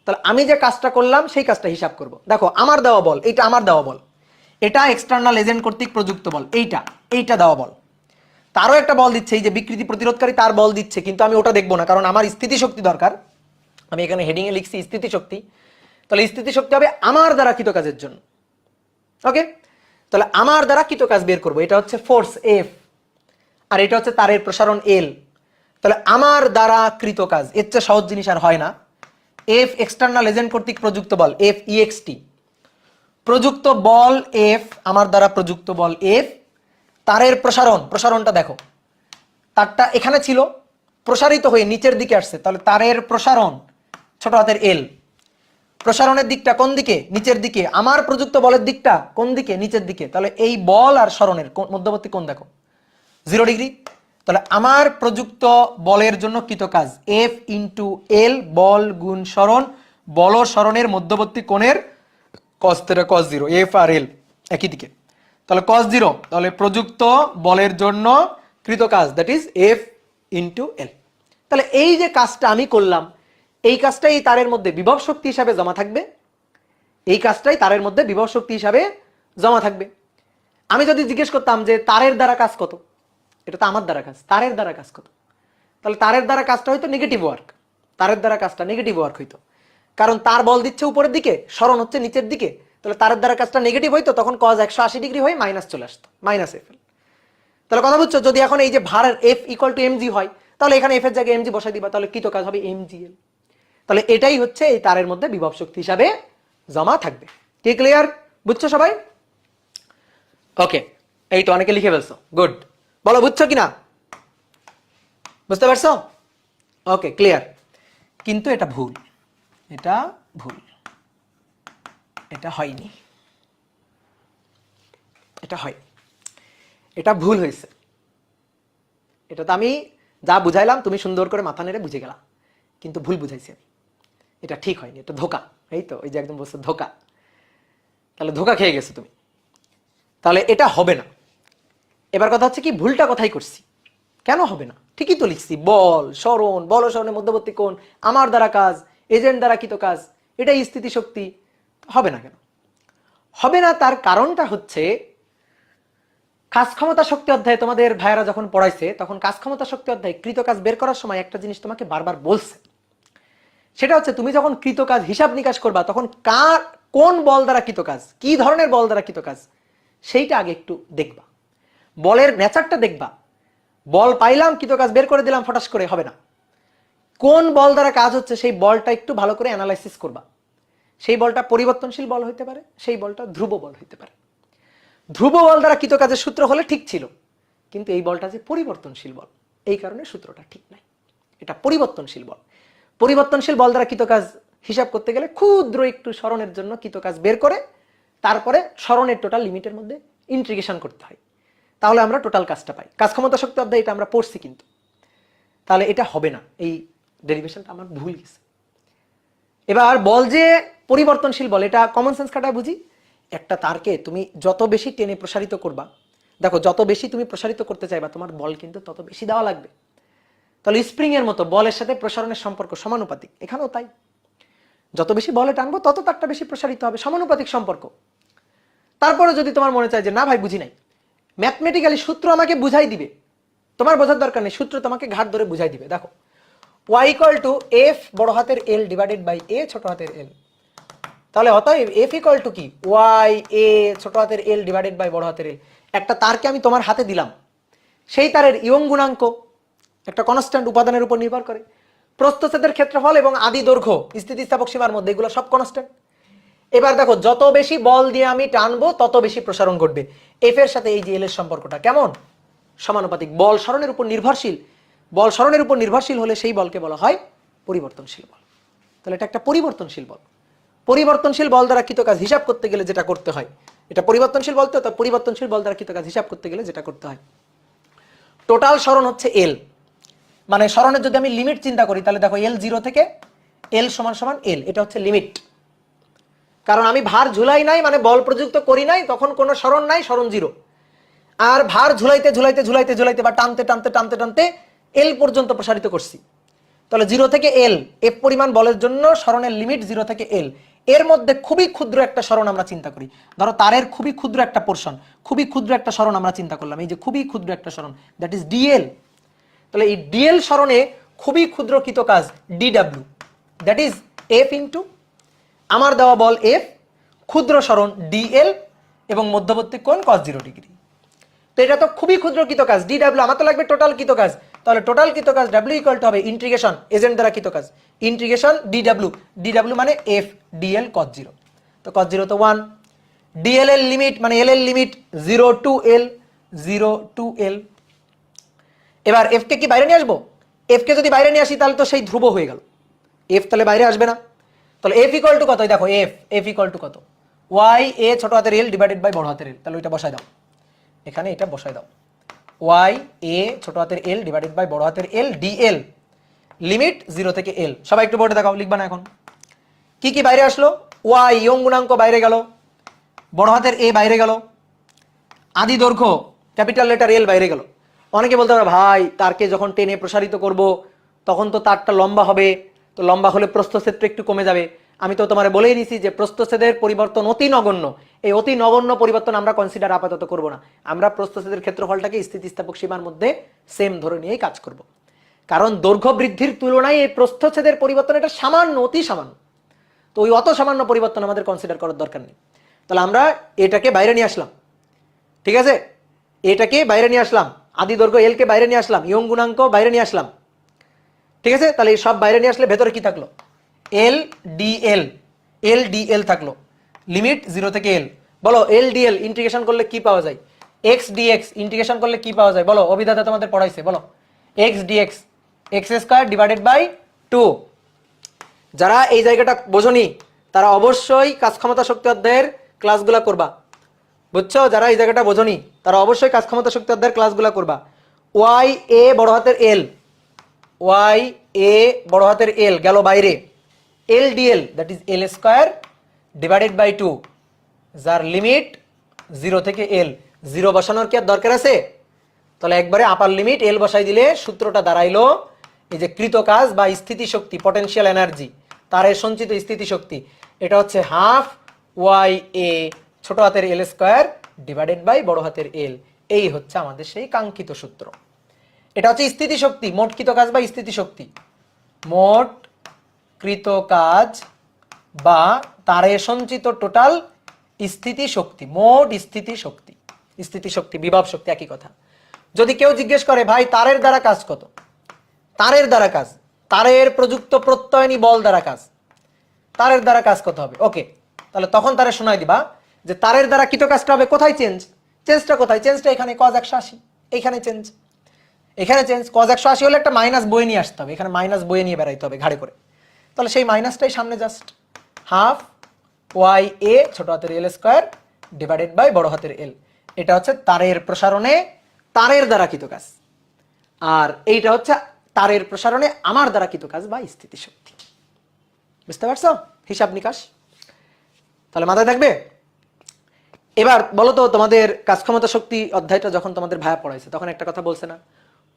তাহলে আমি যে কাজটা করলাম সেই কাজটা হিসাব করব। দেখো, আমার দেওয়া বল, এইটা আমার দেওয়া বল, এটা এক্সটার্নাল এজেন্ট কর্তৃক প্রযুক্ত বল, এইটা দেওয়া বল। তারও একটা বল দিচ্ছে, এই যে বিকৃতি প্রতিরোধকারী তার বল দিচ্ছে, কিন্তু আমি ওটা দেখবো না, কারণ আমার স্থিতিশক্তি দরকার। আমি এখানে হেডিং এ লিখছি স্থিতিশক্তি। তাহলে স্থিতিশক্তি হবে আমার দ্বারা কৃতকাজের জন্য। ওকে, তাহলে আমার দ্বারা কৃতকাজ বের করবো, এটা হচ্ছে ফোর্স এফ, আর এটা হচ্ছে তারের প্রসারণ এল। তাহলে আমার দ্বারা কৃতকাজ, এর চেয়ে সহজ জিনিস আর হয় না। এফ এক্সটার্নাল এজেন্ট কর্তৃক প্রযুক্ত বল, এফ ইএক্সটি, প্রযুক্ত বল এফ, আমার দ্বারা প্রযুক্ত বল এফ। তারের প্রসারণ, প্রসারণটা দেখো, তারটা এখানে ছিল, প্রসারিত হয়ে নিচের দিকে আসছে, তাহলে তারের প্রসারণ ছোট হাতের এল। প্রসারণের দিকটা কোন দিকে? নিচের দিকে। আমার প্রযুক্ত বলের দিকটা কোন দিকে? নিচের দিকে। তাহলে এই বল আর সরণের মধ্যবর্তী কোণ দেখো 0 ডিগ্রি। তাহলে আমার প্রযুক্ত বলের জন্য কৃতকাজ এফ ইন্টু এল, বল গুণ সরণ, বল ও সরণের মধ্যবর্তী কোণের cos θ cos 0, এফ আর এল একই দিকে, তাহলে cos 0। তাহলে প্রযুক্ত বলের জন্য কৃতকাজ that is F into L. তাহলে এই যে কাজটা আমি করলাম, এই কাজটাই তারের মধ্যে বিভব শক্তি হিসাবে জমা থাকবে, এই কাজটাই তারের মধ্যে বিভব শক্তি হিসাবে জমা থাকবে। আমি যদি জিজ্ঞেস করতাম যে তারের দ্বারা কাজ কত, এটা তো আমার দ্বারা কাজ, তারের দ্বারা কাজ কত, তাহলে তারের দ্বারা কাজটা হয়তো নেগেটিভ ওয়ার্ক, তারের দ্বারা কাজটা নেগেটিভ ওয়ার্ক হইতো, কারণ তার বল দিচ্ছে উপরের দিকে, সরণ হচ্ছে নিচের দিকে, তাহলে তারের দ্বারা কাজটা নেগেটিভ হইতো, তখন কজ 180 ডিগ্রি হয়ে মাইনাস চলে আসতো, মাইনাস এফ এল। তাহলে কথা বুঝছো, যদি এখন এই যে ভারের এফ ইকুয়াল টু এমজি হয়, তাহলে এখানে এফ এর জায়গায় এমজি বসাই দিবা, তাহলে কৃত কাজ হবে এমজিএল। তাহলে এটাই হচ্ছে এই তারের মধ্যে বিভব শক্তি হিসাবে জমা থাকবে। কি ক্লিয়ার? বুঝছো সবাই? ওকে, এই তো অনেকে লিখে ফেলছো, গুড। বলো বুঝছো কিনা, বুঝতে পারছো? ওকে, ক্লিয়ার। কিন্তু এটা ভুল, এটা ভুল, এটা হয়নি, এটা হয়, এটা ভুল হয়েছে। এটা তো আমি যা বুঝাইলাম তুমি সুন্দর করে মাথা নেড়ে বুঝে গেলা, কিন্তু ভুল বুঝাইছি আমি, এটা ঠিক হয়নি, এটা ধোকা। এই তো ওই যে একদম বলছো ধোকা, তাহলে ধোকা খেয়ে গেছো তুমি, তাহলে এটা হবে না। এবার কথা হচ্ছে কি, ভুলটা কোথায় করছি, কেন হবে না? ঠিকই তো লিখছি, বল সরণ, বল ও সরণের মধ্যবর্তী কোণ, আমার দ্বারা কাজ, এজেন্ট দ্বারা কৃত কাজ, এটাই স্থিতি শক্তি। হবে না কেন? হবে না তার কারণটা হচ্ছে, কাজ ক্ষমতা শক্তি অধ্যায়ে তোমাদের ভাইয়েরা যখন পড়াইছে, তখন কাজ ক্ষমতা শক্তি অধ্যায়ে কৃত কাজ বের করার সময় একটা জিনিস তোমাকে বারবার বলছে, সেটা হচ্ছে তুমি যখন কৃত কাজ হিসাব নিকাশ করবা, তখন কোন বল দ্বারা কৃত কাজ, কি ধরনের বল দ্বারা কৃত কাজ, সেইটা আগে একটু দেখবা, বলের নেচারটা দেখবা। বল পাইলাম, কৃত কাজ বের করে দিলাম ফটাস করে, হবে না। কোন বল দ্বারা কাজ হচ্ছে সেই বলটা একটু ভালো করে অ্যানালাইসিস করবা। সেই বলটা পরিবর্তনশীল বল হইতে পারে, সেই বলটা ধ্রুব বল হইতে পারে। ধ্রুব বল দ্বারা কৃত কাজের সূত্র হলে ঠিক ছিল, কিন্তু এই বলটা যে পরিবর্তনশীল বল, এই কারণে সূত্রটা ঠিক নাই, এটা পরিবর্তনশীল বল। পরিবর্তনশীল বল দ্বারা কৃত কাজ হিসাব করতে গেলে ক্ষুদ্র একটু সরণের জন্য কৃত কাজ বের করে তারপরে সরণের টোটাল লিমিটের মধ্যে ইন্টিগ্রেশন করতে হয়, তাহলে আমরা টোটাল কাজটা পাই। কাজ ক্ষমতা শক্তি অধ্যায় এটা আমরা পড়ছি, কিন্তু তাহলে এটা হবে না, এই ডেরিভেশনটা আমার ভুল গেছে। এবার বল যে পরিবর্তনশীল বল, এটা কমন সেন্স খাটায় বুঝি। একটা তারকে তুমি যত বেশি টেনে প্রসারিত করবা, দেখো যত বেশি তুমি প্রসারিত করতে চাইবা, তোমার বল কিন্তু তত বেশি দেওয়া লাগবে। তাহলে স্প্রিং এর মতো বলের সাথে প্রসারণের সম্পর্ক সমানুপাতিক, এখানেও তাই। যত বেশি বলে টানবো তত তারটা বেশি প্রসারিত হবে, সমানুপাতিক সম্পর্ক। তারপরে যদি তোমার মনে চায় যে না ভাই বুঝি নাই, ম্যাথমেটিক্যালি সূত্র আমাকে বুঝাই দিবে, তোমার বোঝার দরকার নেই, সূত্র তোমাকে ঘাট ধরে বুঝাই দিবে। দেখো y ইকুয়াল টু এফ বড় হাতের এল ডিভাইডেড বাই এ ছোট হাতের এল, তাহলে অতএব এফ ইকুয়াল টু কি, ওয়াই এ ছোট হাতের এল ডিভাইডেড বাই বড় হাতের এল। একটা তারকে আমি তোমার হাতে দিলাম, সেই তারের ইয়ং গুণাঙ্ক একটা কনস্ট্যান্ট উপাদানের উপর নির্ভর করে, প্রস্থচ্ছেদের ক্ষেত্রফল এবং আদি দৈর্ঘ্য স্থিতিস্থাপক সীমার মধ্যে, এগুলো সব কনস্ট্যান্ট। এবার দেখো যত বেশি বল দিয়ে আমি টানবো তত বেশি প্রসারণ ঘটবে। এফ এর সাথে এই যে এল এর সম্পর্কটা কেমন, সমানুপাতিক। বল সরণের উপর নির্ভরশীল, বল সরণের উপর নির্ভরশীল হলে সেই বলকে বলা হয় পরিবর্তনশীল বল। তাহলে এটা একটা পরিবর্তনশীল বল। পরিবর্তনশীল বল দ্বারা কৃত কাজ হিসাব করতে গেলে যেটা করতে হয়, এটা পরিবর্তনশীল বল, তো পরিবর্তনশীল বল দ্বারা কৃত কাজ হিসাব করতে গেলে যেটা করতে হয়, টোটাল সরণ হচ্ছে এল, মানে সরণের যদি আমি লিমিট চিন্তা করি, তাহলে দেখো এল 0 থেকে এল সমান সমান এল, এটা হচ্ছে লিমিট। কারণ আমি ভার ঝুলাই নাই, মানে বল প্রযুক্ত করি নাই, তখন কোনো সরণ নাই, সরণ 0। আর ভার ঝুলাইতে ঝুলাইতে ঝুলাইতে ঝুলাইতে বা টানতে টানতে টানতে টানতে এল পর্যন্ত প্রসারিত করছি, তাহলে 0 থেকে এল এফ পরিমাণ বলের জন্য সরণের লিমিট 0 থেকে এল। এর মধ্যে খুবই ক্ষুদ্র একটা সরণ আমরা চিন্তা করি, ধরো তারের খুবই ক্ষুদ্র একটা পোর্শন, খুবই ক্ষুদ্র একটা সরণ আমরা চিন্তা করলাম, এই যে খুবই ক্ষুদ্র একটা সরণ, দ্যাট ইজ ডিএল। তাহলে এই ডিএল সরণে খুবই ক্ষুদ্র কৃত কাজ DW, that is F into আমার দেওয়া বল এফ, ক্ষুদ্র সরণ ডিএল এবং মধ্যবর্তী কোণ cos 0 ডিগ্রি। তো এটা তো খুবই ক্ষুদ্র কৃত কাজ ডিডাব্লিউ, আমার তো লাগবে টোটাল কৃত কাজ, তাহলে টোটাল কৃত কাজ ডাব্লিউ ইকুয়াল টু হবে ইন্টিগ্রেশন এজেন্ট দ্বারা কৃত কাজ, ইন্টিগ্রেশন ডিডাব্লিউ, ডিডাব্লিউ মানে এফ ডিএল cos 0, তো cos 0 তো 1, ডিএল এর লিমিট মানে এল এর লিমিট 0 টু এল, 0 টু এল। এবার এফ কে কি বাইরে নিয়ে আসবো, এফ কে যদি বাইরে নিয়ে আসি তাহলে তো সেই ধ্রুব হয়ে গেল, এফ তাহলে বাইরে আসবে না। তাহলে এফ ইকুয়াল টু কত, দেখো এফ ইকুয়াল টু কত, ওয়াই এ ছোট হাতের এল ডিভাইডেড বাই বড় হাতের এল, তাহলে ওইটা বসাই দাও এখানে, এটা বসাই দাও, ওয়াই এ ছোট হাতের এল ডিভাইডেড বাই বড় হাতের এল ডিএল, লিমিট 0 থেকে এল। সবাই একটু বোর্ডে দেখাও, লিখবা না এখন। কি কি বাইরে আসলো, ওয়াই ইয়ং গুণাঙ্ক বাইরে গেল, বড় হাতের এ বাইরে গেল, আদি দৈর্ঘ্য ক্যাপিটাল লেটার এল বাইরে গেল। অনেকে বলতে পারে ভাই তারকে যখন টেনে প্রসারিত করব তখন তো তারটা লম্বা হবে, তো লম্বা হলে প্রস্থক্ষেত্র একটু কমে যাবে, আমি তো তোমারে বলেই দিছি যে প্রস্থচ্ছেদের পরিবর্তন অতি নগণ্য, এই অতি নগণ্য পরিবর্তন আমরা কনসিডার আপাতত করব না, আমরা প্রস্থচ্ছেদের ক্ষেত্রফলটাকে স্থিতিস্থাপক সীমার মধ্যে সেম ধরে নিয়েই কাজ করব। কারণ দৈর্ঘ্য বৃদ্ধির তুলনায় এই প্রস্থচ্ছেদের পরিবর্তন এটা সামান্য, অতি সামান্য, তো ওই অত সামান্য পরিবর্তন আমাদের কনসিডার করার দরকার নেই। তাহলে আমরা এটাকে বাইরে নিয়ে আসলাম, ঠিক আছে, এটাকে বাইরে নিয়ে আসলাম, আদি দৈর্ঘ্য এল কে বাইরে নিয়ে আসলাম, ইয়ং গুণাঙ্ক বাইরে নিয়ে আসলাম, ঠিক আছে। তাহলে এই সব বাইরে নিয়ে আসলে ভেতরে কি থাকলো, এল ডিএল থাকলো, লিমিট 0 থেকে এল। বলো এল ডিএল ইন্টিগ্রেশন করলে কি পাওয়া যায়, এক্স ডিএক্স ইন্টিগ্রেশন করলে কি পাওয়া যায়, বলো অভিধাতা তোমাদের পড়াইছে, বলো X DX X square divided by 2। যারা এই জায়গাটা বোঝনি তারা অবশ্যই কাজ ক্ষমতা শক্তি অধ্যায়ের ক্লাসগুলো করবা, বুঝছো? যারা এই জায়গাটা বোঝনি তারা অবশ্যই কাজ ক্ষমতা শক্তি অধ্যায়ের ক্লাসগুলো করবা। ওয়াই এ বড় হাতের এল, ওয়াই এ বড় হাতের এল গেল বাইরে, L dL that is L square divided by 2, যার লিমিট 0 থেকে এল। 0 বসানোর কি আর দরকার আছে? তাহলে একবারে আপার লিমিট এল বসাই দিলে সূত্রটা দাঁড়াইলো এই যে কৃত কাজ বা স্থিতিশক্তি, পটেনশিয়াল এনার্জি, তার সঞ্চিত স্থিতিশক্তি, এটা হচ্ছে হাফ ওয়াই এ ছোট হাতের এল স্কয়ার ডিভাইডেড বাই বড় হাতের এল। এই হচ্ছে আমাদের সেই কাঙ্ক্ষিত সূত্র। এটা হচ্ছে স্থিতিশক্তি, মোট কৃত কাজ বা স্থিতিশক্তি, মোট কৃত কাজ বা তারে সঞ্চিত টোটাল স্থিতিশক্তি, মোট স্থিতিশক্তি, স্থিতিশক্তি বিভব শক্তি একই কথা। যদি কেউ জিজ্ঞেস করে ভাই তারের দ্বারা কাজ কত, তারের দ্বারা কাজ, তারের প্রযুক্ত প্রত্যয়নী বল দ্বারা কাজ, তারের দ্বারা কাজ কত হবে, ওকে, তাহলে তখন তারে শোনাই দিবা যে তারের দ্বারা কৃত কাজটা হবে কোথায়, চেঞ্জটা কোথায়, চেঞ্জটা এখানে cos 180, এইখানে চেঞ্জ, এখানে চেঞ্জ। cos 180 হলে একটা মাইনাস বয়ে নিয়ে আসতে হবে, এখানে মাইনাস বয়ে নিয়ে বেড়াইতে হবে ঘাড়ে করে, তাহলে সেই মাইনাসটাই সামনে জাস্ট হাফ ওয়াই এ ছোট হাতের এল স্কয়ার ডিভাইডেড বাই বড় হাতের এল। এটা হচ্ছে তারের প্রসারণে তারের দ্বারা কৃত কাজ, আর এইটা হচ্ছে তারের প্রসারণে আমার দ্বারা কৃত কাজ বা স্থিতিশক্তি। বুঝতে পারছো হিসাব নিকাশ? তাহলে মাথায় থাকবে। এবার বলো তো, তোমাদের কাজ ক্ষমতা শক্তি অধ্যায়টা যখন তোমাদের ভাইয়া পড়াইছে তখন একটা কথা বলছে না,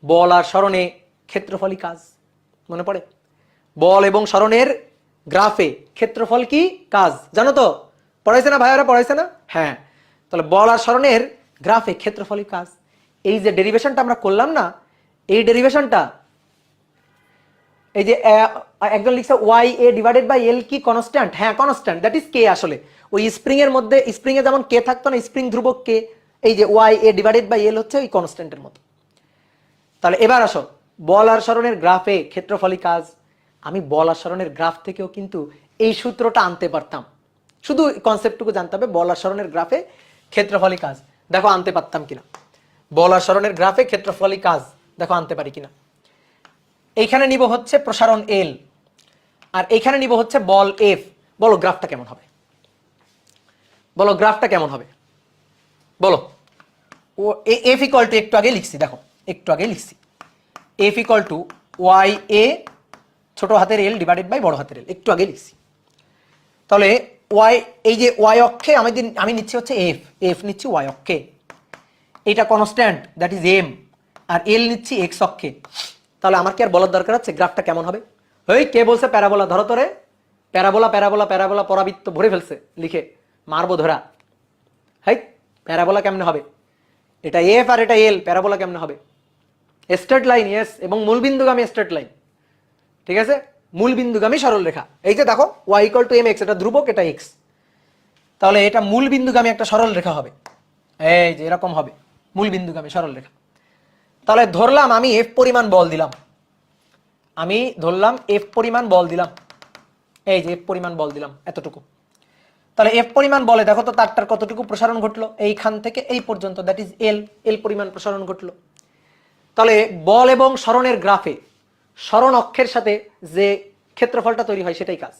বল আর সরণে ক্ষেত্রফলই কাজ, মনে পড়ে? বল এবং সরণের গ্রাফে ক্ষেত্রফল কি কাজ, জানো তো? পড়াইছে না ভাইয়ারা, পড়াইছে না? হ্যাঁ। তাহলে বল আর সরণের গ্রাফে ক্ষেত্রফলই কাজ, এই যে ডেরিভেশনটা আমরা করলাম না, এই ডেরিভেশনটা, এই যে একজন লিখছে Y A divided by L কি কনস্ট্যান্ট, হ্যাঁ কনস্ট্যান্ট, দ্যাট ইজ কে। আসলে ওই স্প্রিং এর মধ্যে, স্প্রিং এ যেমন কে থাকতো না, স্প্রিং ধ্রুবক কে, এই যে Y A divided by L হচ্ছে ওই কনস্ট্যান্টের মতো। তাহলে এবার আসো, বল আর সরণের গ্রাফে ক্ষেত্রফলই কাজ, আমি বল আর সরণের গ্রাফ থেকেও কিন্তু এই সূত্রটা আনতে পারতাম, শুধু কনসেপ্টটুকু জানতে হবে, বল আর সরণের গ্রাফে ক্ষেত্রফলই কাজ, দেখো আনতে পারতাম কিনা, বল আর সরণের গ্রাফে ক্ষেত্রফলই কাজ, দেখো আনতে পারি কিনা। এইখানে নিব হচ্ছে প্রসারণ এল, আর এইখানে নিব হচ্ছে বল এফ, বলো গ্রাফটা কেমন হবে, বলো গ্রাফটা কেমন হবে, বলো। ও এফ ইকুয়াল টু, একটু আগে লিখছি, দেখো একটু আগে লিখছি, F equal to Y A ছোট হাতের এল ডিভাইডেড বাই বড় হাতের এল, একটু আগে লিখছি। তাহলে ওয়াই, এই যে ওয়াই অক্ষে আমি নিচ্ছি হচ্ছে এফ, এফ নিচ্ছি ওয়াই অক্ষে, এটা কনস্ট্যান্ট দ্যাট ইজ এম, আর এল নিচ্ছি এক্স অক্ষে। তাহলে আমার কি আর বলার দরকার আছে গ্রাফটা কেমন হবে? ওই কে বলছে প্যারাবোলা, ধরো তোরে, প্যারাবোলা প্যারাবোলা প্যারাবোলা পরাবৃত্ত ভরে ফেলছে লিখে, মারবো ধরা। হাই, প্যারাবোলা কেমনে হবে? এটা এফ আর এটা এল, প্যারাবোলা কেমনে হবে? স্ট্রেট লাইন, ইয়েস, এবং মূলবিন্দুগামী স্ট্রেট লাইন, ঠিক আছে, মূলবিন্দুগামী সরল রেখা। এই যে দেখো Y equal to M X, এটা ধ্রুবক, এটা এক্স, তাহলে এটা মূলবিন্দুগামী একটা সরল রেখা হবে, এই যে এরকম হবে মূলবিন্দুগামী সরল রেখা। তাহলে ধরলাম আমি এফ পরিমাণ বল দিলাম, আমি ধরলাম এফ পরিমাণ বল দিলাম, এই যে এফ পরিমাণ বল দিলাম এতটুকু। তাহলে এফ পরিমাণ বলে দেখো তো তারটার কতটুকু প্রসারণ ঘটলো, এইখান থেকে এই পর্যন্ত, দ্যাট ইজ এল, এল পরিমাণ প্রসারণ ঘটলো। তাহলে বল এবং সরণের গ্রাফে সরণ অক্ষের সাথে যে ক্ষেত্রফলটা তৈরি হয় সেটাই কাজ।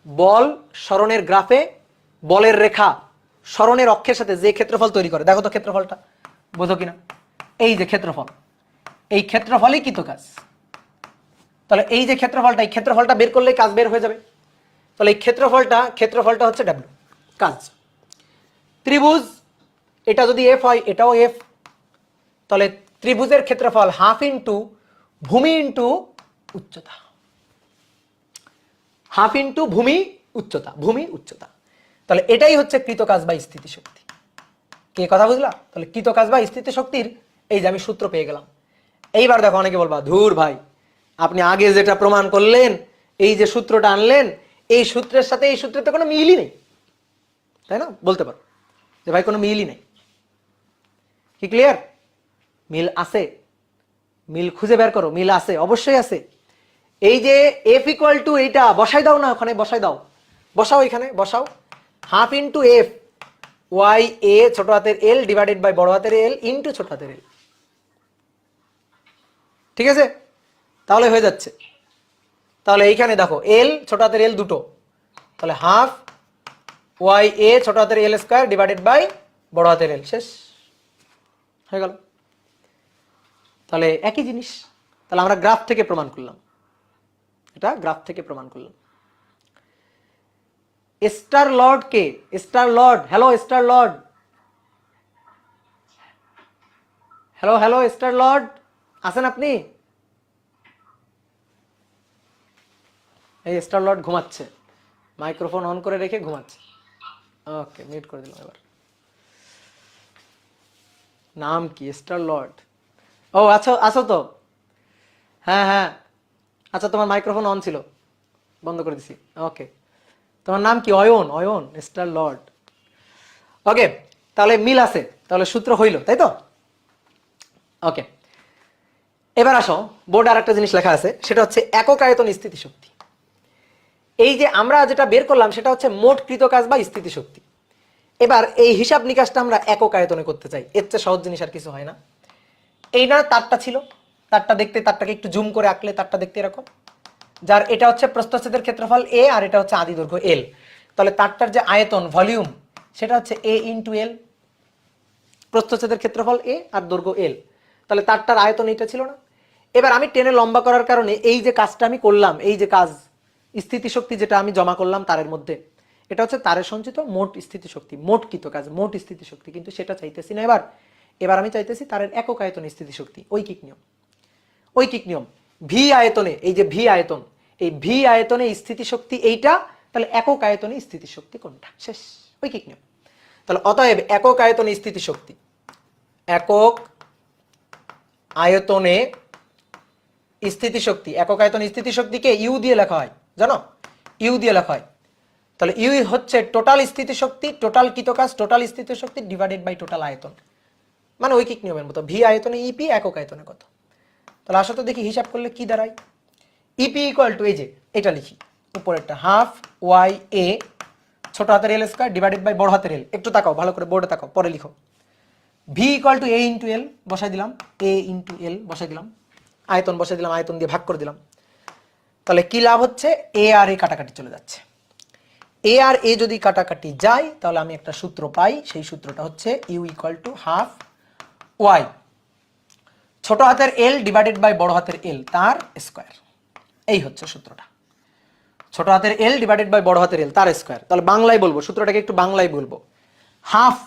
বল সরণের গ্রাফে বলের রেখা সরণের অক্ষের সাথে যে ক্ষেত্রফল তৈরি করে, দেখো তো ক্ষেত্রফলটা বোঝো কিনা, এই যে ক্ষেত্রফল, এই ক্ষেত্রফলই কৃত কাজ। তাহলে এই যে ক্ষেত্রফলটা, এই ক্ষেত্রফলটা বের করলেই কাজ বের হয়ে যাবে। তাহলে এই ক্ষেত্রফলটা হচ্ছে ডাব্লিউ, কাজ। ত্রিভুজ, এটা যদি এফ হয় এটাও এফ, তাহলে ত্রিভুজের ক্ষেত্রফল হাফ ইন্টু ভূমি ইন্টু উচ্চতা, হাফ ইন্টু ভূমি উচ্চতা। তাহলে এটাই হচ্ছে কৃতকাজ বা স্থিতিশক্তি। কে কথা বুঝলা? তাহলে কৃতকাজ বা স্থিতিশক্তির এই যে আমি সূত্র পেয়ে গেলাম। এইবার দেখো অনেকে বলবা, ধুর ভাই আপনি আগে যেটা প্রমাণ করলেন, এই যে সূত্রটা আনলেন, এই সূত্রের সাথে এই সূত্রের তো কোনো মিলই নেই, তাই না? বলতে পারো যে ভাই কোনো মিলই নেই। কি ক্লিয়ার? মিল আছে, মিল খুঁজে বের করো। মিল আছে, অবশ্যই আছে। এই যে এফ ইকুয়াল টু এইটা বসাই দাও না, ওখানে বসাই দাও, বসাও, এখানে বসাও। Half into F Y A ছোট হাতের এল ডিভাইডেড বাই বড় হাতের এল ইন্টু ছোট হাতের এল। ঠিক আছে? তাহলে হয়ে যাচ্ছে। তাহলে এইখানে দেখো এল ছোট হাতের এল দুটো, তাহলে হাফ ওয়াই এ ছোট হাতের এল স্কোয়ার ডিভাইডেড বাই বড় হাতের এল। শেষ হয়ে গেল। তাহলে একই জিনিস। তাহলে আমরা গ্রাফ থেকে প্রমাণ করলাম, এটা গ্রাফ থেকে প্রমাণ করলাম। স্টার লর্ড কে? Star Lord, hello Star Lord, hello hello Star Lord, আছেন আপনি? এই স্টার লর্ড ঘুমাচ্ছে, মাইক্রোফোন অন করে রেখে ঘুমাচ্ছে। ওকে, মিউট করে দিলাম। এবার নাম কি? Star Lord. ও আচ্ছা, আছো তো? হ্যাঁ হ্যাঁ, আচ্ছা তোমার মাইক্রোফোন অন ছিল, বন্ধ করে দিছি। ওকে, তোমার নাম কি? Ayan, Ayan Star Lord. Okay, তাহলে মিল আছে, তাহলে সূত্র হইল, তাই তো? ওকে, এবার আসো, বোর্ডে আর একটা জিনিস লেখা আছে, সেটা হচ্ছে একক আয়তন স্থিতিশক্তি। এই যে আমরা যেটা বের করলাম সেটা হচ্ছে মোট কৃতকাজ বা স্থিতিশক্তি। এবার এই হিসাব নিকাশটা আমরা একক আয়তনে করতে চাই, এর চেয়ে সহজ জিনিস আর কিছু হয় না। এই না তারটা ছিল, তারটা দেখতে, তারটাকে একটু জুম করে আঁকলে তারটা দেখতে এরকম, যার এটা হচ্ছে প্রস্থচ্ছেদের ক্ষেত্রফল এ আর এটা হচ্ছে আদি দৈর্ঘ্য এল। তাহলে তারটার যে আয়তন ভলিউম সেটা হচ্ছে এ ইন্টু এল, প্রস্থচ্ছেদের ক্ষেত্রফল এ আর দৈর্ঘ্য এল। তাহলে তারটার আয়তন এইটা ছিল না? এবার আমি টেনে লম্বা করার কারণে এই যে কাজটা আমি করলাম, এই যে কাজ স্থিতিশক্তি যেটা আমি জমা করলাম তারের মধ্যে, এটা হচ্ছে তারের সঞ্চিত মোট স্থিতিশক্তি, মোট কৃতকাজ, মোট স্থিতিশক্তি। কিন্তু সেটা চাইতেছি না এবার, এবার আমি চাইতেছি তারের একক আয়তন স্থিতিশক্তি। ঐকিক নিয়ম, ঐকিক নিয়ম। ভি আয়তনে, এই যে ভি আয়তন, এই ভি আয়তনে স্থিতিশক্তি এইটা, তাহলে একক আয়তনে স্থিতিশক্তি কোনটা? শেষ, ঐকিক নিয়ম। তাহলে অতএব একক আয়তনে স্থিতিশক্তি, একক আয়তনে স্থিতিশক্তি, একক আয়তন স্থিতিশক্তিকে ইউ দিয়ে লেখা হয়, জানো? ইউ দিয়ে লেখা হয়। তাহলে ইউ হচ্ছে টোটাল স্থিতিশক্তি, টোটাল কৃতকাজ, টোটাল স্থিতিশক্তি ডিভাইডেড বাই টোটাল আয়তন, মানে ঐকিক নিয়মের মতো। ভি আয়তনে ইপি, একক আয়তনে কত। তাহলে আসলে তো দেখি হিসাব করলে কি দাঁড়ায়। ইপি ইকুয়াল টু, এই যে এটা লিখি উপরেরটা, হাফ ওয়াই এ ছোট হাতের এল স্কয়ার ডিভাইডেড বাই বড় হাতের এল। একটু তাকাও, ভালো করে বোর্ডে তাকাও, পরে লিখো। V equal to A into L বসাই দিলাম, এ ইন্টু এল বসাই দিলাম, আয়তন বসাই দিলাম, আয়তন দিয়ে ভাগ করে দিলাম। তাহলে কি লাভ হচ্ছে? এ আর এ কাটাকাটি চলে যাচ্ছে। এ আর এ যদি কাটাকাটি যায় তাহলে আমি একটা সূত্র পাই, সেই সূত্রটা হচ্ছে U equal to half Y ছোট হাতের এল ডিভাইডেড বাই বড় হাতের এল তার স্কোয়ার। এই হচ্ছে সূত্রটা, ছোট হাতের এল ডিভাইডেড বাই বড় হাতের এল তার স্কোয়ার। তাহলে বাংলায় বলবো, সূত্রটাকে একটু বাংলায় বলবো। হাফ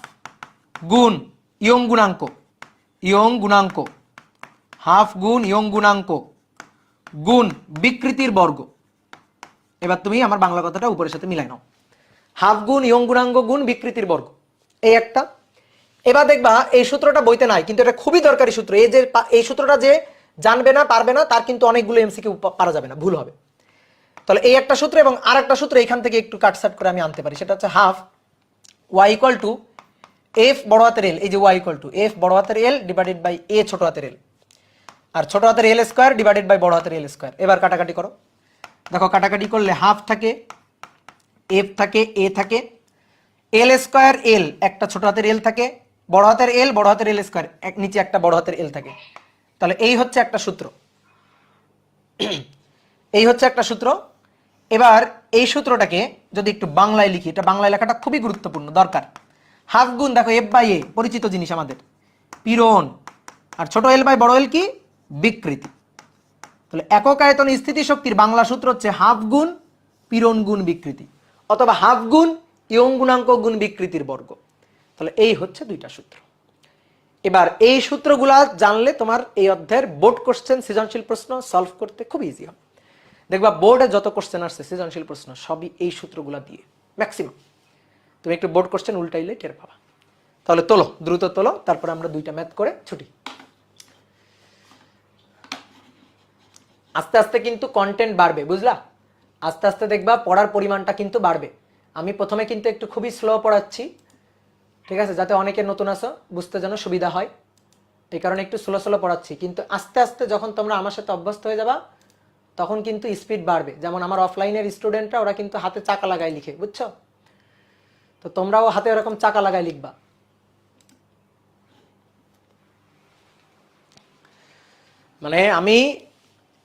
গুণ ইয়ং গুণাঙ্ক, ইয়ং গুণাঙ্ক, হাফ গুণ ইয়ং গুণাঙ্ক গুণ বিকৃতির বর্গ। এবার তুমি আমার বাংলা কথাটা উপরের সাথে মিলাই নাও। হাফ গুণ ইয়ং গুণাঙ্ক গুণ বিকৃতির বর্গ, এই একটা। এবার দেখবা এই সূত্রটা বইতে নাই, কিন্তু এটা খুবই দরকারি সূত্র। এই যে এই সূত্রটা যে জানবে না, পারবে না, তার কিন্তু অনেকগুলো এমসিকিউ পারা যাবে না, ভুল হবে। তাহলে এই একটা সূত্র এবং আর একটা সূত্র এখান থেকে একটু কাটসাট করে আমি আনতে পারি, সেটা হচ্ছে half Y equal to F বড় হাতের এল, এই যে ওয়াই ইকুয়াল টু এফ বড় হাতের এল ডিভাইডেড বাই এ ছোট হাতের এল, আর ছোট হাতের এল স্কোয়ার ডিভাইডেড বাই বড় হাতের এল স্কোয়ার। এবার কাটাকাটি করো, দেখো কাটাকাটি করলে হাফ থাকে, এফ থাকে, এ থাকে, এল স্কোয়ার এল একটা ছোট হাতের এল থাকে, বড় হাতের এল, বড় হাতের এল স্কোয়ার এক নিচে একটা বড় হাতের এল থাকে। তাহলে এই হচ্ছে একটা সূত্র, এই হচ্ছে একটা সূত্র। এবার এই সূত্রটাকে যদি একটু বাংলায় লিখি, এটা বাংলায় লেখাটা খুবই গুরুত্বপূর্ণ, দরকার। হাফ গুণ, দেখো এফ বাই এ পরিচিত জিনিস আমাদের, পীড়ন, আর ছোট এল বাই বড় এল কি? বিকৃতি। তাহলে একক আয়তন স্থিতিশক্তির বাংলা সূত্র হচ্ছে হাফ গুণ পীড়ন গুণ বিকৃতি, অথবা হাফ গুণ ইয়ং গুণাঙ্ক গুণ বিকৃতির বর্গ। তাহলে এই হচ্ছে দুইটা সূত্র। এবার এই সূত্রগুলা জানলে তোমার এই অধ্যায়ের বোর্ড কোশ্চেন, সৃজনশীল প্রশ্ন সলভ করতে খুব ইজি হবে। দেখবা বোর্ডে যত কোশ্চেন আসছে সৃজনশীল প্রশ্ন সবই এই সূত্রগুলো দিয়ে ম্যাক্সিমাম। তুমি একটু বোর্ড কোশ্চেন উল্টাইলে টের পাবা। তাহলে তোলো, দ্রুত তোলো, তারপরে আমরা 2টা ম্যাথ করে ছুটি। আস্তে আস্তে কিন্তু কন্টেন্ট বাড়বে, বুঝলা? আস্তে আস্তে দেখবা পড়ার পরিমাণটা কিন্তু বাড়বে। আমি প্রথমে কিন্তু একটু খুবই স্লো পড়াচ্ছি, ঠিক আছে, যাতে অনেকে নতুন আসো বুঝতে যেন সুবিধা হয়, এই কারণে একটু স্লো স্লো পড়াচ্ছি। কিন্তু আস্তে আস্তে যখন তোমরা আমার সাথে অভ্যস্ত হয়ে যাবা তখন কিন্তু স্পিড বাড়বে। যেমন আমার অফলাইনের স্টুডেন্টরা ওরা কিন্তু হাতে চাকা লাগায় লিখে, বুঝছো? তো তোমরাও হাতে এরকম চাকা লাগায় লিখবা। মানে আমি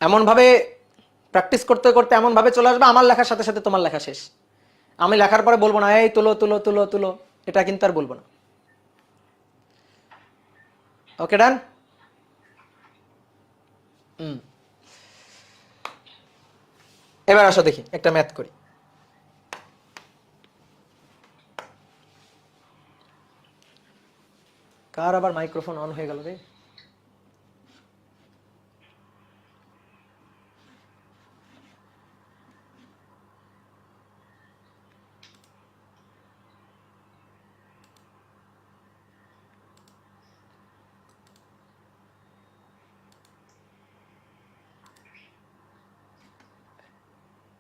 এমনভাবে প্র্যাকটিস করতে করতে এমনভাবে চলে আসবে আমার লেখার সাথে সাথে তোমার লেখা শেষ। আমি লেখার পরে বলবো না এই তুলো তুলো তুলো তুলো, এটা কিন্তু আর বলবো না। ওকে ডান? এবার আসো দেখি একটা ম্যাথ করি। কার আবার মাইক্রোফোন অন হয়ে গেল রে?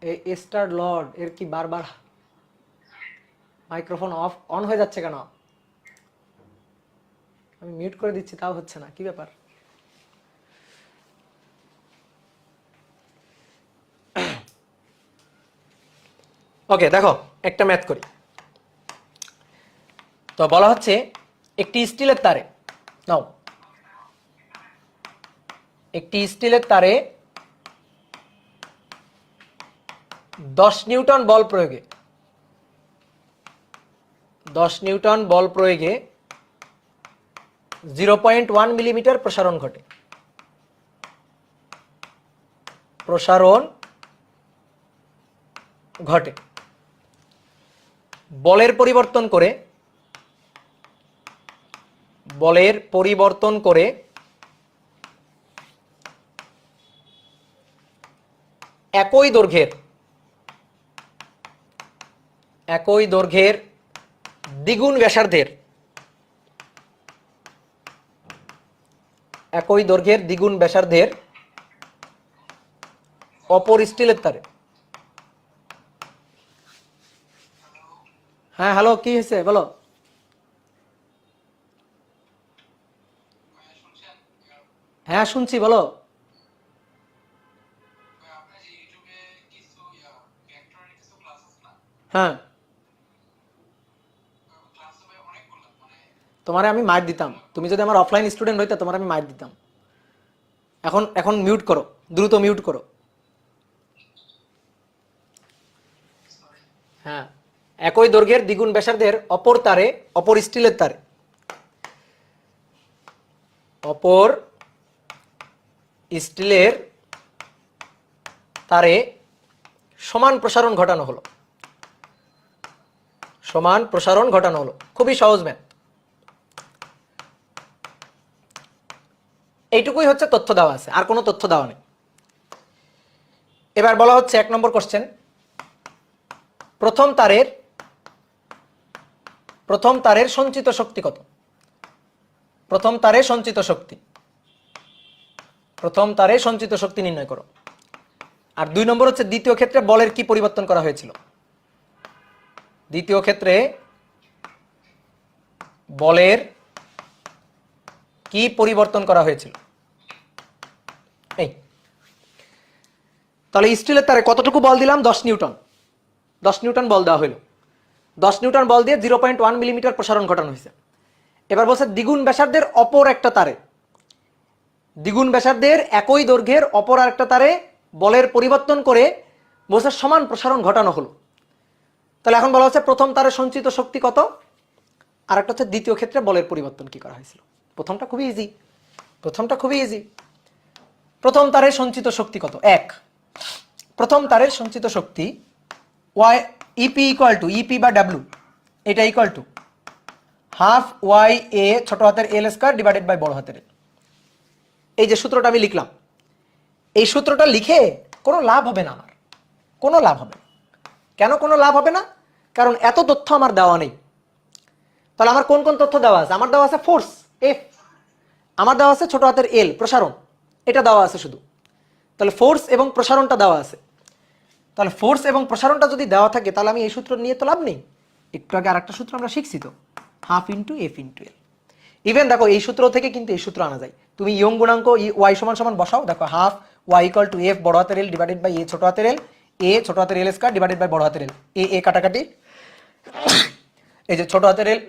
এই স্টার লর্ড এর কি বারবার মাইক্রোফোন অফ অন হয়ে যাচ্ছে কেন? আমি মিউট করে দিচ্ছি তাও হচ্ছে না, কি ব্যাপার? ওকে দেখো একটা ম্যাথ করি। তো বলা হচ্ছে একটি স্টিলের তারে, নাও, একটি স্টিলের তারে 10 নিউটন বল প্রয়োগে 10 নিউটন বল প্রয়োগে 0.1 মিলিমিটার প্রসারণ ঘটে। প্রসারণ ঘটে। বলের পরিবর্তন করে একই দৈর্ঘ্যের দ্বিগুণ ব্যাসার্ধের অপর স্টিলের তারে। হ্যাঁ হ্যালো, কি হয়েছে বলো? হ্যাঁ শুনছি, বলো। হ্যাঁ, তোমারে আমি মার দিতাম। তুমি যদি আমার অফলাইন স্টুডেন্ট হইতে তোমার আমি মার দিতাম। এখন এখন মিউট করো, দ্রুত মিউট করো। হ্যাঁ, একই দৈর্ঘ্যের দ্বিগুণ ব্যাসার্ধের অপর স্টিলের তারে সমান প্রসারণ ঘটানো হলো। খুবই সহজ ম্যাথ। এইটুকুই হচ্ছে তথ্য দেওয়া আছে, আর কোনো তথ্য দেওয়া নেই। এবার বলা হচ্ছে 1 নম্বর কোশ্চেন, প্রথম তারের সঞ্চিত শক্তি কত? প্রথম তারের সঞ্চিত শক্তি নির্ণয় করো। আর 2 নম্বর হচ্ছে দ্বিতীয় ক্ষেত্রে বলের কি পরিবর্তন করা হয়েছিল? দ্বিতীয় ক্ষেত্রে বলের কি পরিবর্তন করা হয়েছিল? এই তাহলে স্টিলের তারে কতটুকু বল দিলাম? 10 নিউটন বল দেওয়া হলো। 10 নিউটন বল দিয়ে 0.1 মিলিমিটার প্রসারণ ঘটানো হয়েছে। এবার বলছে দ্বিগুণ ব্যাসার্ধের অপর একটা তারে, দ্বিগুণ ব্যাসার্ধের একই দৈর্ঘ্যের অপর আরেকটা তারে বলের পরিবর্তন করে বলছে সমান প্রসারণ ঘটানো হলো। তাহলে এখন বলা হচ্ছে প্রথম তারে সঞ্চিত শক্তি কত, আর একটা হচ্ছে দ্বিতীয় ক্ষেত্রে বলের পরিবর্তন কি করা হয়েছিল। প্রথমটা খুবই ইজি। প্রথম তারের সঞ্চিত শক্তি কত? 1। প্রথম তারের সঞ্চিত শক্তি ইপি ইকুয়াল টু, ইপি বা ডাব্লিউ, এটা equal to half Y A ছোট হাতের এল স্কয়ার ডিভাইডেড বাই বড় হাতের। এই যে সূত্রটা আমি লিখলাম, এই সূত্রটা লিখে কোনো লাভ হবে না, আমার কোনো লাভ হবে না। কেন কোনো লাভ হবে না? কারণ এত তথ্য আমার দেওয়া নেই। তাহলে আমার কোন কোন তথ্য দেওয়া আছে? আমার দেওয়া আছে ফোর্স এফ, আমার দেওয়া আছে ছোট হাতের এল প্রসারণ, এটা দেওয়া আছে শুধু। তাহলে ফোর্স এবং প্রসারণটা দেওয়া আছে। তাহলে ফোর্স এবং প্রসারণটা যদি দেওয়া থাকে তাহলে আমি এই সূত্র নিয়ে তো লাভ নেই। একটু আগে আরেকটা সূত্র আমরা শিখছি তো, half into F into L. Even দেখো এই সূত্র থেকে কিন্তু এই সূত্র আনা যায়। তুমি ইয়ং গুণাঙ্ক ওয়াই সমান সমান বসাও, দেখো half Y equal to F বড় হাতের এল ডিভাইডেড বাই এ ছোট হাতের এল, এ ছোট হাতের এল স্কয়ার ডিভাইডেড বাই বড় হাতের এল, এ কাটাকাটি, এই যে ছোট হাতের এল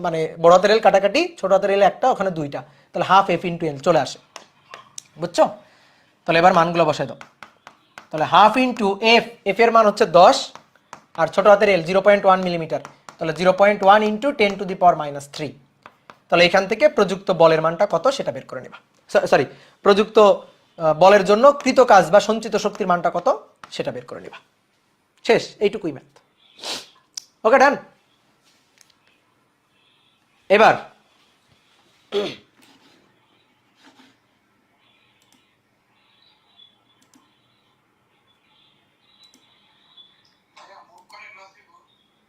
মানে বড় হাতের এল কাটাকাটি, ছোট হাতের এল একটা, ওখানে দুইটা, তাহলে হাফ এফ ইন্টু এল চলে আসে। বুঝছো? তাহলে এবার মানগুলো বসাই দাও। তাহলে হাফ ইন্টু এফ, এফ এর মান হচ্ছে 10 আর ছোট হাতের এল 0.1 মিলিমিটার, তাহলে 0.1 ইন্টু 10⁻³ তাহলে এখান থেকে প্রযুক্ত বলের মানটা কত সেটা বের করে নেবা। সরি, প্রযুক্ত বলের জন্য কৃত কাজ বা সঞ্চিত শক্তির মানটা কত সেটা বের করে নেবা। শেষ, এইটুকুই ম্যাথ। ওকে, ডান। এবার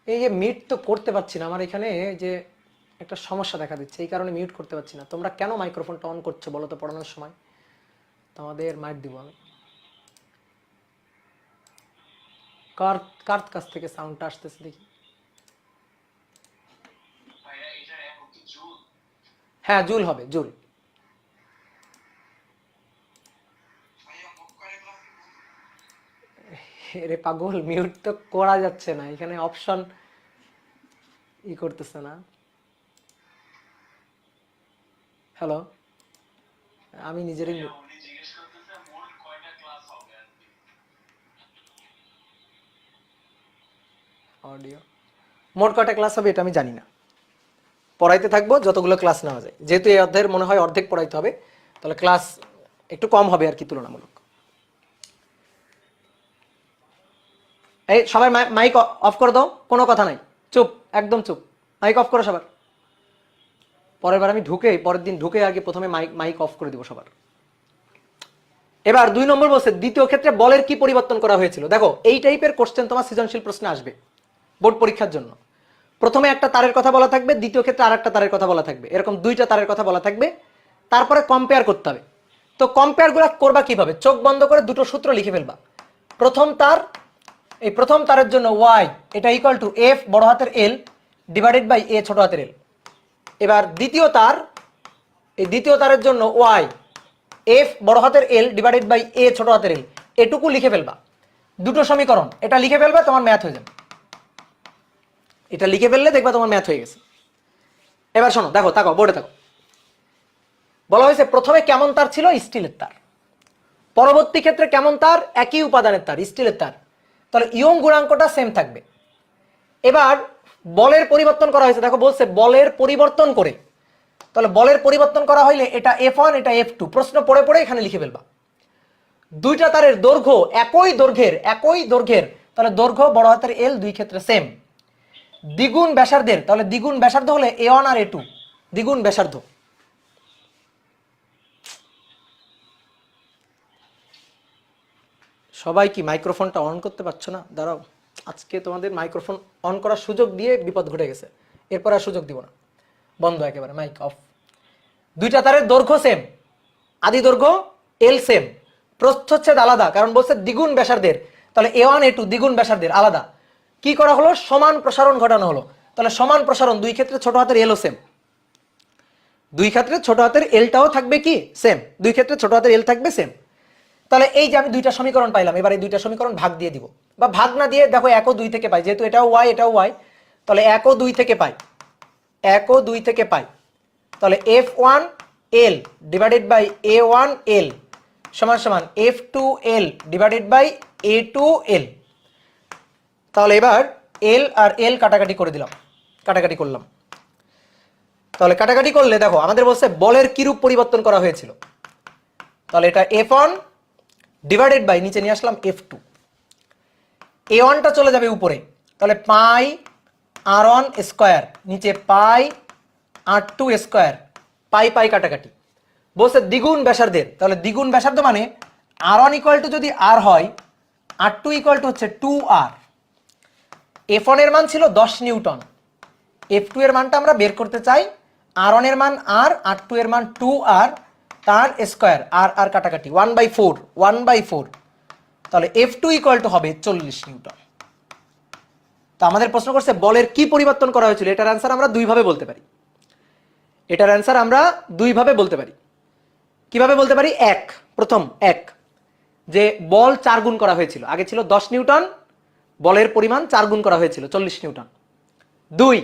এই যে মিউট তো করতে পারছি না, আমার এখানে যে একটা সমস্যা দেখা দিচ্ছে, এই কারণে মিউট করতে পারছি না। তোমরা কেন মাইক্রোফোনটা অন করছো বলো তো পড়ানোর সময়? তোমাদের মাইট দিব আমি। কার কার কাছ থেকে সাউন্ডটা আসতেছে দেখি। হ্যাঁ, জুল হবে, জুল। রে পাগল, মিউট তো করা যাচ্ছে না, এখানে অপশন ই করতেছে না। হ্যালো, আমি নিজেরই অডিও। মোট কয়টা ক্লাস হবে এটা আমি জানি না, পড়াইতে থাকবো যতগুলো ক্লাস নেওয়া যায়। যেহেতু এই অধ্যায়ের মনে হয় অর্ধেক পড়াইতে হবে, তাহলে ক্লাস একটু কম হবে আর কি তুলনামূলক। এই সবাই মাইক অফ করে দাও, কোনো কথা নাই, চুপ, একদম চুপ, মাইক অফ করো সবার। পরের বার আমি পরের দিন ঢুকে আগে প্রথমে মাইক অফ করে দিব সবার। এবার 2 নম্বর বলছে দ্বিতীয় ক্ষেত্রে বলের কি পরিবর্তন করা হয়েছিল। দেখো এই টাইপের কোশ্চেন তোমার সৃজনশীল প্রশ্নে আসবে বোর্ড পরীক্ষার জন্য। প্রথমে একটা তারের কথা বলা থাকবে, দ্বিতীয় ক্ষেত্রে আরেকটা তারের কথা বলা থাকবে, এরকম 2টা তারের কথা বলা থাকবে, তারপরে কম্পেয়ার করতে হবে। তো কম্পেয়ার গুলা করবা কিভাবে? চোখ বন্ধ করে দুটো সূত্র লিখে ফেলবা। প্রথম তার, এই প্রথম তারের জন্য ওয়াই এটা ইকুয়াল টু এফ বড় হাতের এল ডিভাইডেড বাই এ ছোট হাতের এল। এবার দ্বিতীয় তার, এই দ্বিতীয় তারের জন্য ওয়াই এফ বড় হাতের এল ডিভাইডেড বাই এ ছোট হাতের এল, এটুকু লিখে ফেলবা। দুটো সমীকরণ, এটা লিখে ফেলবা, তোমার ম্যাথ হয়ে যাবে। এটা লিখে ফেললে দেখবা তোমার ম্যাথ হয়ে গেছে। এবার শোনো, দেখো, তাকাও বোর্ডে, তাকাও। বলা হয়েছে প্রথমে কেমন তার ছিল? স্টিলের তার। পরবর্তী ক্ষেত্রে কেমন তার? একই উপাদানের তার, স্টিলের তার। তাহলে ইয়ং গুণাঙ্কটা সেম থাকবে। এবার বলের পরিবর্তন করা হয়েছে, দেখো বলছে বলের পরিবর্তন করে, তাহলে বলের পরিবর্তন করা হইলে এটা F1 এটা F2, প্রশ্ন পড়ে পড়ে এখানে লিখে ফেলবা। 2টা তারের দৈর্ঘ্য একই দৈর্ঘ্যের, তাহলে দৈর্ঘ্য বড় হাতের এল দুই ক্ষেত্রে সেম। দ্বিগুণ ব্যাসার্ধের, তাহলে দ্বিগুণ ব্যাসার্ধ হলে A1 আর A2 দ্বিগুণ ব্যাসার্ধ। সবাই কি মাইক্রোফোনটা অন করতে পারছো না? দাঁড়াও, আজকে তোমাদের মাইক্রোফোন অন করার সুযোগ দিয়ে বিপদ ঘটে গেছে, এরপর আর সুযোগ দিব না, বন্ধ একেবারে, মাইক অফ। 2টা তারের দৈর্ঘ্য সেম, আদি দৈর্ঘ্য এল সেম, প্রস্থচ্ছেদ আলাদা, কারণ বলছে দ্বিগুণ ব্যাসার্ধের, তাহলে A1 A2 দ্বিগুণ ব্যাসার্ধের আলাদা। কি করা হলো? সমান প্রসারণ ঘটানো হলো। তাহলে সমান প্রসারণ, দুই ক্ষেত্রে ছোট হাতের এলও সেম, দুই ক্ষেত্রে ছোট হাতের এলটাও থাকবে কি সেম, দুই ক্ষেত্রে ছোট হাতের এল থাকবে সেম। তাহলে এই যে আমি 2টা সমীকরণ পাইলাম, এবার এই 2টা সমীকরণ ভাগ দিয়ে দিব, বা ভাগ না দিয়ে দেখো 1 ও 2 থেকে পাই, যেহেতু এটাও ওয়াই এটাও ওয়াই, তাহলে 1 ও 2 থেকে পাই, 1 ও 2 থেকে পাই। তাহলে F1 L divided by A1 L সমান সমান F2 L divided by A2 L। তাহলে এবার L আর L কাটাকাটি করে দিলাম, কাটাকাটি করলাম। তাহলে কাটাকাটি করলে দেখো আমাদের বলছে বলের কিরূপ পরিবর্তন করা হয়েছিল। তাহলে এটা F1 ডিভাইডেড বাই নিচে নিয়ে আসলাম F2, A1টা চলে যাবে উপরে, তাহলে পাই R1 স্কয়ার, নিচে পাই R2 স্কয়ার, পাই পাই কাটাকাটি। বলছে দ্বিগুণ ব্যাসার্ধের, তাহলে দ্বিগুণ ব্যাসার্ধ মানে R1 ইকুয়াল টু যদি R হয়, R2 ইকুয়াল টু হচ্ছে 2R। F1 এর মান ছিল 10 নিউটন, F2 এর মানটা আমরা বের করতে চাই, R1 এর মান R, R2 এর মান 2R, তার স্কয়ার, আর কাটাকাটি 1/4, তাহলে F2 ইকুয়াল টু হবে 40 নিউটন। তো আমাদের প্রশ্ন করছে বলের কি পরিবর্তন করা হয়েছিল, এটার অ্যান্সার আমরা দুইভাবে বলতে পারি। কিভাবে বলতে পারি? প্রথম যে বল 4 গুণ করা হয়েছিল, আগে ছিল 10 নিউটন, বলের পরিমাণ 4 গুণ করা হয়েছিল 40 নিউটন। 2,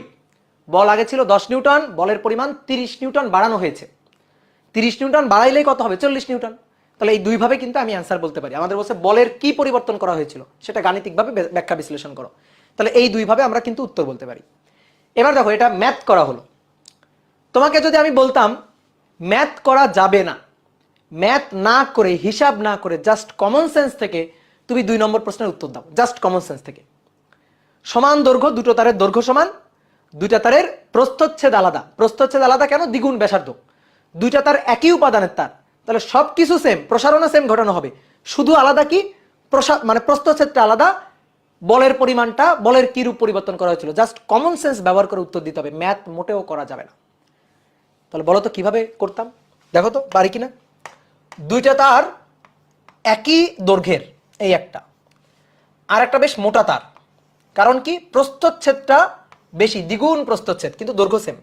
বল আগে ছিল 10 নিউটন, বলের পরিমাণ 30 নিউটন বাড়ানো হয়েছে, 30 নিউটন বাড়াইলেই কত হবে? 40 নিউটন। তাহলে এই দুইভাবে কিন্তু আমি অ্যান্সার বলতে পারি। আমাদের বলছে বলের কি পরিবর্তন করা হয়েছিল সেটা গাণিতিকভাবে ব্যাখ্যা বিশ্লেষণ করো। তাহলে এই দুইভাবে আমরা কিন্তু উত্তর বলতে পারি। এবার দেখো, এটা ম্যাথ করা হলো। তোমাকে যদি আমি বলতাম ম্যাথ করা যাবে না, ম্যাথ না করে, হিসাব না করে, জাস্ট কমন সেন্স থেকে তুমি 2 নম্বর প্রশ্নের উত্তর দাও, জাস্ট কমন সেন্স থেকে। সমান দৈর্ঘ্য, দুটো তারের দৈর্ঘ্য সমান, দুইটা তারের প্রস্থচ্ছেদ আলাদা। প্রস্থচ্ছেদ আলাদা কেন? দ্বিগুণ ব্যাসার্ধ। দুইটা তার একই উপাদানের তার, তাহলে সবকিছু সেম, প্রসারণও সেম ঘটানো হবে, শুধু আলাদা কি মানে প্রস্থচ্ছেদটা আলাদা, বলের পরিমাণটা, বলের কি রূপ পরিবর্তন করা হয়েছিল। জাস্ট কমন সেন্স ব্যবহার করে উত্তর দিতে হবে, ম্যাথ মোটেও করা যাবে না। তাহলে বলো তো কিভাবে করতাম, দেখো তো পারি কিনা। দুইটা তার একই দৈর্ঘ্যের, এই একটা, আর একটা বেশ মোটা তার, কারণ কি প্রস্থচ্ছেদটা বেশি, দ্বিগুণ প্রস্থচ্ছেদ, কিন্তু দৈর্ঘ্য সেম।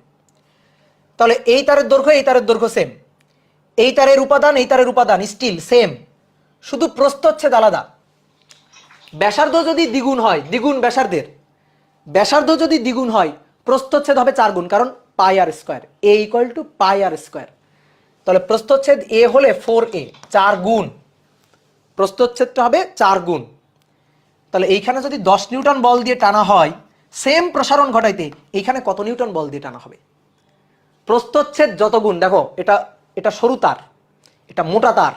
তাহলে এই তারের দৈর্ঘ্য, এই তারের দৈর্ঘ্য সেম, এই তারের উপাদান, এই তারের উপাদান স্টিল সেম, শুধু প্রস্থচ্ছেদ আলাদা। ব্যাসার্ধ যদি দ্বিগুণ হয়, দ্বিগুণ ব্যাসার্ধের, ব্যাসার্ধ যদি দ্বিগুণ হয়, প্রস্থচ্ছেদ হবে 4 গুণ, কারণ pi r square, A equal to pi r square. তাহলে প্রস্থচ্ছেদ এ হলে 4a, 4 গুণ, প্রস্থচ্ছেদটা হবে 4 গুণ। তাহলে এইখানে যদি 10 নিউটন বল দিয়ে টানা হয়, সেম প্রসারণ ঘটাইতে এইখানে কত নিউটন বল দিয়ে টানা হবে? প্রস্থচ্ছেদ যত গুণ, দেখো এটা এটা সরু তার, এটা মোটা তার,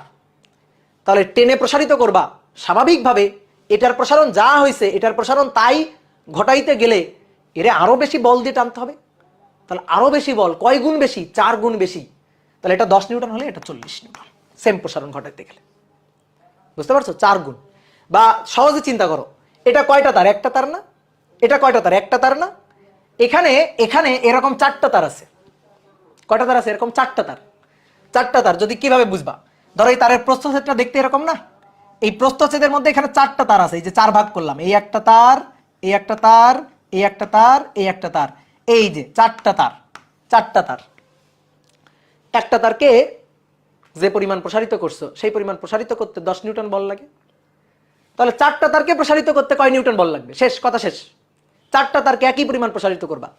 তাহলে টেনে প্রসারিত করবা, স্বাভাবিকভাবে এটার প্রসারণ যা হয়েছে, এটার প্রসারণ তাই ঘটাইতে গেলে এর আরো বেশি বল দিয়ে টানতে হবে। তাহলে আরো বেশি বল, কয় গুণ বেশি? 4 গুণ বেশি। তাহলে এটা 10 নিউটন হলে এটা 40 নিউটন, সেম প্রসারণ ঘটাইতে গেলে। বুঝতে পারছো? 4 গুণ। বা সহজে চিন্তা করো, এটা কয়টা তার? একটা তার না? এটা কয়টা তার? একটা তার না? এখানে এখানে এরকম 4টা তার আছে। কয়টা তার আছে? এরকম 4টা তার। 4টা তার যদি কিভাবে বুঝবা? ধরো এই তারের প্রস্থচ্ছেদটা দেখতে এরকম না, এই প্রস্থচ্ছেদের মধ্যে এখানে 4টা তার আছে, এই যে 4 ভাগ করলাম, এই একটা তার, এই একটা তার, এই একটা তার, এই একটা তার, এই যে 4টা তার, 4টা তার। একটা তারকে যে পরিমাণ প্রসারিত করছো, সেই পরিমাণ প্রসারিত করতে 10 নিউটন বল লাগে। তাহলে 4টা তারকে প্রসারিত করতে কয় নিউটন বল লাগবে? শেষ কথা, শেষ। 4টা তারকে একই পরিমাণ প্রসারিত করবা,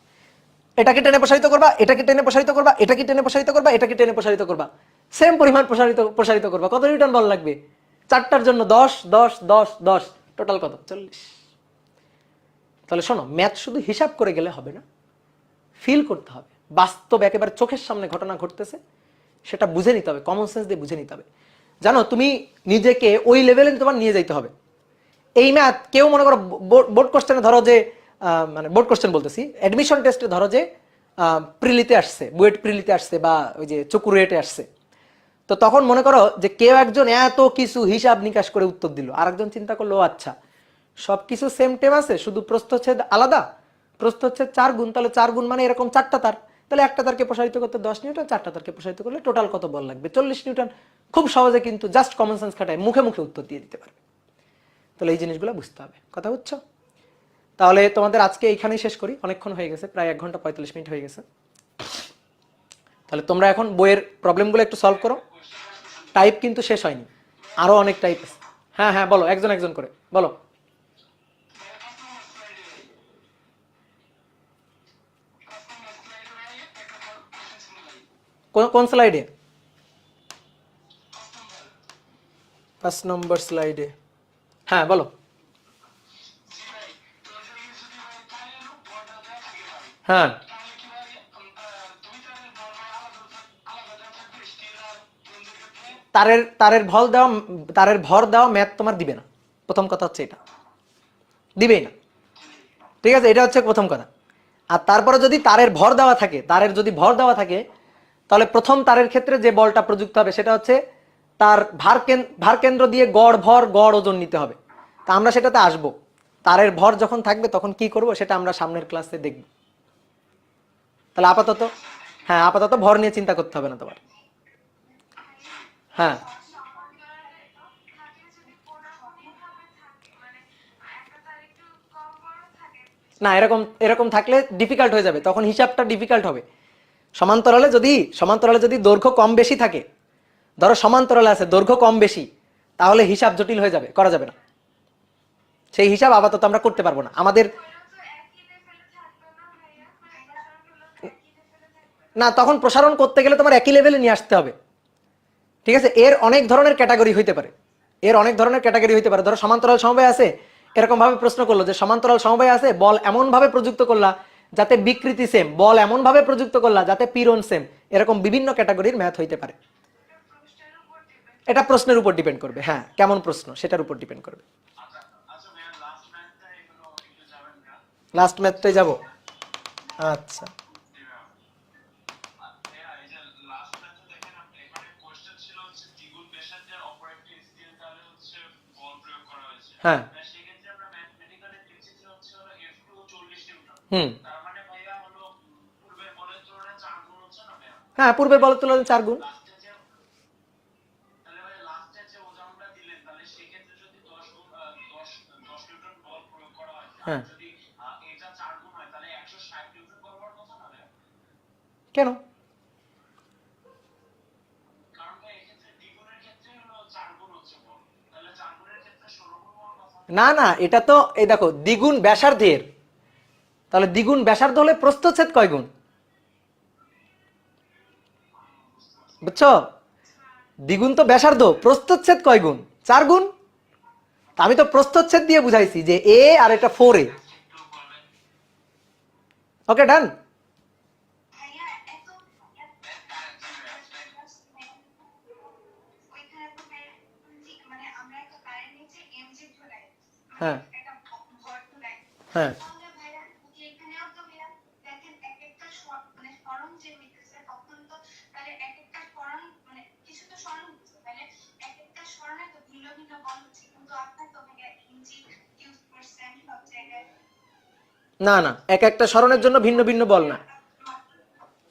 এটাকে টেনে প্রসারিত করবা, এটাকে টেনে প্রসারিত করবা, এটাকে টেনে প্রসারিত করবা, এটাকে টেনে প্রসারিত করবা, সেম পরিমাণ প্রসারিত করবা, কত নিউটন বল লাগবে? 4টার জন্য 10, 10, 10, 10, টোটাল কত? 40। তাহলে শোনো, ম্যাথ শুধু হিসাব করে গেলে হবে না, ফিল করতে হবে। বাস্তব একেবারে চোখের সামনে ঘটনা ঘটতেছে, সেটা বুঝে নিতে হবে, কমন সেন্স দিয়ে বুঝে নিতে হবে। জানো, তুমি নিজেকে ওই লেভেলে তোমার নিয়ে যাইতে হবে। এই ম্যাথ কেউ মনে করো বোর্ড কোশ্চেনে ধরো যে, মানে বোর্ড কোশ্চেন বলতেছি, অ্যাডমিশন টেস্টে ধরো যে প্রিলিতে আসছে, বুয়েট প্রিলিতে আসছে, বা ওই যে চকুরুয়েটে আসছে, তো তখন মনে করো যে কেউ একজন এত কিছু হিসাব নিকাশ করে উত্তর দিল, আর একজন চিন্তা করলো আচ্ছা সবকিছু সেম টেম আছে, শুধু প্রস্থচ্ছেদ আলাদা, প্রস্থচ্ছেদ 4 গুণ, তাহলে 4 গুণ মানে এরকম 4টা তার, তাহলে একটা তারকে প্রসারিত করতে 10 নিউটন, 4টা তারকে প্রসারিত করলে টোটাল কত বল লাগবে? 40 নিউটন। খুব সহজে কিন্তু জাস্ট কমন সেন্স খাটায় মুখে মুখে উত্তর দিয়ে দিতে পারবে। তাহলে এই জিনিসগুলো বুঝতে হবে, কথা বুঝছো? তাহলে তোমাদের আজকে এইখানেই শেষ করি, অনেকক্ষণ হয়ে গেছে, প্রায় 1 ঘন্টা 45 মিনিট হয়ে গেছে। তাহলে তোমরা এখন বইয়ের প্রবলেমগুলো একটু সলভ করো। টাইপ কিন্তু শেষ হয়নি, আরো অনেক টাইপ আছে। হ্যাঁ হ্যাঁ বলো, একজন একজন করে বলো। কোন স্লাইডে? 5 নম্বর স্লাইডে, হ্যাঁ বলো। হ্যাঁ, তারের ভর দেওয়া ম্যাথ তোমার দিবে না, প্রথম কথা হচ্ছে এটা, দিবেই না। ঠিক আছে, এটা হচ্ছে প্রথম কথা। আর তারপরে যদি তারের ভর দেওয়া থাকে, তারের যদি ভর দেওয়া থাকে, তাহলে প্রথম তারের ক্ষেত্রে যে বলটা প্রযুক্ত হবে সেটা হচ্ছে তার ভার কেন্দ্র দিয়ে গড় ভর গড় ওজন নিতে হবে। তা আমরা সেটাতে আসবো। তারের ভর যখন থাকবে তখন কি করব সেটা আমরা সামনের ক্লাসে দেখব। তাহলে আপাতত, হ্যাঁ আপাতত ভর নিয়ে চিন্তা করতে হবে না তোমার। হ্যাঁ না, এরকম এরকম থাকলে ডিফিকাল্ট হয়ে যাবে, তখন হিসাবটা ডিফিকাল্ট হবে। সমান্তরালে যদি দৈর্ঘ্য কম বেশি থাকে, ধরো সমান্তরালে আছে দৈর্ঘ্য কম বেশি, তাহলে হিসাব জটিল হয়ে যাবে, করা যাবে না। সেই হিসাব আপাতত আমরা করতে পারবো না। আমাদের না, তখন প্রসারণ করতে গেলে তোমার একই লেভেলে নিয়ে আসতে হবে। ঠিক আছে, এর অনেক ধরনের ক্যাটাগরি হইতে পারে, ধরো সমান্তরাল সমবায় আছে, এরকম ভাবে প্রশ্ন করলো যে সমান্তরাল সমবায় আছে, বল এমন ভাবে প্রযুক্ত করলা যাতে বিকৃতি সেম, বল এমন ভাবে প্রযুক্ত করলা যাতে পীড়ন সেম, এরকম বিভিন্ন ক্যাটাগরির ম্যাথ হইতে পারে। এটা প্রশ্নের উপর ডিপেন্ড করবে, হ্যাঁ কেমন প্রশ্ন সেটার উপর ডিপেন্ড করবে। লাস্ট ম্যাথটাই যাব, আচ্ছা। হ্যাঁ হুম, হ্যাঁ পূর্বের বলের তুলনায় 4 গুণ। হ্যাঁ কেন? না না, এটা তো এই দেখো দ্বিগুণ ব্যাসার্ধের, তাহলে দ্বিগুণ ব্যাসার্ধ হলে প্রস্থচ্ছেদ কয় গুণ, বুঝছো? দ্বিগুণ তো ব্যাসার্ধ, প্রস্থচ্ছেদ কয় গুণ, 4 গুণ। আমি তো প্রস্থচ্ছেদ দিয়ে বুঝাইছি যে এ আর এটা 4a। ওকে ডান। হ্যাঁ হ্যাঁ না না, এক একটা সরণের জন্য ভিন্ন ভিন্ন বল না।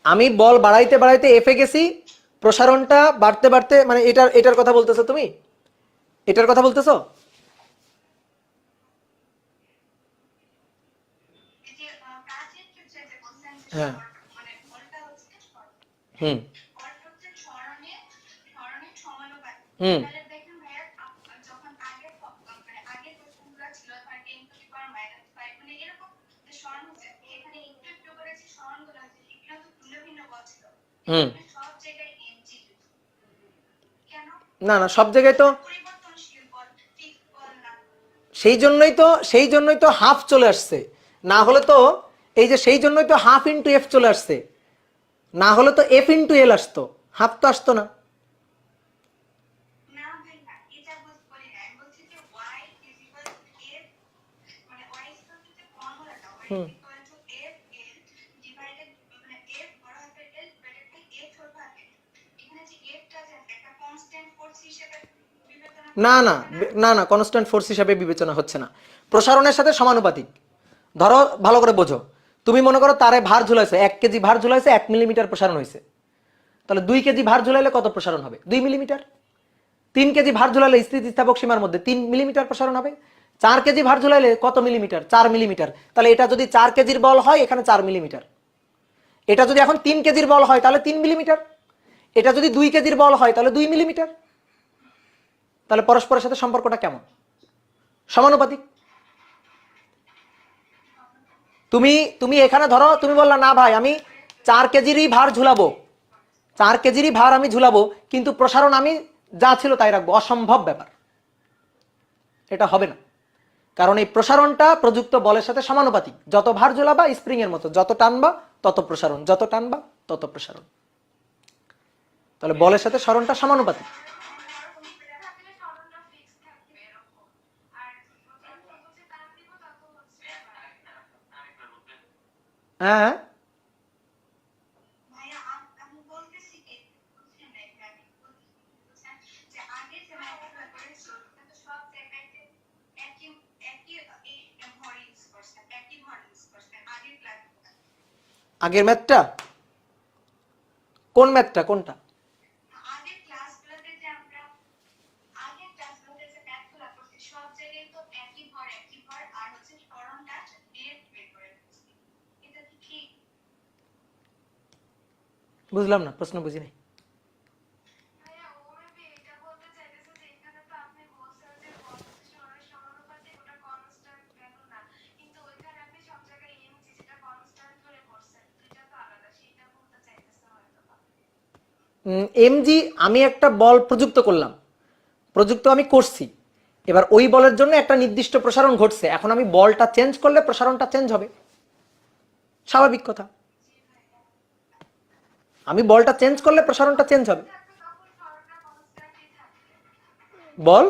আমি বল বাড়াইতে বাড়াইতে এফে গেছি, প্রসারণটা বাড়তে বাড়তে, মানে এটার এটার কথা বলতেছো তুমি, এটার কথা বলতেছো? হ্যাঁ হুম হুম হুম, না না সব জায়গায় তো, সেই জন্যই তো হাফ চলে আসছে। না হলে তো এই যে সেই জন্যই তো হাফ ইন্টু এফ চলে আসছে, না হলে তো এফ ইন্টু এল আসতো, হাফ তো আসতো না। হুম, না না না না, কনস্ট্যান্ট ফোর্স হিসাবে বিবেচনা হচ্ছে না, প্রসারণের সাথে সমানুপাতিক। ধরো ভালো করে বোঝো, তুমি মনে করো তারে ভার ঝুলাইছে, 1 কেজি ভার ঝুলাইছে, 1 মিলিমিটার প্রসারণ হয়েছে, তাহলে 2 কেজি ভার ঝুলাইলে কত প্রসারণ হবে, 2 মিলিমিটার। 3 কেজি ভার ঝুলাইলে স্থিতিস্থাপক সীমার মধ্যে 3 মিলিমিটার প্রসারণ হবে। 4 কেজি ভার ঝুলাইলে কত মিলিমিটার, 4 মিলিমিটার। তাহলে এটা যদি 4 কেজির বল হয়, এখানে 4 মিলিমিটার। এটা যদি এখন 3 কেজির বল হয় তাহলে 3 মিলিমিটার। এটা যদি 2 কেজির বল হয় তাহলে 2 মিলিমিটার। তাহলে পরস্পরের সাথে সম্পর্কটা কেমন, সমানুপাতিক। তুমি তুমি এখানে ধরো তুমি বললা না ভাই আমি 4 কেজিরই ভার ঝুলাবো, 4 কেজিরই ভার আমি ঝুলাবো, কিন্তু প্রসারণ আমি যা ছিল তাই রাখবো, অসম্ভব ব্যাপার, এটা হবে না। কারণ এই প্রসারণটা প্রযুক্ত বলের সাথে সমানুপাতিক, যত ভার ঝুলাবা স্প্রিং এর মতো, যত টানবা তত প্রসারণ, যত টানবা তত প্রসারণ। তাহলে বলের সাথে সরণটা সমানুপাতিক। হ্যাঁ আগের ম্যাথটা কোন ম্যাথটা কোনটা? বুঝলাম না, প্রশ্ন বুঝি নাই। এমজি আমি একটা বল প্রযুক্ত করলাম, প্রযুক্ত আমি করছি, এবার ওই বলের জন্য একটা নির্দিষ্ট প্রসারণ ঘটছে, এখন আমি বলটা চেঞ্জ করলে প্রসারণটা চেঞ্জ হবে, স্বাভাবিক কথা। আমি বলটা চেঞ্জ করলে প্রসারণটা চেঞ্জ হবে। বল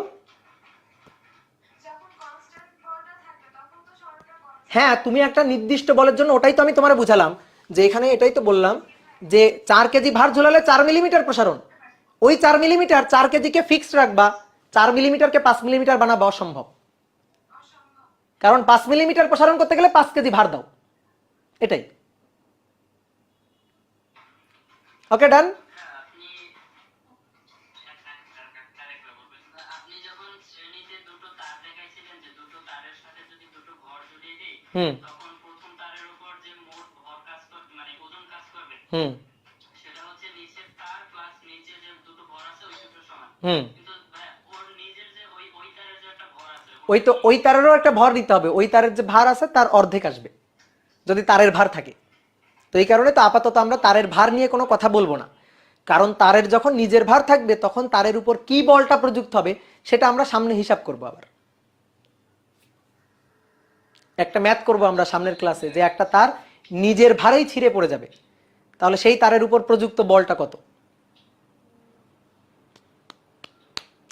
হ্যাঁ, তুমি একটা নির্দিষ্ট বলের জন্য, ওটাই তো আমি তোমার বুঝালাম, যে এখানে এটাই তো বললাম যে 4 কেজি ভার ঝুলালে 4 মিলিমিটার প্রসারণ, ওই 4 মিলিমিটার 4 কেজিকে ফিক্সড রাখবা, 4 মিলিমিটারকে 5 মিলিমিটার বানাবা অসম্ভব, কারণ 5 মিলিমিটার প্রসারণ করতে গেলে 5 কেজি ভার দাও, এটাই। ওকে ডান। হুম হুম হুম ওই তো ওই তারেরও একটা ভর দিতে হবে, ওই তারের যে ভার আছে তার অর্ধেক আসবে যদি তারের ভার থাকে। তো এই কারণে তো আপাতত আমরা তারের ভার নিয়ে কোনো কথা বলবো না, কারণ তারের যখন নিজের ভার থাকবে তখন তারের উপর কি বলটা প্রযুক্ত হবে সেটা আমরা সামনে হিসাব করব। আবার একটা ম্যাথ করব আমরা সামনের ক্লাসে, যে একটা তার নিজের ভারেই ছিঁড়ে পড়ে যাবে, তাহলে সেই তারের উপর প্রযুক্ত বলটা কত।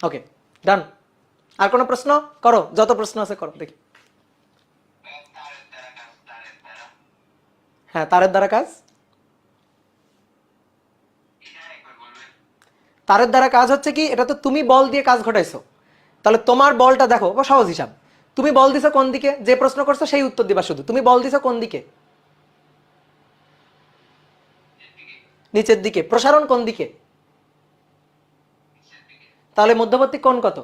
ওকে ডান। আর কোনো প্রশ্ন করো, যত প্রশ্ন আছে করো দেখি। হ্যাঁ, তারের দ্বারা কাজ, তারের দ্বারা কাজ হচ্ছে কি, এটা তো তুমি বল দিয়ে কাজ ঘটাইছো, তাহলে তোমার বলটা দেখো, সহজ হিসাব, তুমি বল দিছো কোন দিকে, যে প্রশ্ন করছো সেই উত্তর দিবা, শুধু তুমি বল দিছো কোন দিকে, নিচের দিকে, প্রসারণ কোন দিকে, তাহলে মধ্যবর্তী কোণ কত,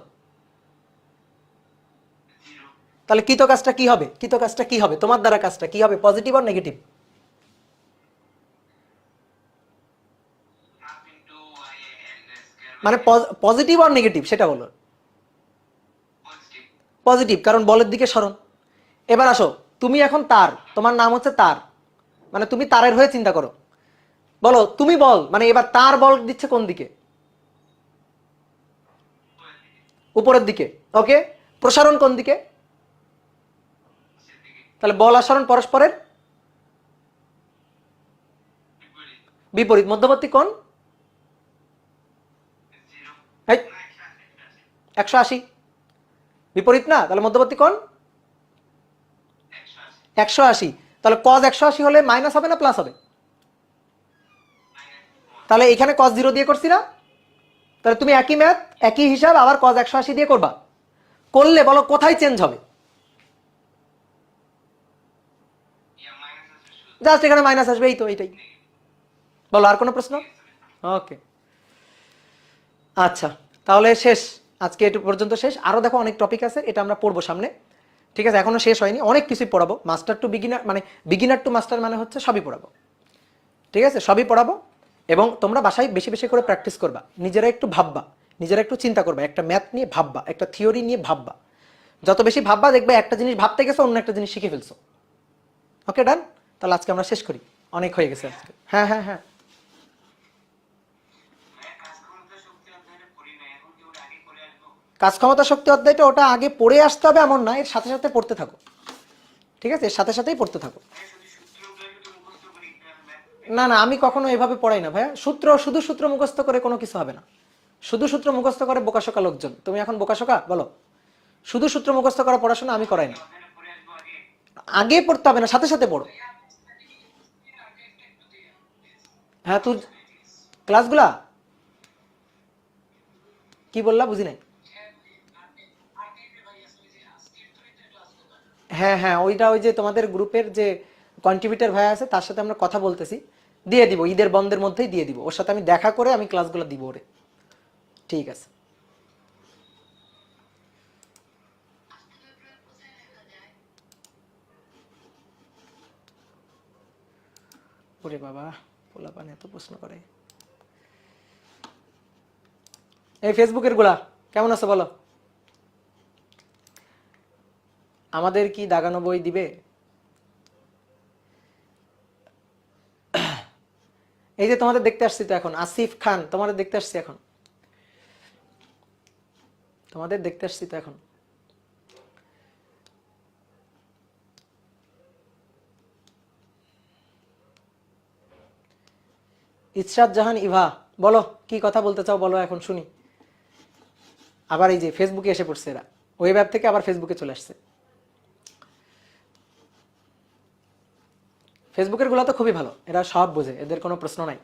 তাহলে কৃত কাজটা কি হবে, কৃত কাজটা কি হবে, তোমার দ্বারা কাজটা কি হবে, পজিটিভ আর নেগেটিভ, মানে পজিটিভ আর নেগেটিভ সেটা বলো। পজিটিভ, কারণ বলের দিকে সরণ। এবার আসো, তুমি এখন তার, তোমার নাম হচ্ছে তার, মানে তুমি তারের হয়ে চিন্তা করো, বলো তুমি বল, মানে এবার তার বল দিচ্ছে কোন দিকে, উপরের দিকে। ওকে, প্রসারণ কোন দিকে, তাহলে বল আর সরণ পরস্পরের বিপরীত, মধ্যবর্তী কোণ 180, বিপরীত না, তাহলে মধ্যবর্তী কোণ 180, তাহলে cos 180 হলে মাইনাস হবে না প্লাস হবে, তাহলে এখানে cos 0 দিয়ে করছি না, তাহলে তুমি একই ম্যাথ একই হিসাব আবার cos 180 দিয়ে করবা, করলে বলো কোথায় চেঞ্জ হবে, জাস্ট এখানে মাইনাস আসবে, এই তো এইটাই। বলো আর কোনো প্রশ্ন? ওকে আচ্ছা, তাহলে শেষ, আজকে এটু পর্যন্ত শেষ, আরো দেখো অনেক টপিক আছে, এটা আমরা পড়বো সামনে, ঠিক আছে, এখনো শেষ হয়নি, অনেক কিছুই পড়াবো, মাস্টার টু বিগিনার মানে বিগিনার টু মাস্টার মানে হচ্ছে সবই পড়াবো, ঠিক আছে, সবই পড়াবো। এবং তোমরা বাসায় বেশি বেশি করে প্র্যাকটিস করবা, নিজেরা একটু ভাববা, নিজেরা একটু চিন্তা করবা, একটা ম্যাথ নিয়ে ভাববা, একটা থিওরি নিয়ে ভাববা, যত বেশি ভাববা দেখবে একটা জিনিস ভাবতে গেছো অন্য একটা জিনিস শিখে ফেলছো। ওকে ডান, তাহলে আজকে আমরা শেষ করি, অনেক হয়ে গেছে আজকে। হ্যাঁ হ্যাঁ হ্যাঁ, কাজ ক্ষমতা শক্তি অধ্যায়টা ওটা আগে পড়ে আসতে হবে এমন না, এর সাথে সাথে পড়তে থাকো, ঠিক আছে, এর সাথে সাথেই পড়তে থাকো। না না, আমি কখনো এভাবে পড়াই না ভাইয়া, সূত্র শুধু সূত্র মুখস্থ করে কোনো কিছু হবে না, শুধু সূত্র মুখস্থ করে বোকাশোকা লোকজন, তুমি এখন বোকাশোকা বলো, শুধু সূত্র মুখস্থ করা পড়াশোনা আমি করাই না, আগে পড়তে হবে না, সাথে সাথে পড়ো। হ্যাঁ তুই ক্লাসগুলা কি বললা বুঝি নাই। হ্যাঁ হ্যাঁ, ওইটা ওই যে তোমাদের গ্রুপের যে কন্ট্রিবিউটর ভাই আছে, তার সাথে আমরা কথা বলতেছি, দিয়ে দিব, ঈদের বন্ধের মধ্যেই দিয়ে দিব, ওর সাথে আমি দেখা করে আমি ক্লাসগুলো দিব ওরে। ঠিক আছে। ওরে বাবা, পোলাপান এত প্রশ্ন করে। এই ফেসবুকের গুলা কেমন আছে বলো? আমাদের কি দাগানো বই দিবে? এই যে তোমাদের দেখতে আসছি তো এখন, আসিফ খান, তোমাদের দেখতে আসছি এখন, তোমাদের দেখতে আসছি তো এখন। ইসরাত জাহান ইভা, বলো কি কথা বলতে চাও, বলো এখন শুনি। আবার এই যে ফেসবুকে এসে পড়ছে এরা, ওয়েব অ্যাপ থেকে আবার ফেসবুকে চলে আসছে। ফেসবুকের গুলো তো খুবই ভালো, এরা সব বোঝে, এদের কোনো প্রশ্ন নাই।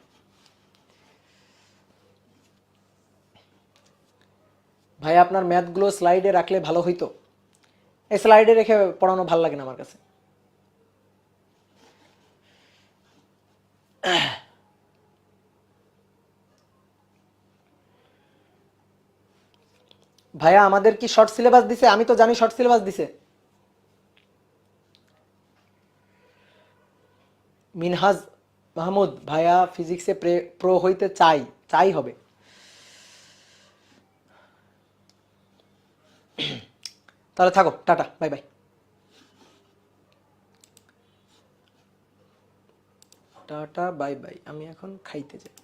ভাই আপনার ম্যাথগুলো স্লাইডে রাখলে ভালো হইতো। এই স্লাইডে রেখে পড়ানো ভালো লাগে না আমার কাছে। ভাইয়া আমাদের কি শর্ট সিলেবাস দিছে? আমি তো জানি শর্ট সিলেবাস দিছে। মিনহাজ মাহমুদ, ভাইয়া ফিজিক্সে প্রো হইতে চাই, চাই হবে। তাহলে থাকো, tata, bye bye. Tata bye bye, আমি এখন খাইতে যাই।